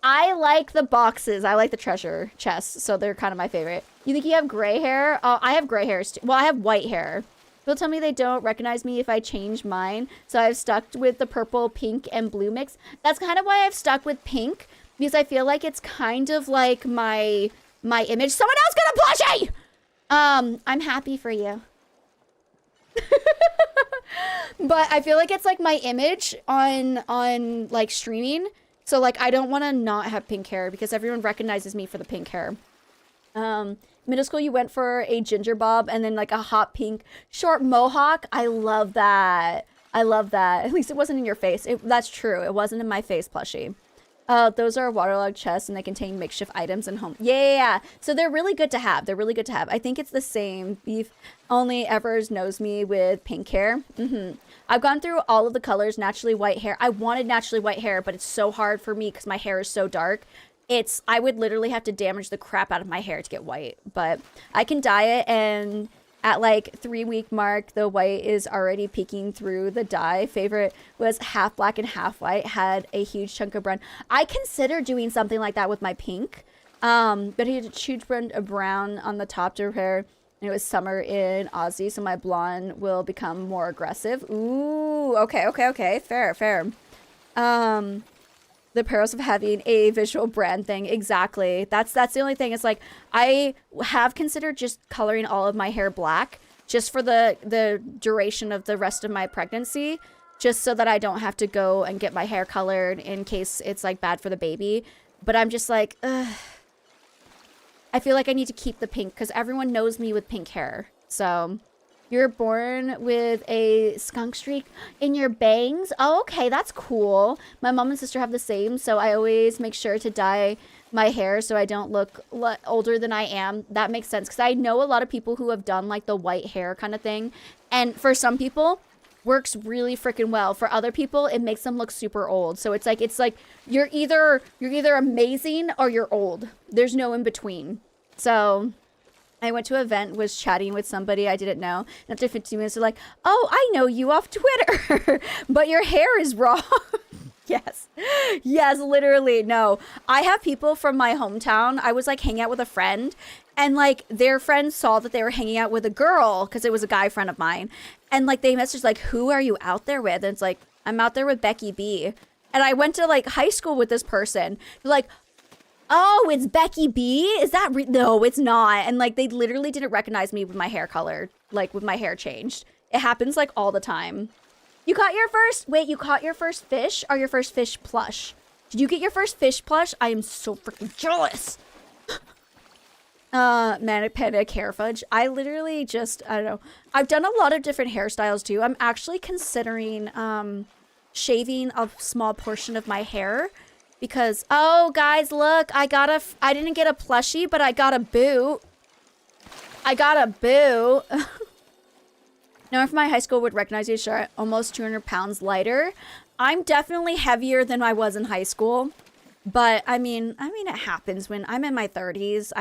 I like the boxes. I like the treasure chests, so they're kind of my favorite. You think you have gray hair? I have gray hairs too. Well, I have white hair. People tell me they don't recognize me if I change mine, so I've stuck with the purple, pink, and blue mix. That's kind of why I've stuck with pink, because I feel like it's kind of like my image. Someone else got a plushie! I'm happy for you. But I feel like it's like my image on like streaming. So like I don't want to not have pink hair because everyone recognizes me for the pink hair. Middle school you went for a ginger bob and then like a hot pink short mohawk. I love that. I love that. At least it wasn't in your face. That's true. It wasn't in my face, plushie. Those are waterlogged chests and they contain makeshift items and home. Yeah. So they're really good to have. They're really good to have. I think it's the same. Beef only ever knows me with pink hair. I've gone through all of the colors, naturally white hair. I wanted naturally white hair, but it's so hard for me because my hair is so dark. I would literally have to damage the crap out of my hair to get white, but I can dye it, and at like 3-week mark, the white is already peeking through the dye. Favorite was half black and half white, had a huge chunk of brown. I consider doing something like that with my pink, but he had a huge brand of brown on the top to her hair, and it was summer in Aussie, so my blonde will become more aggressive. Ooh, okay, fair. The perils of having a visual brand thing. Exactly. That's the only thing. It's like, I have considered just coloring all of my hair black just for the duration of the rest of my pregnancy, just so that I don't have to go and get my hair colored in case it's like bad for the baby. But I'm just like, ugh. I feel like I need to keep the pink because everyone knows me with pink hair. So you're born with a skunk streak in your bangs. Oh, okay, that's cool. My mom and sister have the same, so I always make sure to dye my hair so I don't look older than I am. That makes sense because I know a lot of people who have done like the white hair kind of thing, and for some people works really freaking well. For other people, it makes them look super old. So it's like you're either amazing or you're old. There's no in between. So I went to an event, was chatting with somebody I didn't know, and after 15 minutes, they're like, "Oh, I know you off Twitter, but your hair is wrong." Yes, literally. No, I have people from my hometown. I was like hanging out with a friend, and like their friends saw that they were hanging out with a girl because it was a guy friend of mine, and like they messaged like, "Who are you out there with?" And it's like, "I'm out there with Becky B." And I went to like high school with this person. They're like, "Oh, it's Becky B? Is that no, it's not." And like they literally didn't recognize me with my hair color, like with my hair changed. It happens like all the time. You caught your first fish or your first fish plush? Did you get your first fish plush? I am so freaking jealous. Manic Panic hair fudge. I literally just, I don't know. I've done a lot of different hairstyles too. I'm actually considering shaving a small portion of my hair. Because, oh, guys, look, I didn't get a plushie, but I got a boot. No one from my high school would recognize you, sure, almost 200 pounds lighter. I'm definitely heavier than I was in high school. But, I mean, it happens when I'm in my 30s.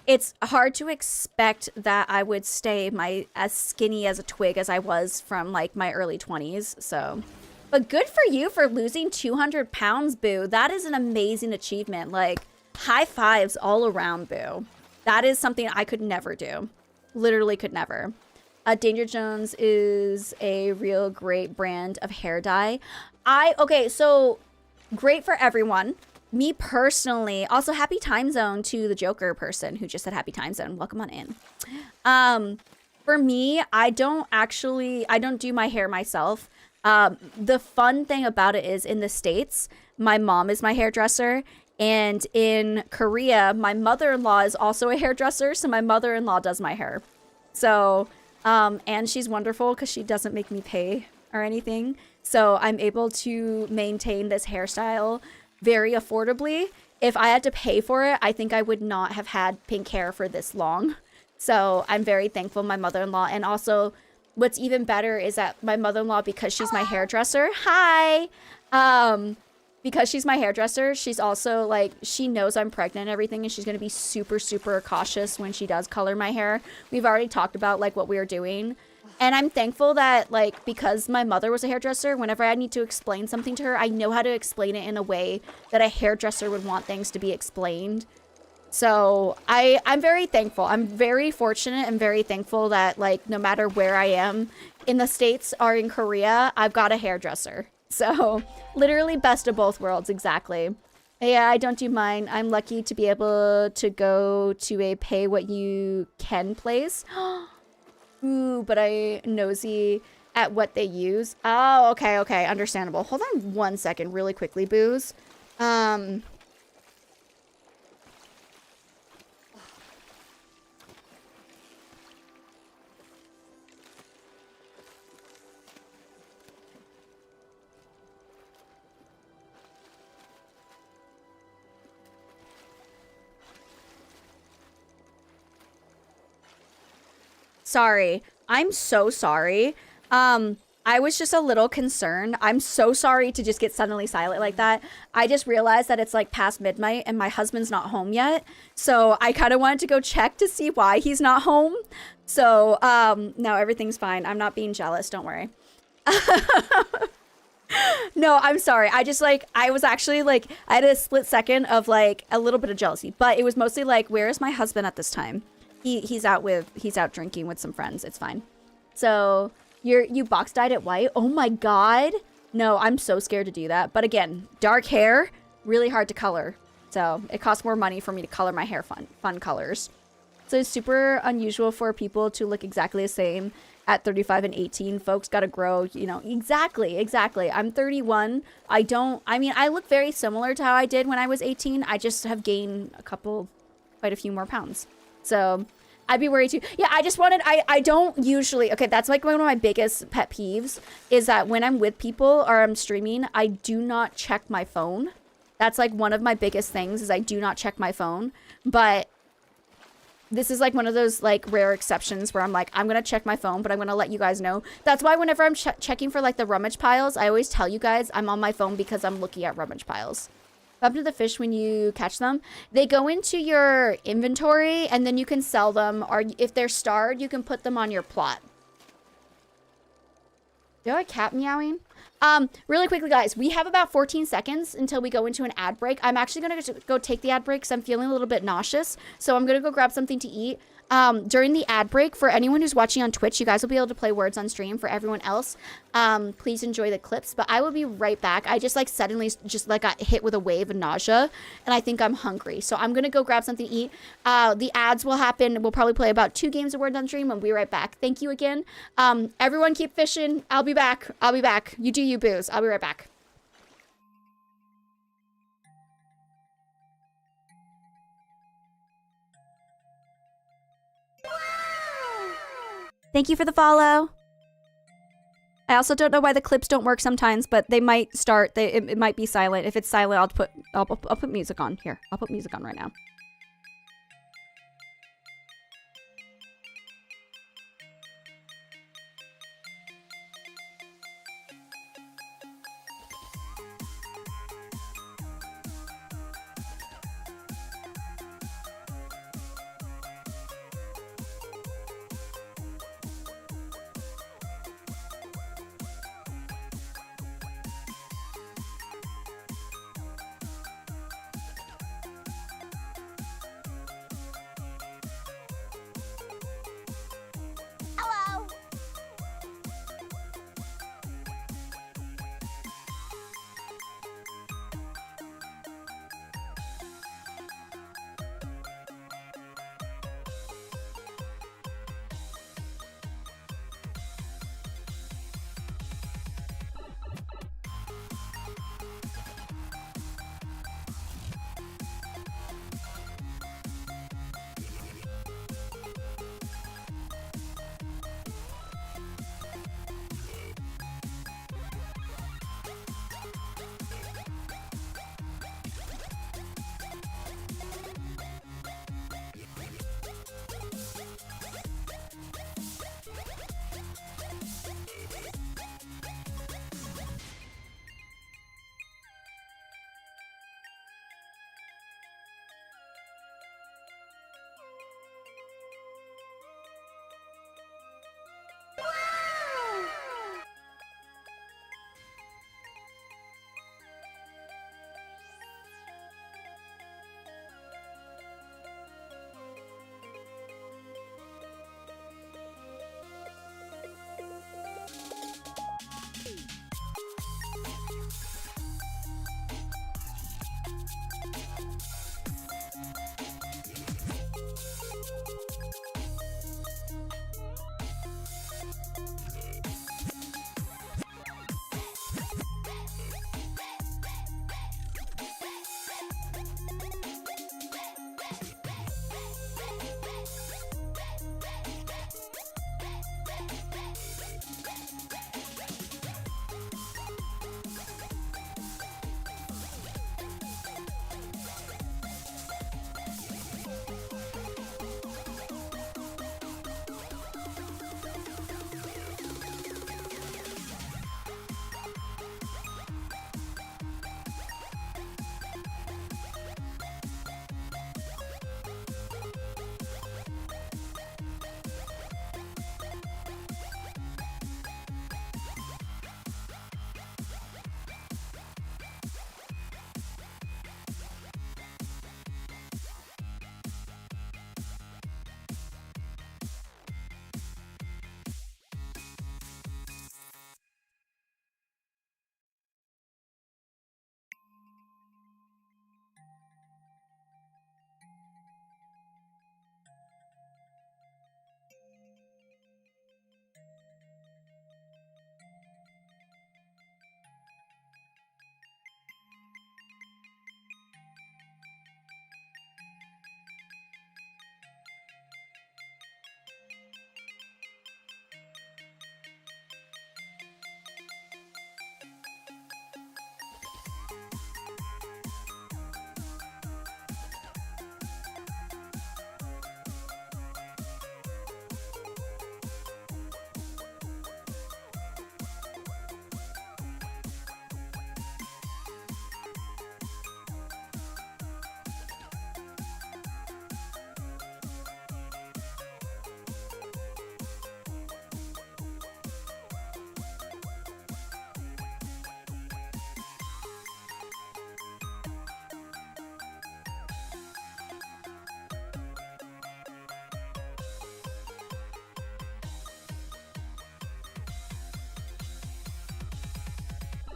It's hard to expect that I would stay as skinny as a twig as I was from, like, my early 20s, so... But good for you for losing 200 pounds, boo. That is an amazing achievement. Like, high fives all around, boo. That is something I could never do. Literally could never. Danger Jones is a real great brand of hair dye. Okay, so great for everyone. Me personally, also happy time zone to the Joker person who just said happy time zone. Welcome on in. For me, I don't do my hair myself. The fun thing about it is in the States, my mom is my hairdresser, and in Korea, my mother-in-law is also a hairdresser, so my mother-in-law does my hair. So, and she's wonderful because she doesn't make me pay or anything. So I'm able to maintain this hairstyle very affordably. If I had to pay for it, I think I would not have had pink hair for this long. So I'm very thankful my mother-in-law, and also what's even better is that my mother-in-law, because she's my hairdresser, hi, because she's my hairdresser, she's also like, she knows I'm pregnant and everything, and she's going to be super, super cautious when she does color my hair. We've already talked about like what we are doing. And I'm thankful that like, because my mother was a hairdresser, whenever I need to explain something to her, I know how to explain it in a way that a hairdresser would want things to be explained. So I'm very thankful. I'm very fortunate and very thankful that like, no matter where I am in the States or in Korea, I've got a hairdresser. So literally best of both worlds. Exactly. Yeah, I don't do mine. I'm lucky to be able to go to a pay what you can place. Ooh, but I nosy at what they use. Oh, okay, okay. Understandable. Hold on 1 second really quickly, Booze. Sorry. I'm so sorry. I was just a little concerned. I'm so sorry to just get suddenly silent like that. I just realized that it's like past midnight and my husband's not home yet. So I kind of wanted to go check to see why he's not home. So, no, everything's fine. I'm not being jealous. Don't worry. No, I'm sorry. I just like, I was actually like, I had a split second of like a little bit of jealousy, but it was mostly like, where is my husband at this time? He's out drinking with some friends. It's fine. So you box dyed it white. Oh my God. No, I'm so scared to do that. But again, dark hair, really hard to color. So it costs more money for me to color my hair fun colors. So it's super unusual for people to look exactly the same at 35 and 18. Folks got to grow, you know, exactly. I'm 31. I look very similar to how I did when I was 18. I just have gained quite a few more pounds. So I'd be worried too. Yeah, I don't usually, okay, that's like one of my biggest pet peeves is that when I'm with people or I'm streaming, I do not check my phone. That's like one of my biggest things is I do not check my phone. But this is like one of those like rare exceptions where I'm like, I'm going to check my phone, but I'm going to let you guys know. That's why whenever I'm checking for like the rummage piles, I always tell you guys I'm on my phone because I'm looking at rummage piles. Up to the fish when you catch them, they go into your inventory and then you can sell them, or if they're starred, you can put them on your plot. Do I have a cat meowing? Really quickly, guys, we have about 14 seconds until we go into an ad break. I'm actually gonna go take the ad break because I'm feeling a little bit nauseous, so I'm gonna go grab something to eat. During the ad break, for anyone who's watching on Twitch, you guys will be able to play words on stream. For everyone else, please enjoy the clips, but I will be right back. I just like suddenly just like got hit with a wave of nausea and I think I'm hungry. So I'm going to go grab something to eat. The ads will happen. We'll probably play about 2 games of words on stream and we'll be right back. Thank you again. Everyone keep fishing. I'll be back. You do you, Booze. I'll be right back. Thank you for the follow. I also don't know why the clips don't work sometimes, but they might start. It might be silent. If it's silent, I'll put music on. Here, I'll put music on right now.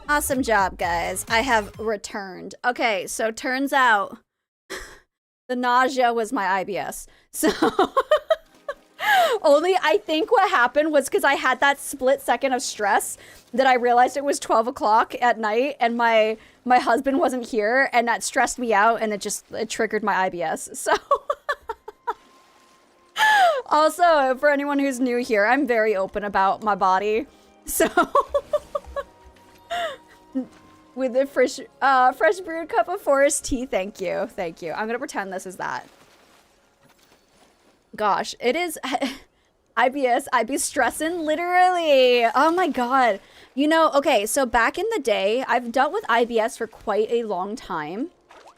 Awesome job, guys. I have returned. Okay, so turns out the nausea was my IBS. So only I think what happened was because I had that split second of stress that I realized it was 12 o'clock at night and my husband wasn't here, and that stressed me out, and it triggered my IBS. So also, for anyone who's new here, I'm very open about my body. So with the fresh brewed cup of forest tea, thank you. Thank you. I'm gonna pretend this is that. Gosh, it is IBS. I be stressing literally. Oh my god. You know, okay, so back in the day, I've dealt with IBS for quite a long time.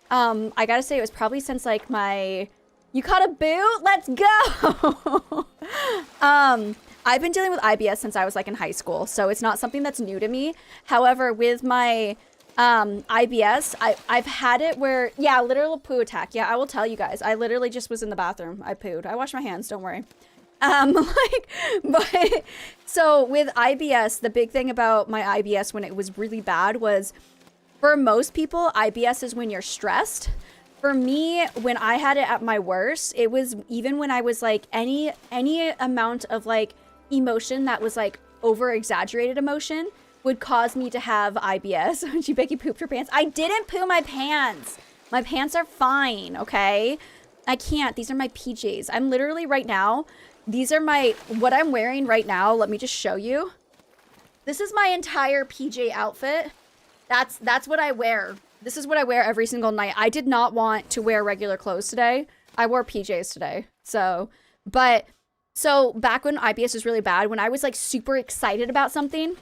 I gotta say it was probably since like you caught a boot? Let's go! I've been dealing with IBS since I was like in high school, so it's not something that's new to me. However, with my IBS, I've had it where, yeah, literal poo attack. Yeah, I will tell you guys. I literally just was in the bathroom. I pooed. I washed my hands, don't worry. But so with IBS, the big thing about my IBS when it was really bad was, for most people, IBS is when you're stressed. For me, when I had it at my worst, it was even when I was like any amount of like emotion that was like over exaggerated emotion would cause me to have IBS. She Becky pooped her pants. I didn't poo my pants. My pants are fine, okay? I can't. These are my PJs. I'm literally right now, these are what I'm wearing right now. Let me just show you. This is my entire PJ outfit. That's what I wear. This is what I wear every single night. I did not want to wear regular clothes today. I wore PJs today. So back when IBS was really bad, when I was like super excited about something,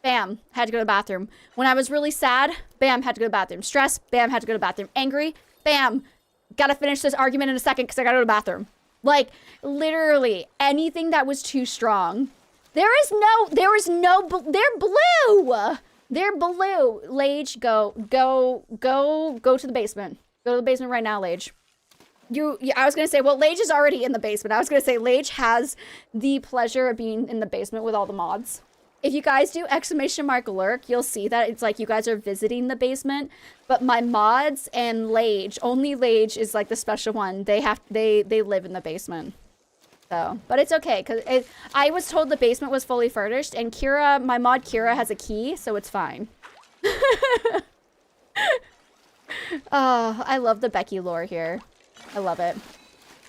bam, had to go to the bathroom. When I was really sad, bam, had to go to the bathroom. Stressed, bam, had to go to the bathroom. Angry, bam, gotta finish this argument in a second because I gotta go to the bathroom. Like, literally, anything that was too strong. There is no, they're blue. They're blue. Lage, go to the basement. Go to the basement right now, Lage. I was going to say, well, Lage is already in the basement. I was going to say, Lage has the pleasure of being in the basement with all the mods. If you guys do ! lurk, you'll see that it's like you guys are visiting the basement. But my mods and Lage, only Lage is like the special one. They live in the basement. So, but it's okay, because I was told the basement was fully furnished, and my mod Kira has a key, so it's fine. Oh, I love the Becky lore here. I love it.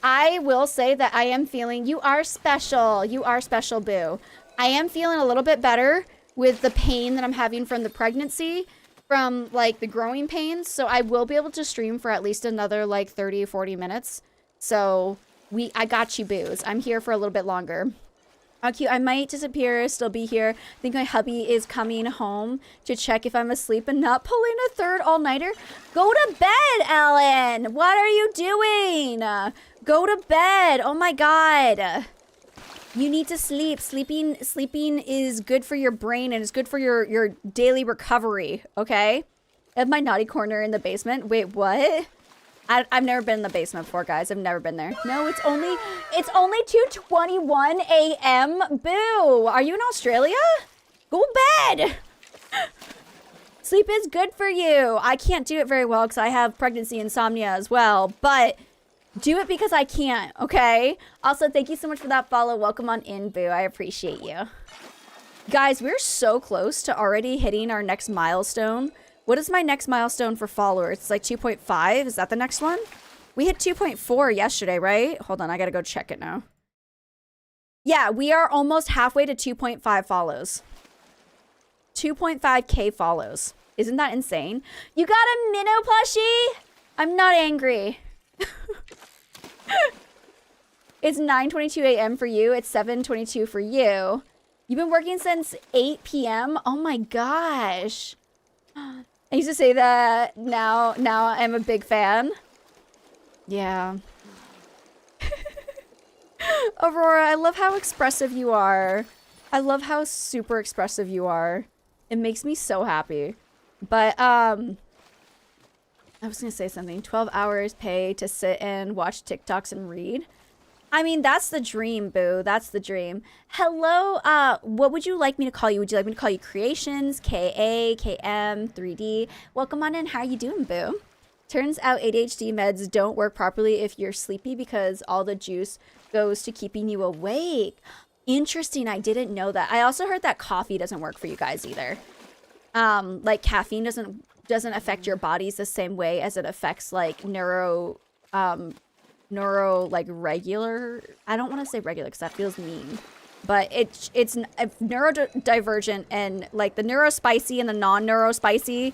I will say that I am feeling, you are special. You are special, boo. I am feeling a little bit better with the pain that I'm having from the pregnancy, from like the growing pains. So I will be able to stream for at least another like 30, 40 minutes. So I got you, boos. I'm here for a little bit longer. How cute. I might disappear, still be here. I think my hubby is coming home to check if I'm asleep and not pulling a third all-nighter. Go to bed, Ellen. What are you doing? Go to bed. Oh my god. You need to sleep. Sleeping is good for your brain and it's good for your daily recovery, okay? I have my naughty corner in the basement. Wait, what? I've never been in the basement before, guys. I've never been there. No, it's only 2:21 a.m. Boo! Are you in Australia? Go to bed! Sleep is good for you. I can't do it very well because I have pregnancy insomnia as well, but do it because I can't, okay? Also, thank you so much for that follow. Welcome on in, Boo. I appreciate you. Guys, we're so close to already hitting our next milestone. What is my next milestone for followers? It's like 2.5. Is that the next one? We hit 2.4 yesterday, right? Hold on, I gotta go check it now. Yeah, we are almost halfway to 2.5 follows. 2.5k follows. Isn't that insane? You got a minnow plushie? I'm not angry. It's 9:22 a.m. for you. It's 7:22 for you. You've been working since 8 p.m.? Oh my gosh. I used to say that. Now I'm a big fan. Yeah. Aurora, I love how expressive you are. I love how super expressive you are. It makes me so happy. But, I was gonna say something. 12 hours pay to sit and watch TikToks and read. I mean, that's the dream, boo. That's the dream. Hello, what would you like me to call you? Would you like me to call you Creations, KA, KM, 3D? Welcome on in. How are you doing, boo? Turns out ADHD meds don't work properly if you're sleepy because all the juice goes to keeping you awake. Interesting. I didn't know that. I also heard that coffee doesn't work for you guys either. Like caffeine doesn't affect your bodies the same way as it affects like neuro like regular. I don't want to say regular because that feels mean, but it's neurodivergent, and like the neurospicy and the non-neurospicy,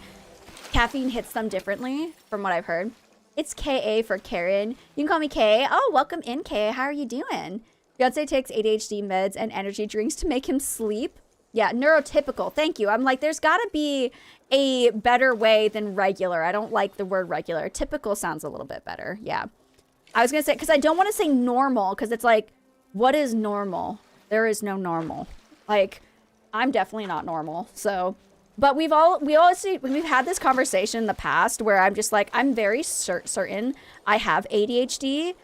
caffeine hits them differently from what I've heard. It's KA for Karen. You can call me K. Oh, welcome in, K. How are you doing? Fiance takes ADHD meds and energy drinks to make him sleep. Yeah, neurotypical. Thank you. I'm like, there's got to be a better way than regular. I don't like the word regular. Typical sounds a little bit better. Yeah. I was going to say, because I don't want to say normal, because it's like, what is normal? There is no normal. Like, I'm definitely not normal. So, but we've had this conversation in the past where I'm just like, I'm very certain I have ADHD.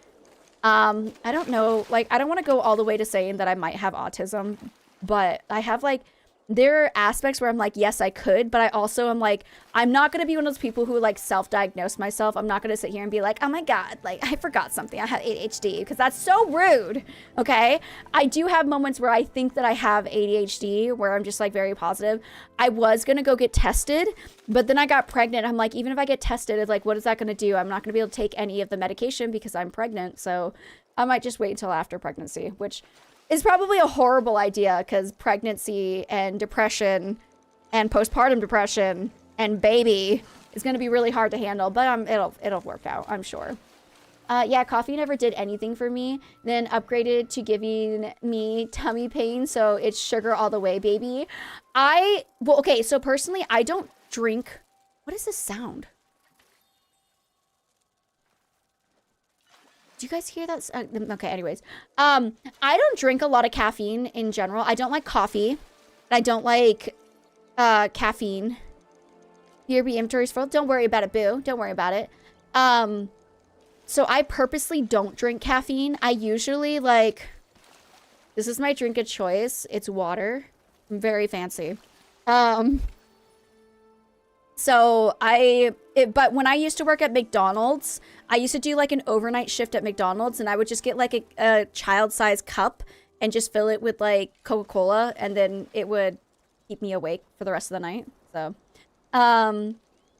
I don't know, like, I don't want to go all the way to saying that I might have autism, but I have like, there are aspects where I'm like, yes, I could, but I also am like, I'm not going to be one of those people who like self-diagnose myself. I'm not going to sit here and be like, oh my God, like I forgot something. I have ADHD, because that's so rude. Okay. I do have moments where I think that I have ADHD, where I'm just like very positive. I was going to go get tested, but then I got pregnant. I'm like, even if I get tested, it's like, what is that going to do? I'm not going to be able to take any of the medication because I'm pregnant. So I might just wait until after pregnancy, which is probably a horrible idea, because pregnancy and depression and postpartum depression and baby is going to be really hard to handle, but it'll work out, I'm sure. Yeah, coffee never did anything for me, then upgraded to giving me tummy pain, so it's sugar all the way, baby. Well, okay, so personally, I don't drink. What is this sound? Do you guys hear that? Okay, anyways. I don't drink a lot of caffeine in general. I don't like coffee. I don't like caffeine. BRB inventory's full. Don't worry about it, boo. Don't worry about it. So I purposely don't drink caffeine. I usually like, this is my drink of choice. It's water. I'm very fancy. But when I used to work at McDonald's, I used to do like an overnight shift at McDonald's, and I would just get like a child-sized cup and just fill it with like Coca-Cola, and then it would keep me awake for the rest of the night. So,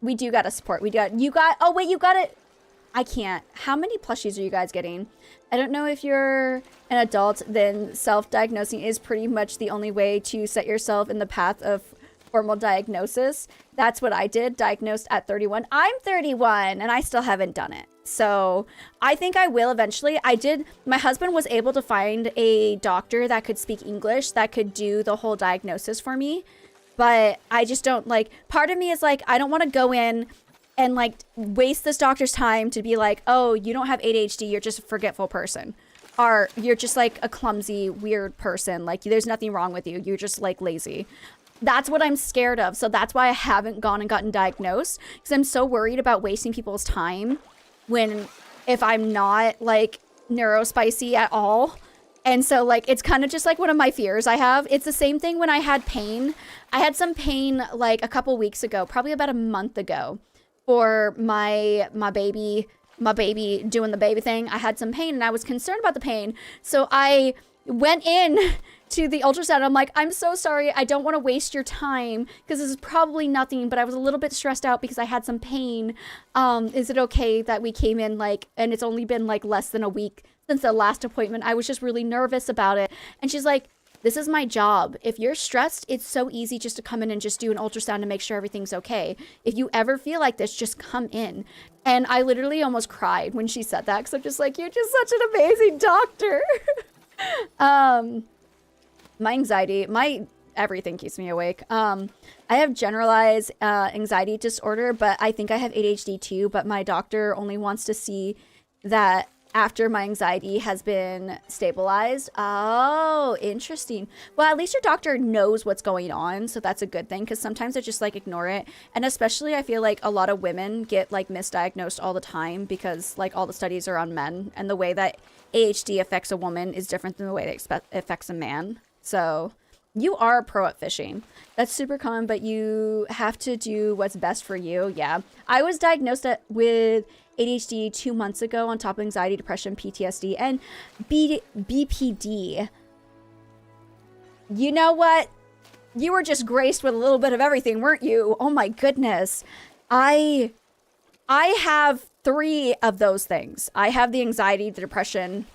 we do gotta support. Oh wait, you got it. I can't. How many plushies are you guys getting? I don't know if you're an adult, then self-diagnosing is pretty much the only way to set yourself in the path of formal diagnosis. That's what I did, diagnosed at 31. I'm 31 and I still haven't done it. So I think I will eventually. My husband was able to find a doctor that could speak English that could do the whole diagnosis for me. But I just don't like, part of me is like, I don't want to go in and like waste this doctor's time to be like, oh, you don't have ADHD, you're just a forgetful person. Or you're just like a clumsy, weird person. Like there's nothing wrong with you. You're just like lazy. That's what I'm scared of. So that's why I haven't gone and gotten diagnosed, because I'm so worried about wasting people's time if I'm not like neurospicy at all. And so like, it's kind of just like one of my fears I have. It's the same thing when I had pain. I had some pain like a couple weeks ago, probably about a month ago, for my baby doing the baby thing. I had some pain and I was concerned about the pain. So I went in to the ultrasound. I'm like, I'm so sorry. I don't want to waste your time because this is probably nothing, but I was a little bit stressed out because I had some pain. Is it okay that we came in like, and it's only been like less than a week since the last appointment. I was just really nervous about it. And she's like, this is my job. If you're stressed, it's so easy just to come in and just do an ultrasound to make sure everything's okay. If you ever feel like this, just come in. And I literally almost cried when she said that, because I'm just like, you're just such an amazing doctor. My anxiety, everything keeps me awake. I have generalized anxiety disorder, but I think I have ADHD too, but my doctor only wants to see that after my anxiety has been stabilized. Oh, interesting. Well, at least your doctor knows what's going on, so that's a good thing, because sometimes I just like ignore it. And especially I feel like a lot of women get like misdiagnosed all the time because like all the studies are on men, and the way that ADHD affects a woman is different than the way that it affects a man. So you are a pro at fishing. That's super common, but you have to do what's best for you. Yeah. I was diagnosed with ADHD 2 months ago on top of anxiety, depression, PTSD, and BPD. You know what? You were just graced with a little bit of everything, weren't you? Oh my goodness. I have 3 of those things. I have the anxiety, the depression.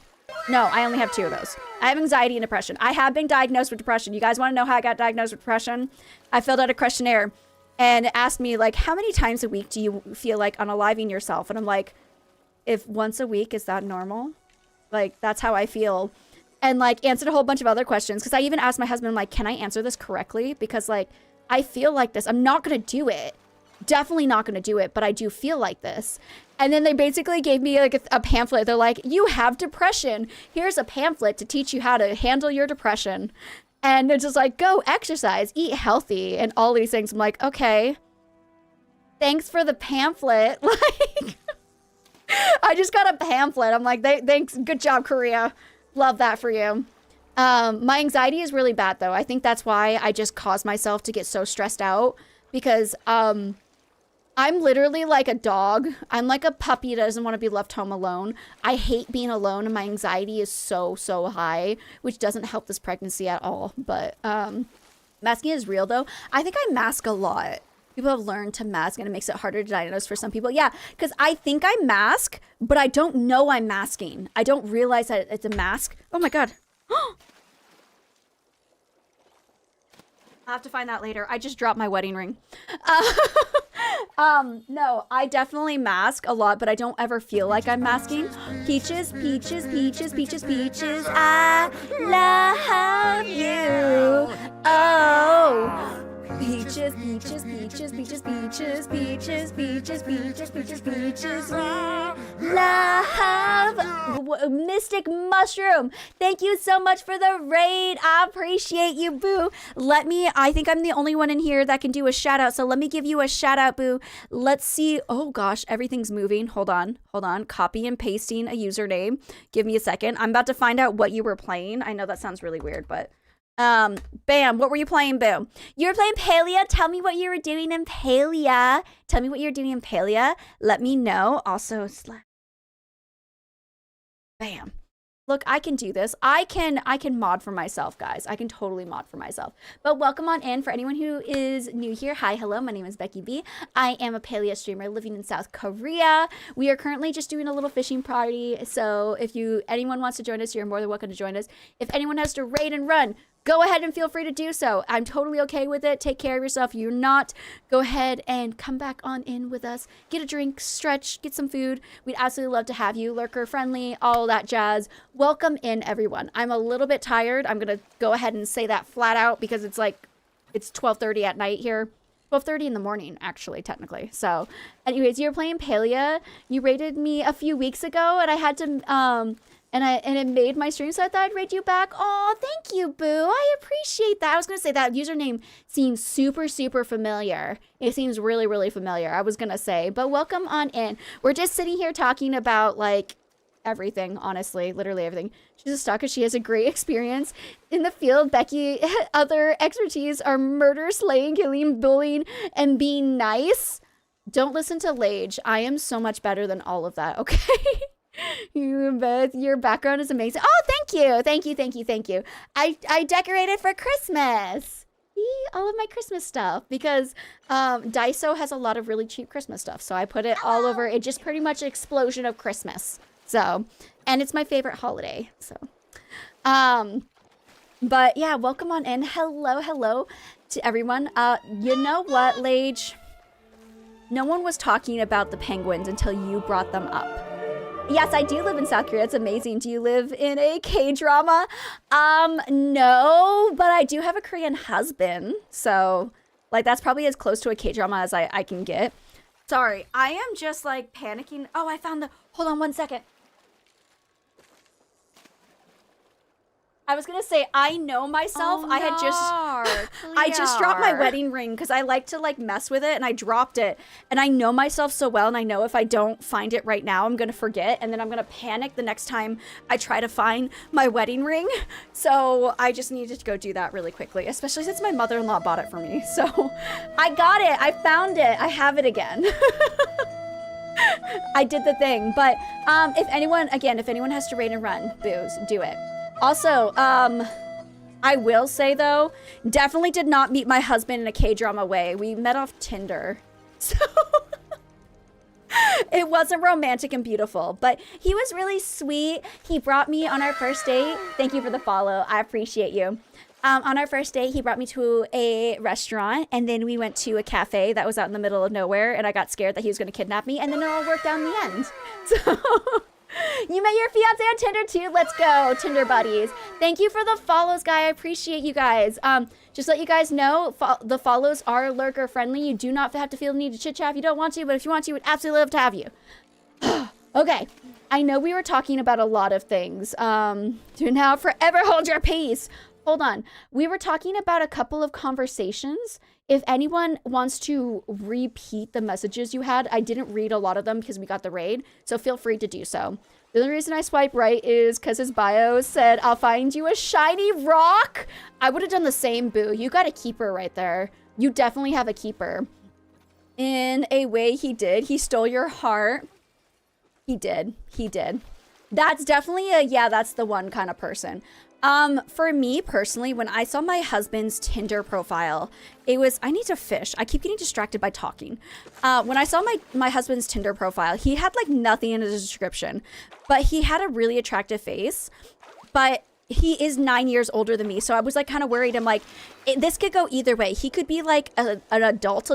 No, I only have 2 of those. I have anxiety and depression. I have been diagnosed with depression. You guys want to know how I got diagnosed with depression? I filled out a questionnaire and it asked me, like, how many times a week do you feel like unaliving yourself? And I'm like, if once a week, is that normal? Like, that's how I feel. And, like, answered a whole bunch of other questions. Because I even asked my husband, like, can I answer this correctly? Because, like, I feel like this. I'm not going to do it. Definitely not going to do it, but I do feel like this. And then they basically gave me like a pamphlet. They're like, you have depression. Here's a pamphlet to teach you how to handle your depression. And it's just like, go exercise, eat healthy, and all these things. I'm like, okay, thanks for the pamphlet. Like, I just got a pamphlet. I'm like, thanks. Good job, Korea. Love that for you. My anxiety is really bad, though. I think that's why I just caused myself to get so stressed out, because I'm literally like a dog. I'm like a puppy that doesn't want to be left home alone. I hate being alone, and my anxiety is so high, which doesn't help this pregnancy at all. But masking is real, though. I think I mask a lot. People have learned to mask, and it makes it harder to diagnose for some people. Yeah, because I think I mask, but I don't know I'm masking. I don't realize that it's a mask. Oh my God. I'll have to find that later. I just dropped my wedding ring. No, I definitely mask a lot, but I don't ever feel like I'm masking. Peaches, peaches, peaches, peaches, peaches, I love you. Oh. Peaches, peaches, peaches, peaches, peaches, peaches, peaches, peaches, peaches, peaches, love. Mystic Mushroom, thank you so much for the raid. I appreciate you, boo. I think I'm the only one in here that can do a shout out, so let me give you a shout out, boo. Let's see. Oh gosh, everything's moving. Hold on. Copy and pasting a username. Give me a second. I'm about to find out what you were playing. I know that sounds really weird, but bam, what were you playing, boo? You were playing Palia. Tell me what you were doing in Palia. Let me know. Also, bam. Look, I can do this. I can mod for myself, guys. I can totally mod for myself. But welcome on in. For anyone who is new here, hi, hello, my name is Becky B. I am a Palia streamer living in South Korea. We are currently just doing a little fishing party. So if anyone wants to join us, you're more than welcome to join us. If anyone has to raid and run, go ahead and feel free to do so. I'm totally okay with it. Take care of yourself. You're not. Go ahead and come back on in with us. Get a drink, stretch, get some food. We'd absolutely love to have you. Lurker friendly, all that jazz. Welcome in, everyone. I'm a little bit tired. I'm going to go ahead and say that flat out because it's 12:30 at night here. 12:30 in the morning, actually, technically. So anyways, you're playing Palia. You rated me a few weeks ago, and I had to, and it made my stream, so I thought I'd raid you back. Oh, thank you, boo. I appreciate that. I was going to say that username seems super familiar. It seems really familiar, I was going to say. But welcome on in. We're just sitting here talking about, like, everything, honestly. Literally everything. She's a stalker. She has a great experience in the field. Becky, other expertise are murder, slaying, killing, bullying, and being nice. Don't listen to Lage. I am so much better than all of that, okay? Your background is amazing. Oh, thank you. I decorated for Christmas. See, all of my Christmas stuff, because Daiso has a lot of really cheap Christmas stuff, so I put it all over. It just pretty much an explosion of Christmas. So, and it's my favorite holiday. So, but yeah, welcome on in. Hello to everyone. You know what, Lage? No one was talking about the penguins until you brought them up. Yes, I do live in South Korea. It's amazing. Do you live in a K-drama? No, but I do have a Korean husband. So, like, that's probably as close to a K-drama as I can get. Sorry, I am just, like, panicking. Oh, I found hold on one second. I was gonna say, I know myself. I just dropped my wedding ring because I like to like mess with it, and I dropped it. And I know myself so well, and I know if I don't find it right now, I'm gonna forget, and then I'm gonna panic the next time I try to find my wedding ring. So I just needed to go do that really quickly, especially since my mother-in-law bought it for me. So I got it. I found it. I have it again. I did the thing. But if anyone has to raid and run, booze, do it. Also, I will say though, definitely did not meet my husband in a K-drama way. We met off Tinder. So it wasn't romantic and beautiful, but he was really sweet. He brought me on our first date. Thank you for the follow. I appreciate you. On our first date, he brought me to a restaurant, and then we went to a cafe that was out in the middle of nowhere, and I got scared that he was going to kidnap me, and then it all worked out in the end. So you met your fiance on Tinder too. Let's go, Tinder buddies. Thank you for the follows, guy. I appreciate you guys. Just let you guys know, the follows are lurker friendly. You do not have to feel the need to chit chat if you don't want to, but if you want to, we'd absolutely love to have you. Okay, I know we were talking about a lot of things. Do now forever hold your peace. Hold on. We were talking about a couple of conversations. If anyone wants to repeat the messages you had, I didn't read a lot of them because we got the raid, so feel free to do so. The only reason I swipe right is because his bio said, I'll find you a shiny rock. I would have done the same, boo. You got a keeper right there. You definitely have a keeper. In a way, he did. He stole your heart. He did. He did. That's definitely a, yeah, that's the one kind of person. For me personally, when I saw my husband's Tinder profile, it was, I need to fish. I keep getting distracted by talking. When I saw my husband's Tinder profile, he had like nothing in his description, but he had a really attractive face, but he is 9 years older than me. So I was like kind of worried. I'm like, this could go either way. He could be like an adult,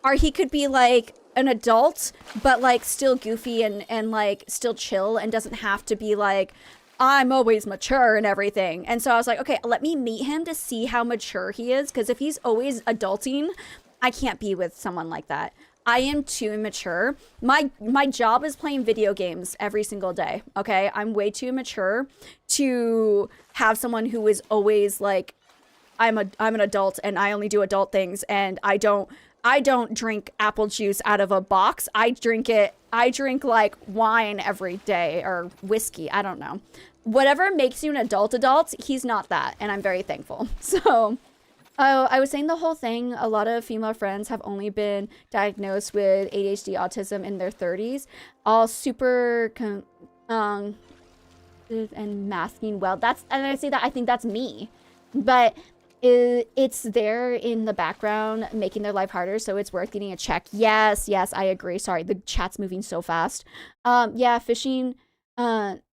or he could be like an adult, but like still goofy and like still chill and doesn't have to be like, I'm always mature and everything. And so I was like, okay, let me meet him to see how mature he is. Because if he's always adulting, I can't be with someone like that. I am too immature. My job is playing video games every single day. Okay, I'm way too immature to have someone who is always like, I'm an adult and I only do adult things, and I don't drink apple juice out of a box. I drink like wine every day, or whiskey. I don't know. Whatever makes you an adult, he's not that. And I'm very thankful. So, I was saying the whole thing. A lot of female friends have only been diagnosed with ADHD autism in their 30s. All super, and masking well. And I say that, I think that's me. But it's there in the background making their life harder, so it's worth getting a check. Yes, I agree. Sorry, the chat's moving so fast. Yeah, fishing,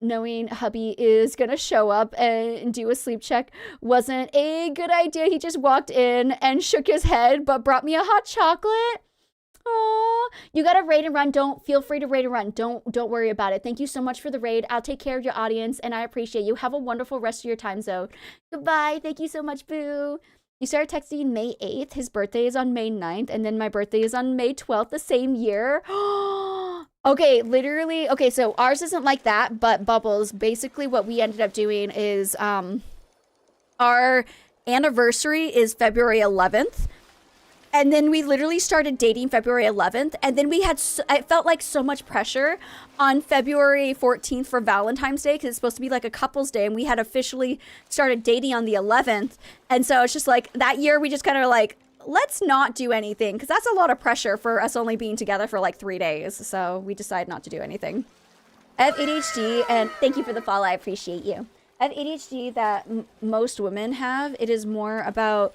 knowing hubby is gonna show up and do a sleep check wasn't a good idea. He just walked in and shook his head, but brought me a hot chocolate. Oh, you gotta raid and run. Feel free to raid and run. Don't worry about it. Thank you so much for the raid. I'll take care of your audience, and I appreciate you. Have a wonderful rest of your time zone. Goodbye. Thank you so much, boo. You started texting May 8th. His birthday is on May 9th, and then my birthday is on May 12th the same year. Okay, literally. Okay, so ours isn't like that, but Bubbles, basically what we ended up doing is our anniversary is February 11th. And then we literally started dating February 11th. And then we had, it felt like so much pressure on February 14th for Valentine's Day, because it's supposed to be like a couple's day. And we had officially started dating on the 11th. And so it's just like that year we just kind of like, let's not do anything, because that's a lot of pressure for us only being together for like 3 days. So we decided not to do anything. I have ADHD, and thank you for the follow. I appreciate you. I have ADHD that most women have. It is more about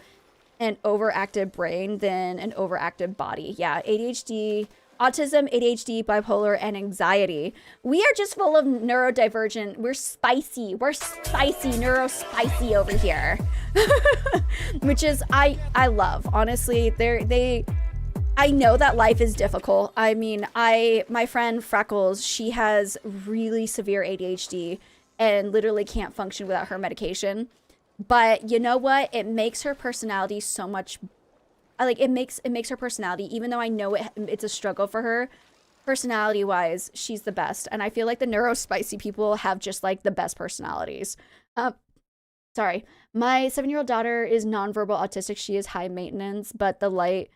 an overactive brain than an overactive body. Yeah, ADHD, autism, ADHD, bipolar, and anxiety. We are just full of neurodivergent. We're spicy. We're spicy, neurospicy over here. Which is, I love. Honestly, I know that life is difficult. I mean, my friend Freckles, she has really severe ADHD and literally can't function without her medication. But you know what? It makes her personality so much, like it makes her personality, even though I know it's a struggle for her, personality wise, she's the best. And I feel like the neurospicy people have just like the best personalities. Sorry. My 7-year-old daughter is nonverbal autistic. She is high maintenance, but the light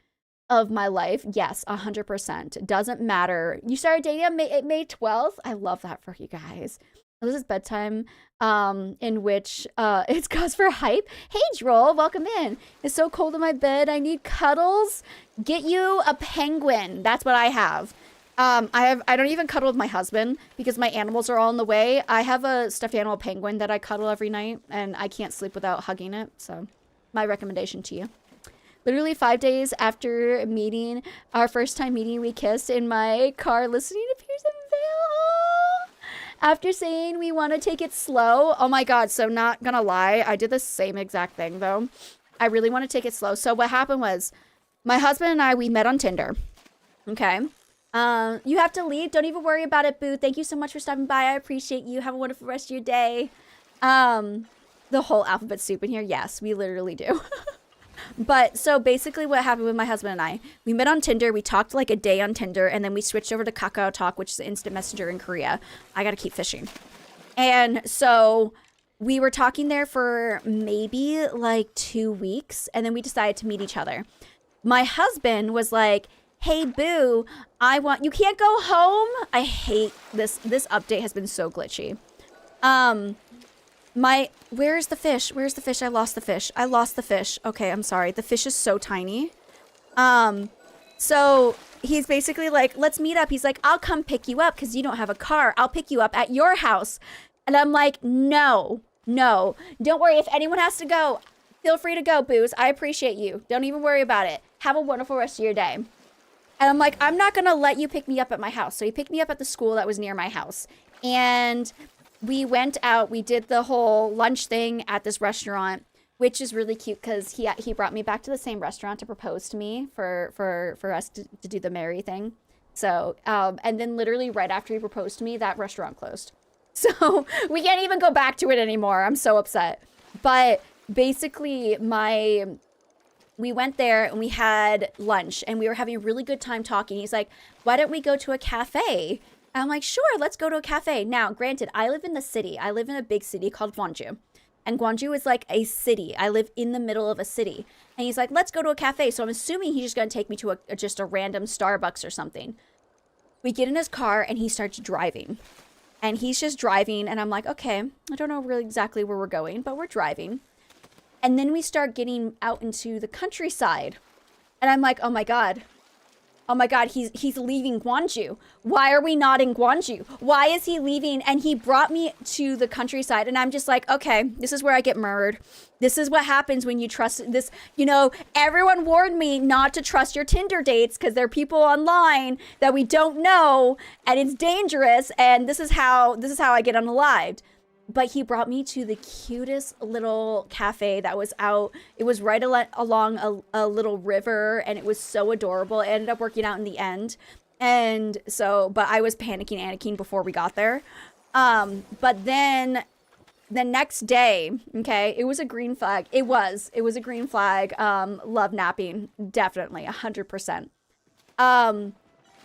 of my life, yes, 100%. Doesn't matter. You started dating on May 12th? I love that for you guys. This is bedtime, in which it's cause for hype. Hey, Droll, welcome in. It's so cold in my bed. I need cuddles. Get you a penguin. That's what I have. I don't even cuddle with my husband because my animals are all in the way. I have a stuffed animal penguin that I cuddle every night, and I can't sleep without hugging it. So, my recommendation to you. Literally 5 days after meeting, our first time meeting, we kissed in my car listening to Pierce and Vale. After saying we want to take it slow. Oh my God. So not gonna lie. I did the same exact thing though. I really want to take it slow. So what happened was my husband and I, we met on Tinder. Okay. You have to leave. Don't even worry about it, boo. Thank you so much for stopping by. I appreciate you. Have a wonderful rest of your day. The whole alphabet soup in here. Yes, we literally do. But so basically what happened with my husband and I, we met on Tinder. We talked like a day on Tinder, and then we switched over to Kakao Talk, which is instant messenger in Korea. I got to keep fishing. And so we were talking there for maybe like 2 weeks, and then we decided to meet each other. My husband was like, hey, boo, you can't go home. I hate this. This update has been so glitchy. Where's the fish? Where's the fish? I lost the fish. I lost the fish. Okay, I'm sorry. The fish is so tiny. So he's basically like, let's meet up. He's like, I'll come pick you up because you don't have a car. I'll pick you up at your house. And I'm like, no. Don't worry. If anyone has to go, feel free to go, Booze. I appreciate you. Don't even worry about it. Have a wonderful rest of your day. And I'm like, I'm not going to let you pick me up at my house. So he picked me up at the school that was near my house. And we went out. We did the whole lunch thing at this restaurant, which is really cute because he brought me back to the same restaurant to propose to me for us to do the marry thing. So, and then literally right after he proposed to me, that restaurant closed. So we can't even go back to it anymore. I'm so upset. But basically we went there and we had lunch and we were having a really good time talking. He's like, why don't we go to a cafe? And I'm like, sure, let's go to a cafe. Now, granted, I live in the city. I live in a big city called Gwangju. And Gwangju is like a city. I live in the middle of a city. And he's like, let's go to a cafe. So I'm assuming he's just going to take me to just a random Starbucks or something. We get in his car and he starts driving. And he's just driving. And I'm like, okay, I don't know really exactly where we're going, but we're driving. And then we start getting out into the countryside. And I'm like, oh my God, he's leaving Gwangju. Why are we not in Gwangju? Why is he leaving? And he brought me to the countryside. And I'm just like, okay, this is where I get murdered. This is what happens when you trust this. You know, everyone warned me not to trust your Tinder dates because there are people online that we don't know and it's dangerous. And this is how I get unalived. But he brought me to the cutest little cafe that was out. It was right along a little river, and it was so adorable. It ended up working out in the end. And so, but I was panicking before we got there. But then the next day, okay, it was a green flag. It was a green flag. Love napping, definitely, 100%.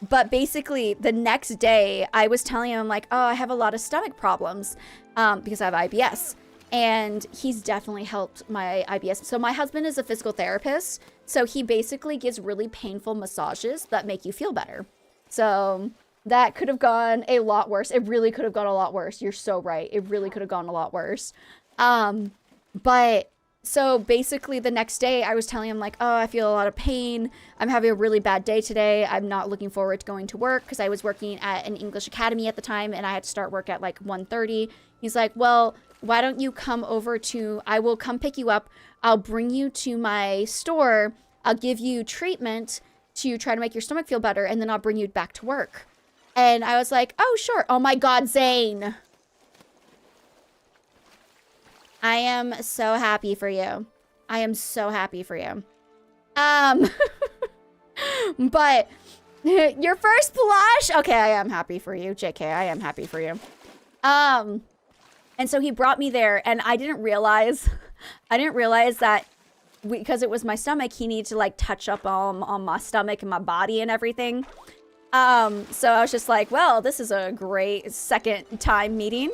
But basically, the next day, I was telling him, like, oh, I have a lot of stomach problems because I have IBS. And he's definitely helped my IBS. So my husband is a physical therapist. So he basically gives really painful massages that make you feel better. So that could have gone a lot worse. It really could have gone a lot worse. You're so right. It really could have gone a lot worse. But so basically the next day I was telling him like, oh, I feel a lot of pain. I'm having a really bad day today. I'm not looking forward to going to work because I was working at an English academy at the time and I had to start work at like 1:30. He's like, well, why don't you come over I will come pick you up. I'll bring you to my store. I'll give you treatment to try to make your stomach feel better. And then I'll bring you back to work. And I was like, oh, sure. Oh my God, Zane. I am so happy for you. I am so happy for you. But your first blush. Okay, I am happy for you. JK, I am happy for you. And so he brought me there and I didn't realize that because it was my stomach, he needed to like touch up on my stomach and my body and everything. So I was just like, well, this is a great second time meeting.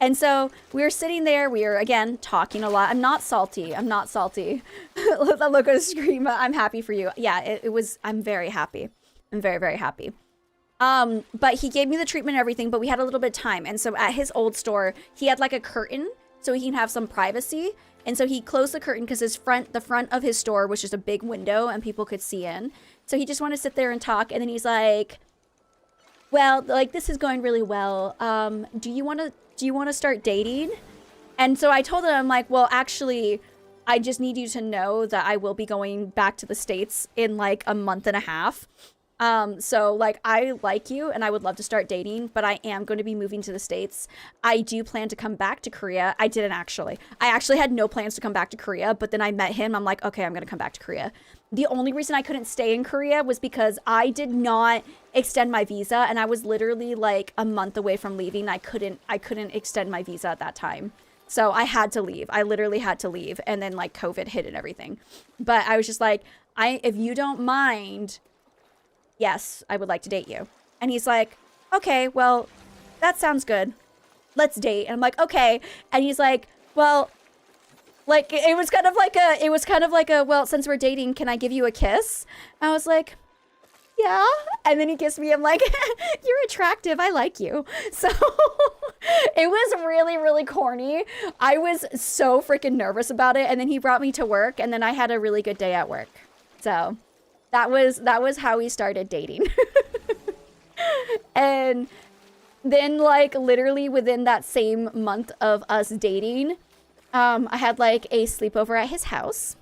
And so we were sitting there. We were, again, talking a lot. I'm not salty. I'm not salty. Look at the scream. I'm happy for you. Yeah, it was, I'm very happy. I'm very, very happy. But he gave me the treatment and everything, but we had a little bit of time. And so at his old store, he had like a curtain so he can have some privacy. And so he closed the curtain because the front of his store was just a big window and people could see in. So he just wanted to sit there and talk. And then he's like, well, like, this is going really well. Do you want to start dating? And so I told him, I'm like, well, actually, I just need you to know that I will be going back to the States in like a month and a half. So like, I like you and I would love to start dating, but I am going to be moving to the States. I do plan to come back to Korea. I didn't actually. I actually had no plans to come back to Korea, but then I met him. I'm like, okay, I'm going to come back to Korea. The only reason I couldn't stay in Korea was because I did not extend my visa and I was literally like a month away from leaving. I couldn't extend my visa at that time. So I had to leave. I literally had to leave. And then like COVID hit and everything. But I was just like, if you don't mind, yes, I would like to date you. And he's like, okay, well, that sounds good. Let's date. And I'm like, okay. And he's like, well, like, it was kind of like a, well, since we're dating, can I give you a kiss? I was like, yeah. And then he kissed me. I'm like, you're attractive. I like you. So it was really, really corny. I was so freaking nervous about it. And then he brought me to work and then I had a really good day at work. So that was how we started dating. And then like literally within that same month of us dating, I had like a sleepover at his house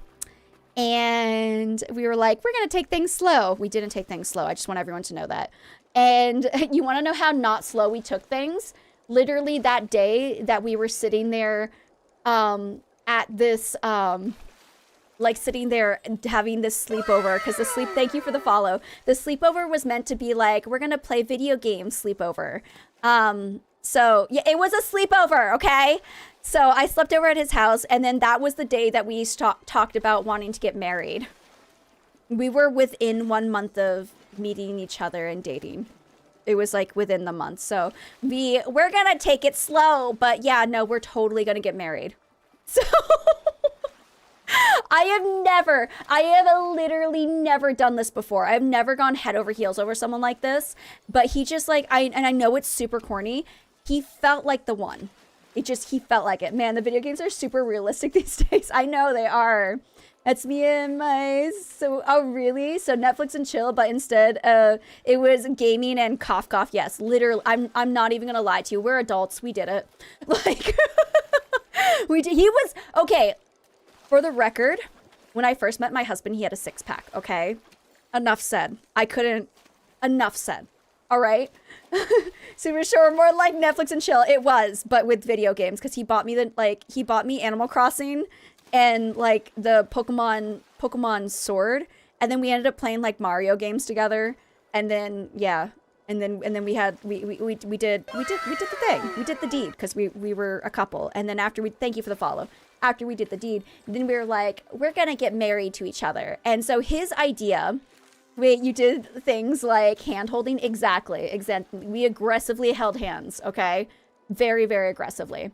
and we were like, we're going to take things slow. We didn't take things slow. I just want everyone to know that. And you want to know how not slow we took things? Literally that day that we were sitting there, at this, like sitting there having this sleepover because thank you for the follow. The sleepover was meant to be like, we're going to play video games sleepover. So yeah, it was a sleepover. Okay. So I slept over at his house and then that was the day that we talked about wanting to get married. We were within 1 month of meeting each other and dating. It was like within the month. So we're going to take it slow, but yeah, no, we're totally going to get married. So I have literally never done this before. I've never gone head over heels over someone like this, but he just like, and I know it's super corny. He felt like the one. He felt like it. Man, the video games are super realistic these days. I know they are. That's me and oh really? So Netflix and chill, but instead, it was gaming and cough cough. Yes, literally, I'm not even gonna lie to you. We're adults. We did it. Like, he was, okay. For the record, when I first met my husband, he had a 6-pack, okay? Enough said. Enough said. All right? So we're sure more like Netflix and chill. It was, but with video games, because he bought me Animal Crossing and like the Pokemon Sword, and then we ended up playing like Mario games together, and then yeah. And then we did the thing. We did the deed because we were a couple. And then thank you for the follow. After we did the deed, then we were like, we're going to get married to each other. And so his idea, you did things like hand holding. Exactly. We aggressively held hands. Okay. Very, very aggressively.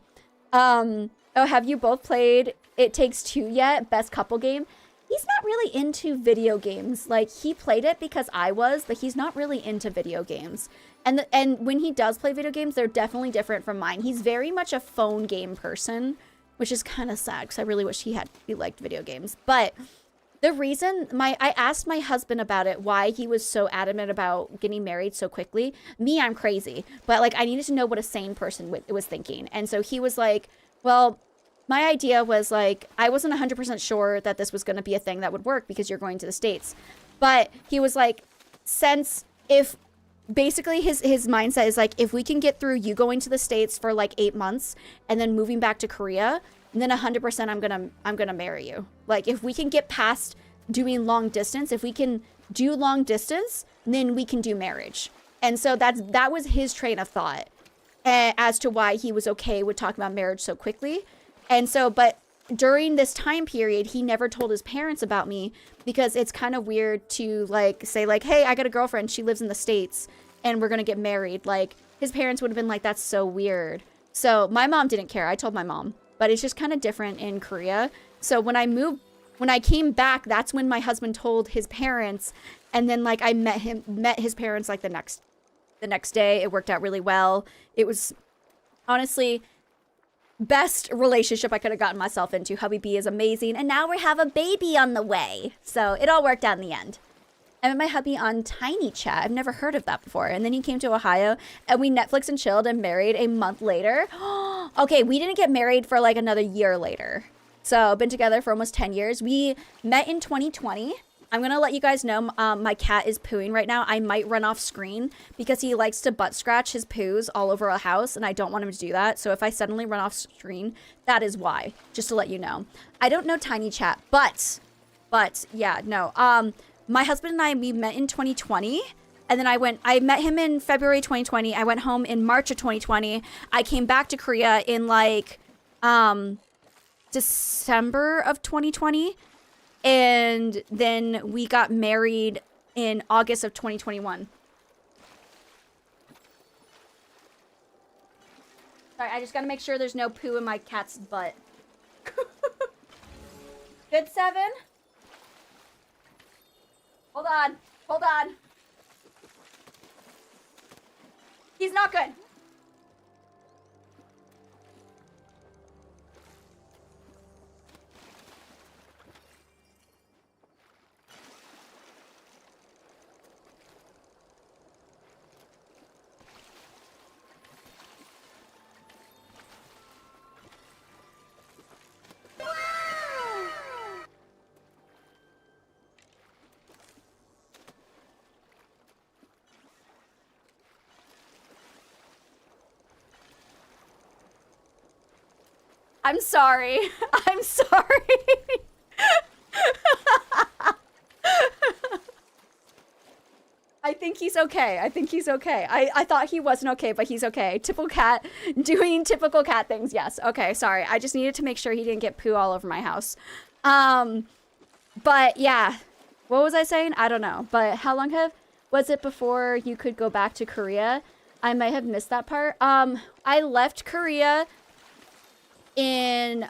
Oh, have you both played It Takes Two yet? Best couple game. He's not really into video games. Like, he played it because I was, but he's not really into video games. And when he does play video games, they're definitely different from mine. He's very much a phone game person, which is kind of sad because I really wish he liked video games. But the reason I asked my husband about it, why he was so adamant about getting married so quickly. Me, I'm crazy, but like I needed to know what a sane person was thinking. And so he was like, well, my idea was like, I wasn't 100% sure that this was going to be a thing that would work because you're going to the States. But he was like, basically his mindset is like, if we can get through you going to the States for like 8 months and then moving back to Korea, then 100% I'm going to marry you. Like if we can get past doing long distance, if we can do long distance, then we can do marriage. And so that was his train of thought as to why he was okay with talking about marriage so quickly. And so, but during this time period, he never told his parents about me because it's kind of weird to like say like, hey, I got a girlfriend. She lives in the States and we're going to get married. Like his parents would have been like, that's so weird. So my mom didn't care. I told my mom, but it's just kind of different in Korea. So when I came back, that's when my husband told his parents. And then like I met his parents like the next day. It worked out really well. It was honestly best relationship I could have gotten myself into. Hubby B is amazing. And now we have a baby on the way. So it all worked out in the end. I met my hubby on Tiny Chat. I've never heard of that before. And then he came to Ohio and we Netflix and chilled and married a month later. Okay, we didn't get married for like another year later. So been together for almost 10 years. We met in 2020. I'm going to let you guys know my cat is pooing right now. I might run off screen because he likes to butt scratch his poos all over a house and I don't want him to do that. So if I suddenly run off screen, that is why, just to let you know. I don't know Tiny Chat, but yeah, no. My husband and I, we met in 2020 and then I met him in February 2020. I went home in March of 2020. I came back to Korea in like December of 2020. And then we got married in August of 2021. Sorry, I just gotta make sure there's no poo in my cat's butt. Good, Seven? Hold on. Hold on. He's not good. I'm sorry. I'm sorry. I think he's okay. I think he's okay. I thought he wasn't okay, but he's okay. Typical cat, doing typical cat things. Yes. Okay, sorry. I just needed to make sure he didn't get poo all over my house. But yeah. What was I saying? I don't know. But how long was it before you could go back to Korea? I might have missed that part. I left Korea in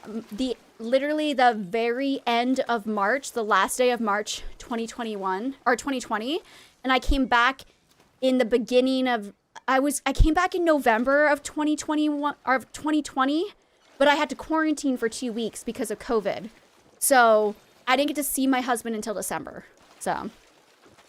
literally the very end of March, the last day of March 2021 or 2020, and I came back in the beginning of I came back in November of 2021 or 2020, but I had to quarantine for 2 weeks because of COVID. So, I didn't get to see my husband until December. So,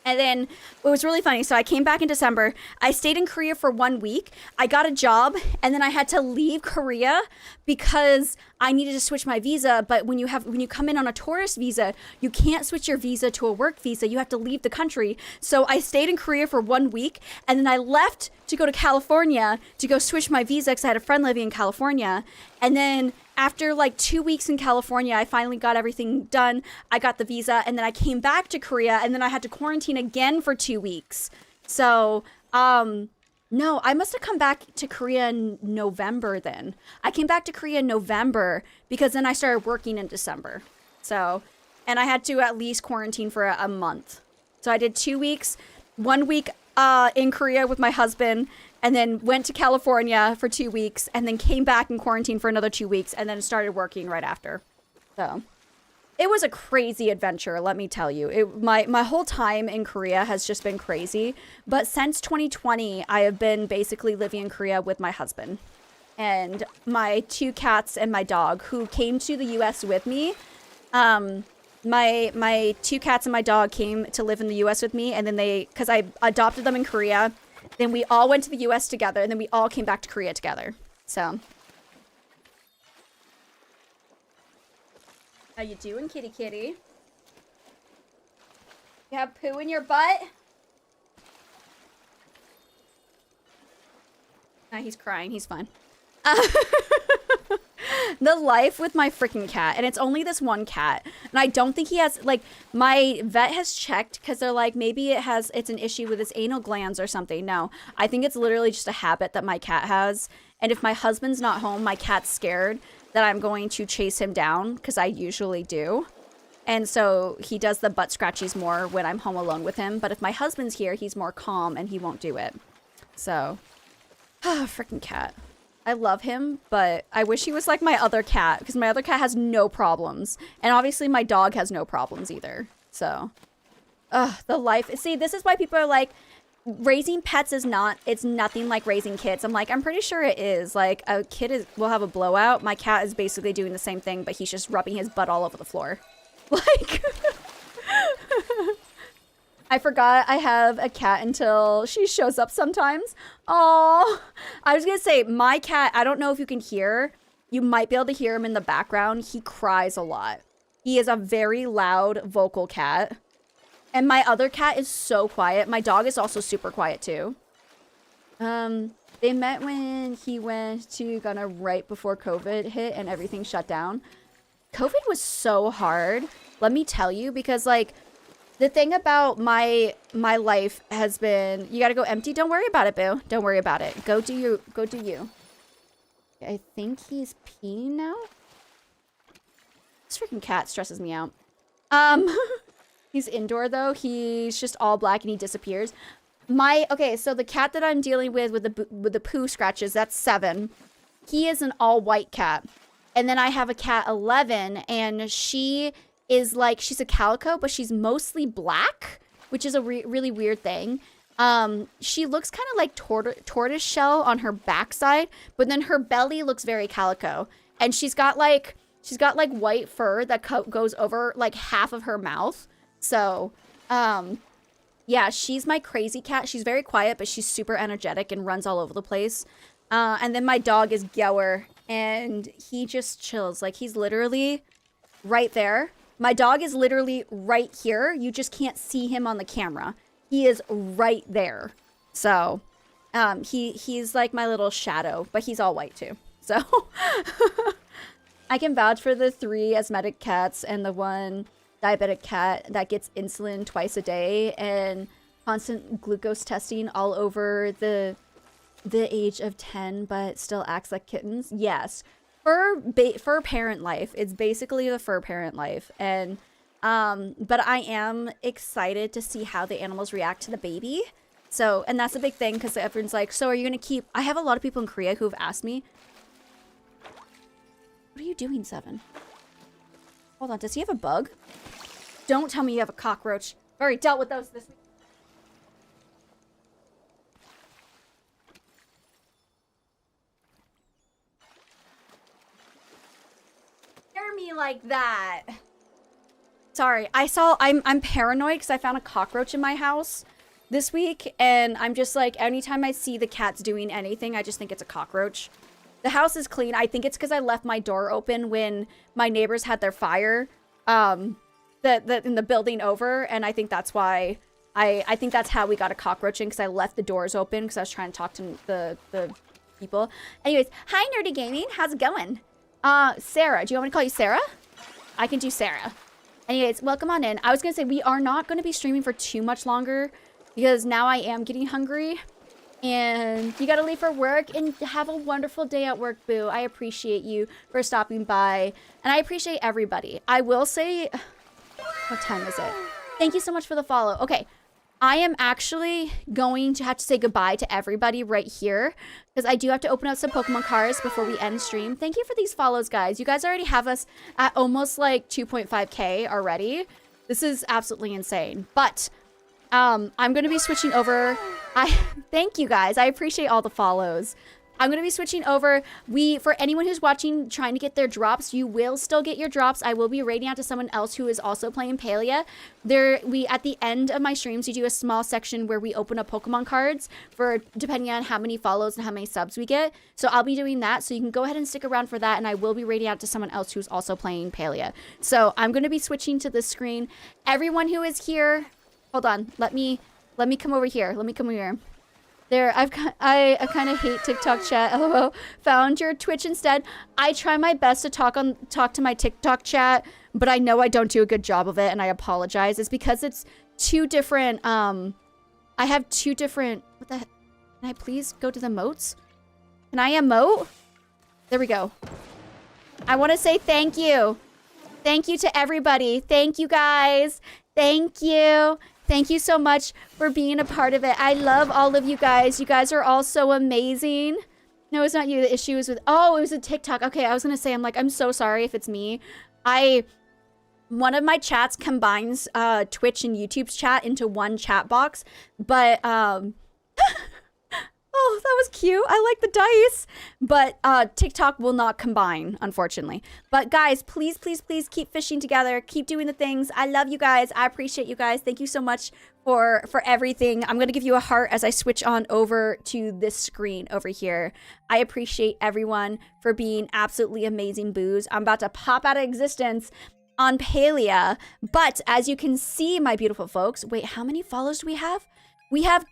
and then it was really funny. So I came back in December. I stayed in Korea for 1 week. I got a job and then I had to leave Korea because I needed to switch my visa. But when you come in on a tourist visa, you can't switch your visa to a work visa. You have to leave the country. So I stayed in Korea for 1 week and then I left to go to California to go switch my visa because I had a friend living in California. And then after like 2 weeks in California, I finally got everything done. I got the visa and then I came back to Korea and then I had to quarantine again for 2 weeks. So, no, I must have come back to Korea in November then. I came back to Korea in November because then I started working in December. So, and I had to at least quarantine for a month. So I did 2 weeks, 1 week in Korea with my husband, and then went to California for 2 weeks, and then came back and quarantined for another 2 weeks, and then started working right after. So it was a crazy adventure, let me tell you. My whole time in Korea has just been crazy. But since 2020, I have been basically living in Korea with my husband and my 2 cats and my dog, who came to the U.S. with me. My 2 cats and my dog came to live in the U.S. with me, and then because I adopted them in Korea. Then we all went to the U.S. together, and then we all came back to Korea together. So. How you doing, kitty kitty? You have poo in your butt? Nah, he's crying. He's fine. The life with my freaking cat, and it's only this one cat, and I don't think he has, like, my vet has checked because they're like, maybe it's an issue with his anal glands or something. No, I think it's literally just a habit that my cat has, and if my husband's not home, my cat's scared that I'm going to chase him down, because I usually do. And so he does the butt scratchies more when I'm home alone with him. But if my husband's here, he's more calm and he won't do it. So, freaking cat. I love him, but I wish he was like my other cat, because my other cat has no problems. And obviously my dog has no problems either. So, the life. See, this is why people are like, raising pets is not, it's nothing like raising kids. I'm like, I'm pretty sure it is. Like, a kid will have a blowout. My cat is basically doing the same thing, but he's just rubbing his butt all over the floor. Like, I forgot I have a cat until she shows up sometimes. Oh, I was gonna say, my cat, I don't know if you can hear. You might be able to hear him in the background. He cries a lot. He is a very loud, vocal cat. And my other cat is so quiet. My dog is also super quiet too. They met when he went to Ghana right before COVID hit and everything shut down. COVID was so hard, let me tell you, because like the thing about my life has been, you gotta go empty. Don't worry about it, boo. Don't worry about it. Go do you. Go do you. I think he's peeing now. This freaking cat stresses me out. He's indoor though. He's just all black and he disappears. Okay, so the cat that I'm dealing with the poo scratches, that's 7. He is an all white cat. And then I have a cat 11 and she is like, she's a calico, but she's mostly black, which is a really weird thing. She looks kind of like tortoise shell on her backside, but then her belly looks very calico. And she's got like white fur that goes over like half of her mouth. So, yeah, she's my crazy cat. She's very quiet, but she's super energetic and runs all over the place. And then my dog is Gower, and he just chills. Like, he's literally right there. My dog is literally right here. You just can't see him on the camera. He is right there. So, he's like my little shadow, but he's all white too. So, I can vouch for the 3 asthmatic cats and the 1 diabetic cat that gets insulin twice a day and constant glucose testing all over the age of 10, but still acts like kittens. Yes, fur parent life. It's basically the fur parent life. And but I am excited to see how the animals react to the baby. So, and that's a big thing, because everyone's like, so are you gonna keep, I have a lot of people in Korea who've asked me, what are you doing, 7? Hold on, does he have a bug? Don't tell me you have a cockroach. I've already dealt with those this week. Scare me like that. Sorry, I'm paranoid because I found a cockroach in my house this week, and I'm just like, anytime I see the cats doing anything, I just think it's a cockroach. The house is clean. I think it's because I left my door open when my neighbors had their fire. In the building over, and I think that's why I think that's how we got a cockroach in, because I left the doors open because I was trying to talk to the people. Anyways, hi Nerdy Gaming, how's it going? Sarah, do you want me to call you Sarah? I can do Sarah. Anyways, welcome on in. I was gonna say we are not gonna be streaming for too much longer because now I am getting hungry and you gotta leave for work, and have a wonderful day at work, boo. I appreciate you for stopping by, and I appreciate everybody. I will say, what time is it? Thank you so much for the follow. Okay, I am actually going to have to say goodbye to everybody right here because I do have to open up some Pokemon cards before we end stream. Thank you for these follows, guys. You guys already have us at almost like 2.5K already. This is absolutely insane. But I'm going to be switching over. Thank you, guys. I appreciate all the follows. I'm going to be switching over. For anyone who's watching, trying to get their drops, you will still get your drops. I will be raiding out to someone else who is also playing Palia. At the end of my streams, we do a small section where we open up Pokemon cards for depending on how many follows and how many subs we get. So I'll be doing that. So you can go ahead and stick around for that. And I will be raiding out to someone else who's also playing Palia. So I'm going to be switching to this screen. Everyone who is here, hold on. Let me come over here. Let me come over here. There, I kind of hate TikTok chat. LOL. Found your Twitch instead. I try my best to talk to my TikTok chat, but I know I don't do a good job of it, and I apologize. It's because it's 2 different. I have 2 different. What the heck? Can I please go to the emotes? Can I emote? There we go. I want to say thank you. Thank you to everybody. Thank you, guys. Thank you. Thank you so much for being a part of it. I love all of you guys. You guys are all so amazing. No, it's not you. The issue is with... Oh, it was a TikTok. Okay, I was going to say, I'm so sorry if it's me. One of my chats combines Twitch and YouTube's chat into one chat box. But, oh, that was cute. I like the dice. But TikTok will not combine, unfortunately. But guys, please, please, please keep fishing together. Keep doing the things. I love you guys. I appreciate you guys. Thank you so much for everything. I'm going to give you a heart as I switch on over to this screen over here. I appreciate everyone for being absolutely amazing boos. I'm about to pop out of existence on Palia. But as you can see, my beautiful folks, wait, how many follows do we have? We have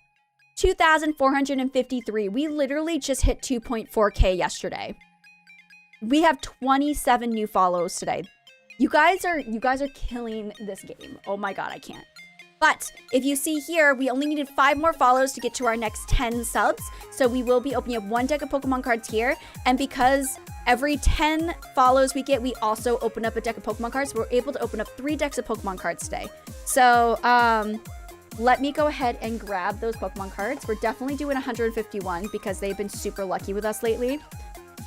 2,453. We literally just hit 2.4K yesterday. We have 27 new follows today. You guys are killing this game. Oh my god, I can't. But if you see here, we only needed 5 more follows to get to our next 10 subs. So we will be opening up 1 deck of Pokemon cards here. And because every 10 follows we get, we also open up a deck of Pokemon cards. We're able to open up 3 decks of Pokemon cards today. So, let me go ahead and grab those Pokemon cards. We're definitely doing 151 because they've been super lucky with us lately.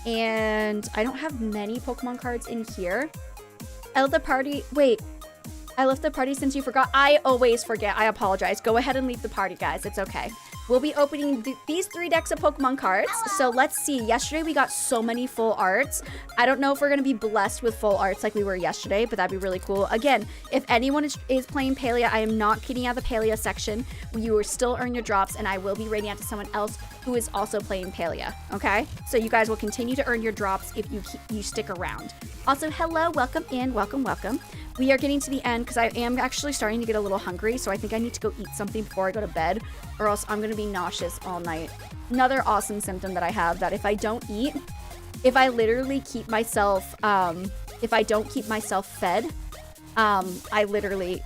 And I don't have many Pokemon cards in here. I left the party. Wait, I left the party since you forgot. I always forget. I apologize. Go ahead and leave the party, guys. It's okay. We'll be opening these 3 decks of Pokemon cards. So let's see. Yesterday we got so many full arts. I don't know if we're going to be blessed with full arts like we were yesterday, but that'd be really cool. Again, if anyone is playing Palia, I am not kidding out the Palia section. You will still earn your drops, and I will be raiding out to someone else who is also playing Palia, okay? So you guys will continue to earn your drops if you stick around. Also, hello, welcome in, welcome, welcome. We are getting to the end because I am actually starting to get a little hungry, so I think I need to go eat something before I go to bed, or else I'm going to be nauseous all night. Another awesome symptom that I have, that if I don't eat, if I literally keep myself, if I don't keep myself fed, I literally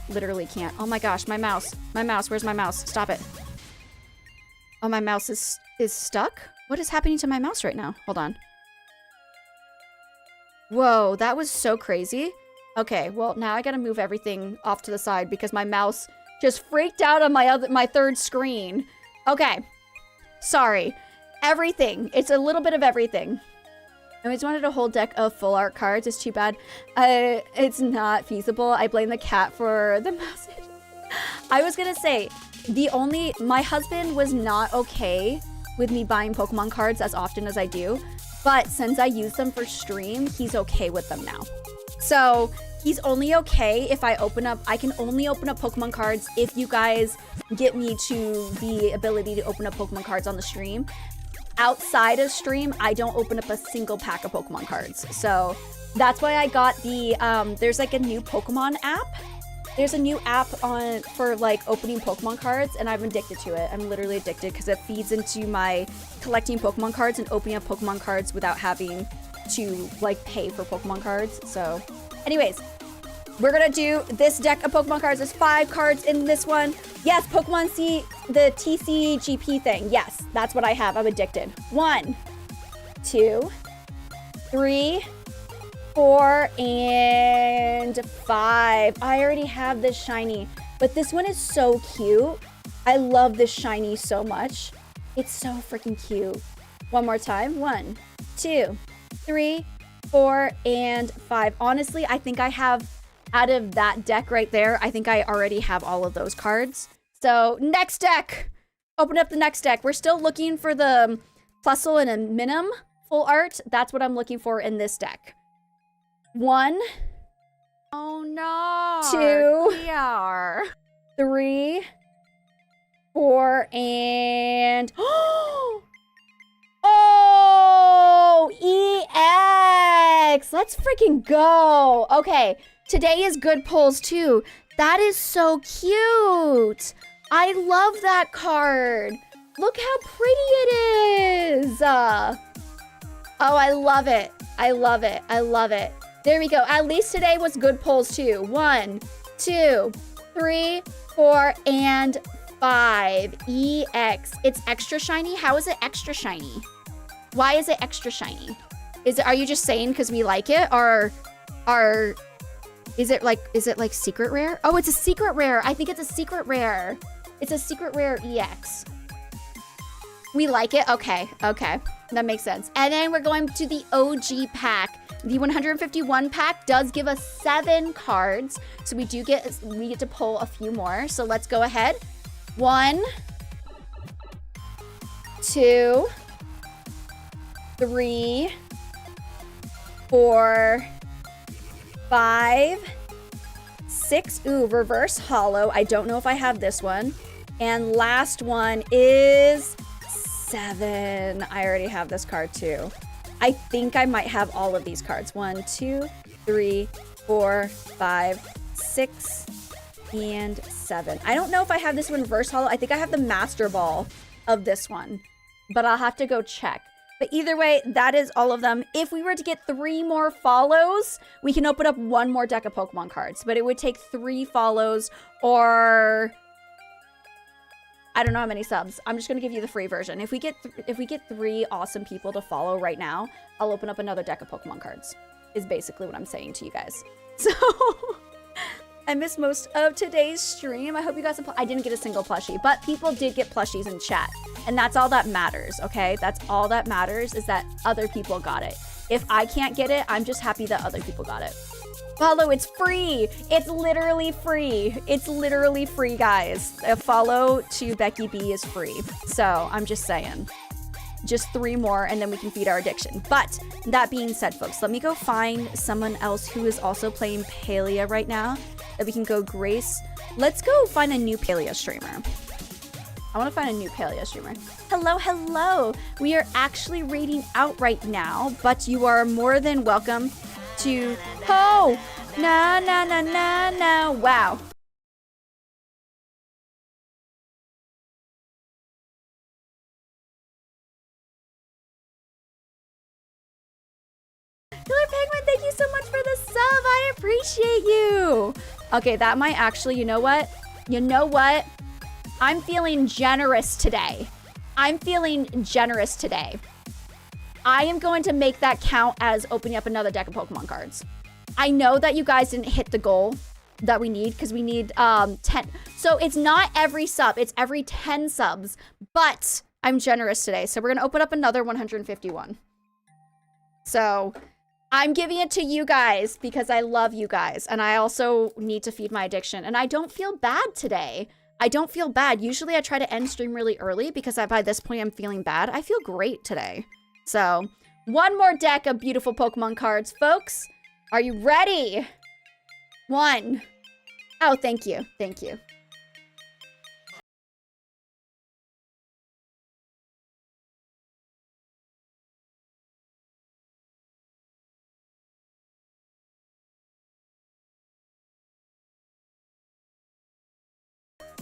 can't. Oh my gosh, my mouse, where's my mouse? Stop it. Oh, my mouse is stuck? What is happening to my mouse right now? Hold on. Whoa, that was so crazy. Okay, well, now I gotta move everything off to the side because my mouse just freaked out on my third screen. Okay, sorry. Everything. It's a little bit of everything. I always wanted a whole deck of full art cards. It's too bad. It's not feasible. I blame the cat for the mouse. I was gonna say, my husband was not okay with me buying Pokemon cards as often as I do. But since I use them for stream, he's okay with them now. So he's only okay if I can only open up Pokemon cards if you guys get me to the ability to open up Pokemon cards on the stream. Outside of stream, I don't open up a single pack of Pokemon cards. So that's why I got there's like a new Pokemon app. There's a new app for like opening Pokemon cards, and I'm addicted to it. I'm literally addicted because it feeds into my collecting Pokemon cards and opening up Pokemon cards without having to like pay for Pokemon cards. So anyways, we're gonna do this deck of Pokemon cards. There's 5 cards in this one. Yes, Pokemon C, the TCGP thing. Yes, that's what I have. I'm addicted. 1, 2, 3, 4, and 5. I already have this shiny, but this one is so cute. I love this shiny so much. It's so freaking cute. One more time. 1, 2, 3, 4, and 5. Honestly, I think I have, out of that deck right there, I think I already have all of those cards. So next deck. Open up the next deck. We're still looking for the Plusle and a Minim full art. That's what I'm looking for in this deck. 1. Oh no. 2. 3. 4, and oh, EX. Let's freaking go. Okay, today is good pulls too. That is so cute. I love that card. Look how pretty it is. Oh, I love it. I love it. I love it. There we go. At least today was good pulls too. 1, 2, 3, 4, and 5. EX. It's extra shiny. How is it extra shiny? Why is it extra shiny? Are you just saying because we like it, or is it like secret rare? Oh, it's a secret rare. I think it's a secret rare. It's a secret rare EX. We like it. Okay, that makes sense. And then we're going to the OG pack. The 151 pack does give us 7 cards, so we get to pull a few more. So let's go ahead. 1, 2, 3, 4, 5, 6. Ooh, reverse hollow. I don't know if I have this one. And last one is 7. I already have this card too. I think I might have all of these cards. 1, 2, 3, 4, 5, 6, and 7. I don't know if I have this one reverse hollow. I think I have the Master Ball of this one, but I'll have to go check. But either way, that is all of them. If we were to get 3 more follows, we can open up 1 more deck of Pokemon cards. But it would take 3 follows, or I don't know how many subs. I'm just gonna give you the free version. If we get 3 awesome people to follow right now, I'll open up another deck of Pokemon cards. Is basically what I'm saying to you guys. So I missed most of today's stream. I hope you got some. I didn't get a single plushie, but people did get plushies in chat. And that's all that matters, okay? That's all that matters, is that other people got it. If I can't get it, I'm just happy that other people got it. Follow, it's free. It's literally free. It's literally free, guys. A follow to Becky B is free. So I'm just saying. Just 3 more and then we can feed our addiction. But that being said, folks, let me go find someone else who is also playing Palia right now that we can go grace. Let's go find a new Palia streamer. I want to find a new Palia streamer. Hello, hello. We are actually raiding out right now, but you are more than welcome to... Oh! Na, na, na, na, na. Wow. Killer Penguin, thank you so much for the sub. I appreciate you. Okay, that might actually, you know what? You know what? I'm feeling generous today. I'm feeling generous today. I am going to make that count as opening up another deck of Pokemon cards. I know that you guys didn't hit the goal that we need, because we need 10. So it's not every sub, it's every 10 subs, but I'm generous today. So we're gonna open up another 151. So I'm giving it to you guys because I love you guys, and I also need to feed my addiction, and I don't feel bad today. I don't feel bad. Usually I try to end stream really early because by this point I'm feeling bad. I feel great today. So 1 more deck of beautiful Pokemon cards, folks. Are you ready? 1. Oh, thank you. Thank you.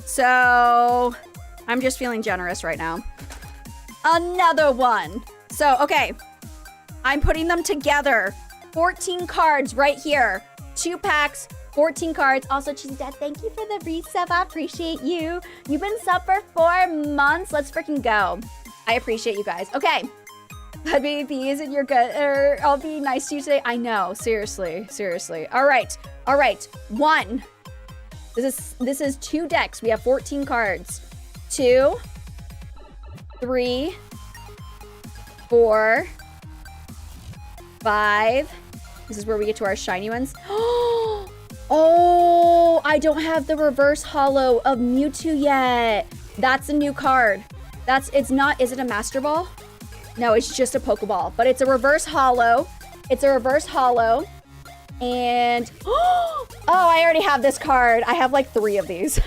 So I'm just feeling generous right now. Another one. So, okay. I'm putting them together. 14 cards right here. 2 packs, 14 cards. Also, Cheesy Dad, thank you for the resub. I appreciate you. You've been sub for 4 months. Let's freaking go. I appreciate you guys. Okay. BB, isn't your good? I'll be nice to you today. I know. Seriously. Seriously. All right. All right. 1. This is 2 decks. We have 14 cards. 2, 3, 4, 5. This is where we get to our shiny ones. Oh, I don't have the reverse hollow of Mewtwo yet. That's a new card. It's not, is it a Master Ball? No, it's just a Pokeball, but it's a reverse hollow. It's a reverse hollow. And, oh, I already have this card. I have like 3 of these.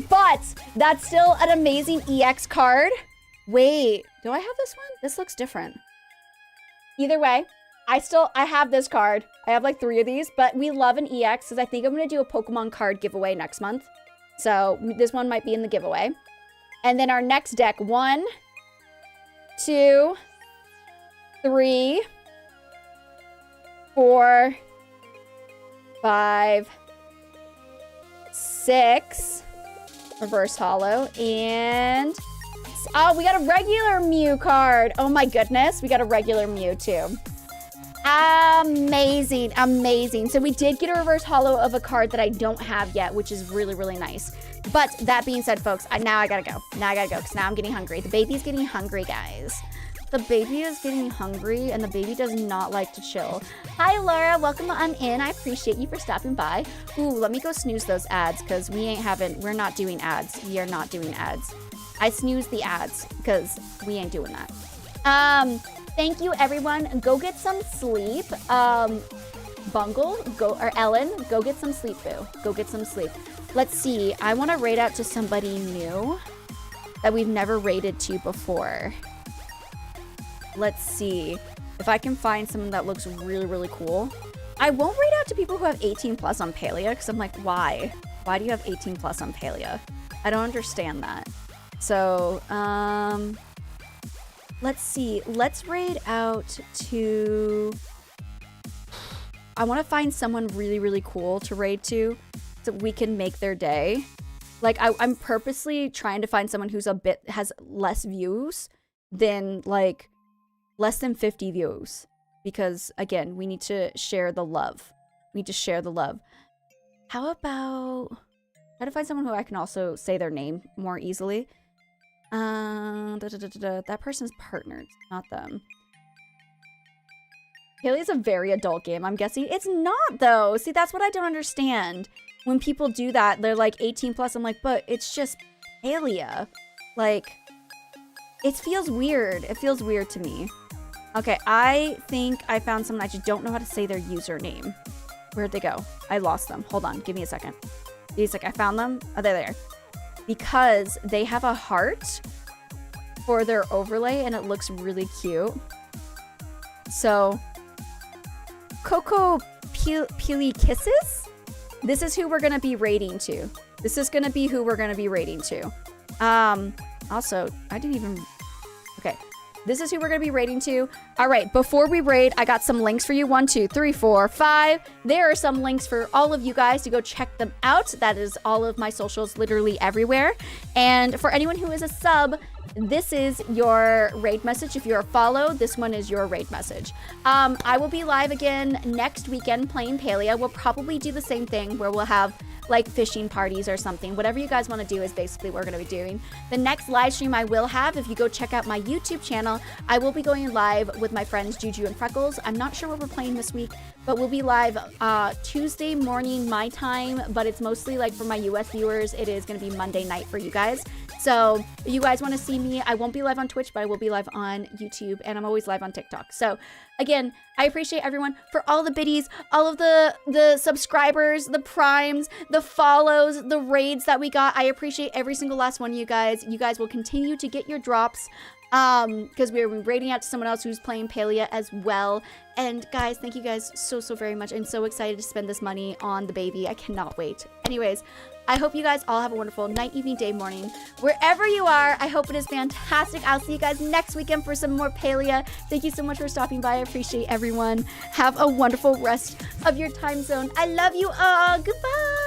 But that's still an amazing EX card. Wait, do I have this one? This looks different. Either way, I have this card. I have like 3 of these, but we love an EX because I think I'm going to do a Pokemon card giveaway next month. So this one might be in the giveaway. And then our next deck, 1, 2, 3, 4, 5, 6, reverse hollow, and Oh, we got a regular Mew card. Oh my goodness, we got a regular Mew too. Amazing, amazing. So we did get a reverse holo of a card that I don't have yet, which is really, really nice. But that being said, folks, now I gotta go. Now I gotta go because now I'm getting hungry. The baby's getting hungry, guys. The baby is getting hungry and the baby does not like to chill. Hi, Laura. Welcome on in. I appreciate you for stopping by. Ooh, let me go snooze those ads because we're not doing ads. We are not doing ads. I snooze the ads because we ain't doing that. Thank you, everyone. Go get some sleep. Bungle, or Ellen, go get some sleep, boo. Go get some sleep. Let's see. I want to raid out to somebody new that we've never raided to before. Let's see if I can find someone that looks really, really cool. I won't raid out to people who have 18 plus on Palia because I'm like, why? Why do you have 18 plus on Palia? I don't understand that. So, let's see. Let's raid out to... I want to find someone really, really cool to raid to so we can make their day. Like, I'm purposely trying to find someone who's has less views than, like, less than 50 views. Because, again, we need to share the love. We need to share the love. How about... try to find someone who I can also say their name more easily. That person's partnered, not them. Palia's a very adult game, I'm guessing. It's not, though. See, that's what I don't understand. When people do that, they're like 18 plus. I'm like, but it's just Palia. Like, it feels weird. It feels weird to me. Okay, I think I found someone. I just don't know how to say their username. Where'd they go? I lost them. Hold on. Give me a second. Give me a second. I found them. Oh, they're there. Because they have a heart for their overlay, and it looks really cute. So... Coco Peely Kisses? This is who we're going to be raiding to. This is going to be who we're going to be raiding to. Also, I didn't even... Okay. This is who we're going to be raiding to. All right. Before we raid, I got some links for you. 1, 2, 3, 4, 5. There are some links for all of you guys to go check them out. That is all of my socials literally everywhere. And for anyone who is a sub... this is your raid message. If you're a follow, this one is your raid message. I will be live again next weekend playing Palia. We'll probably do the same thing where we'll have like fishing parties or something. Whatever you guys want to do is basically what we're going to be doing. The next live stream I will have, if you go check out my YouTube channel, I will be going live with my friends Juju and Freckles. I'm not sure what we're playing this week, but we'll be live Tuesday morning my time, but it's mostly like for my US viewers, it is going to be Monday night for you guys. So if you guys want to see me, I won't be live on Twitch, but I will be live on YouTube, and I'm always live on TikTok. So again, I appreciate everyone for all the biddies, all of the subscribers, the primes, the follows, the raids that we got. I appreciate every single last one of you guys. You guys will continue to get your drops because we're raiding out to someone else who's playing Palia as well. And guys, thank you guys so very much. I'm so excited to spend this money on the baby. I cannot wait. Anyways, I hope you guys all have a wonderful night, evening, day, morning. Wherever you are, I hope it is fantastic. I'll see you guys next weekend for some more Palia. Thank you so much for stopping by. I appreciate everyone. Have a wonderful rest of your time zone. I love you all. Goodbye.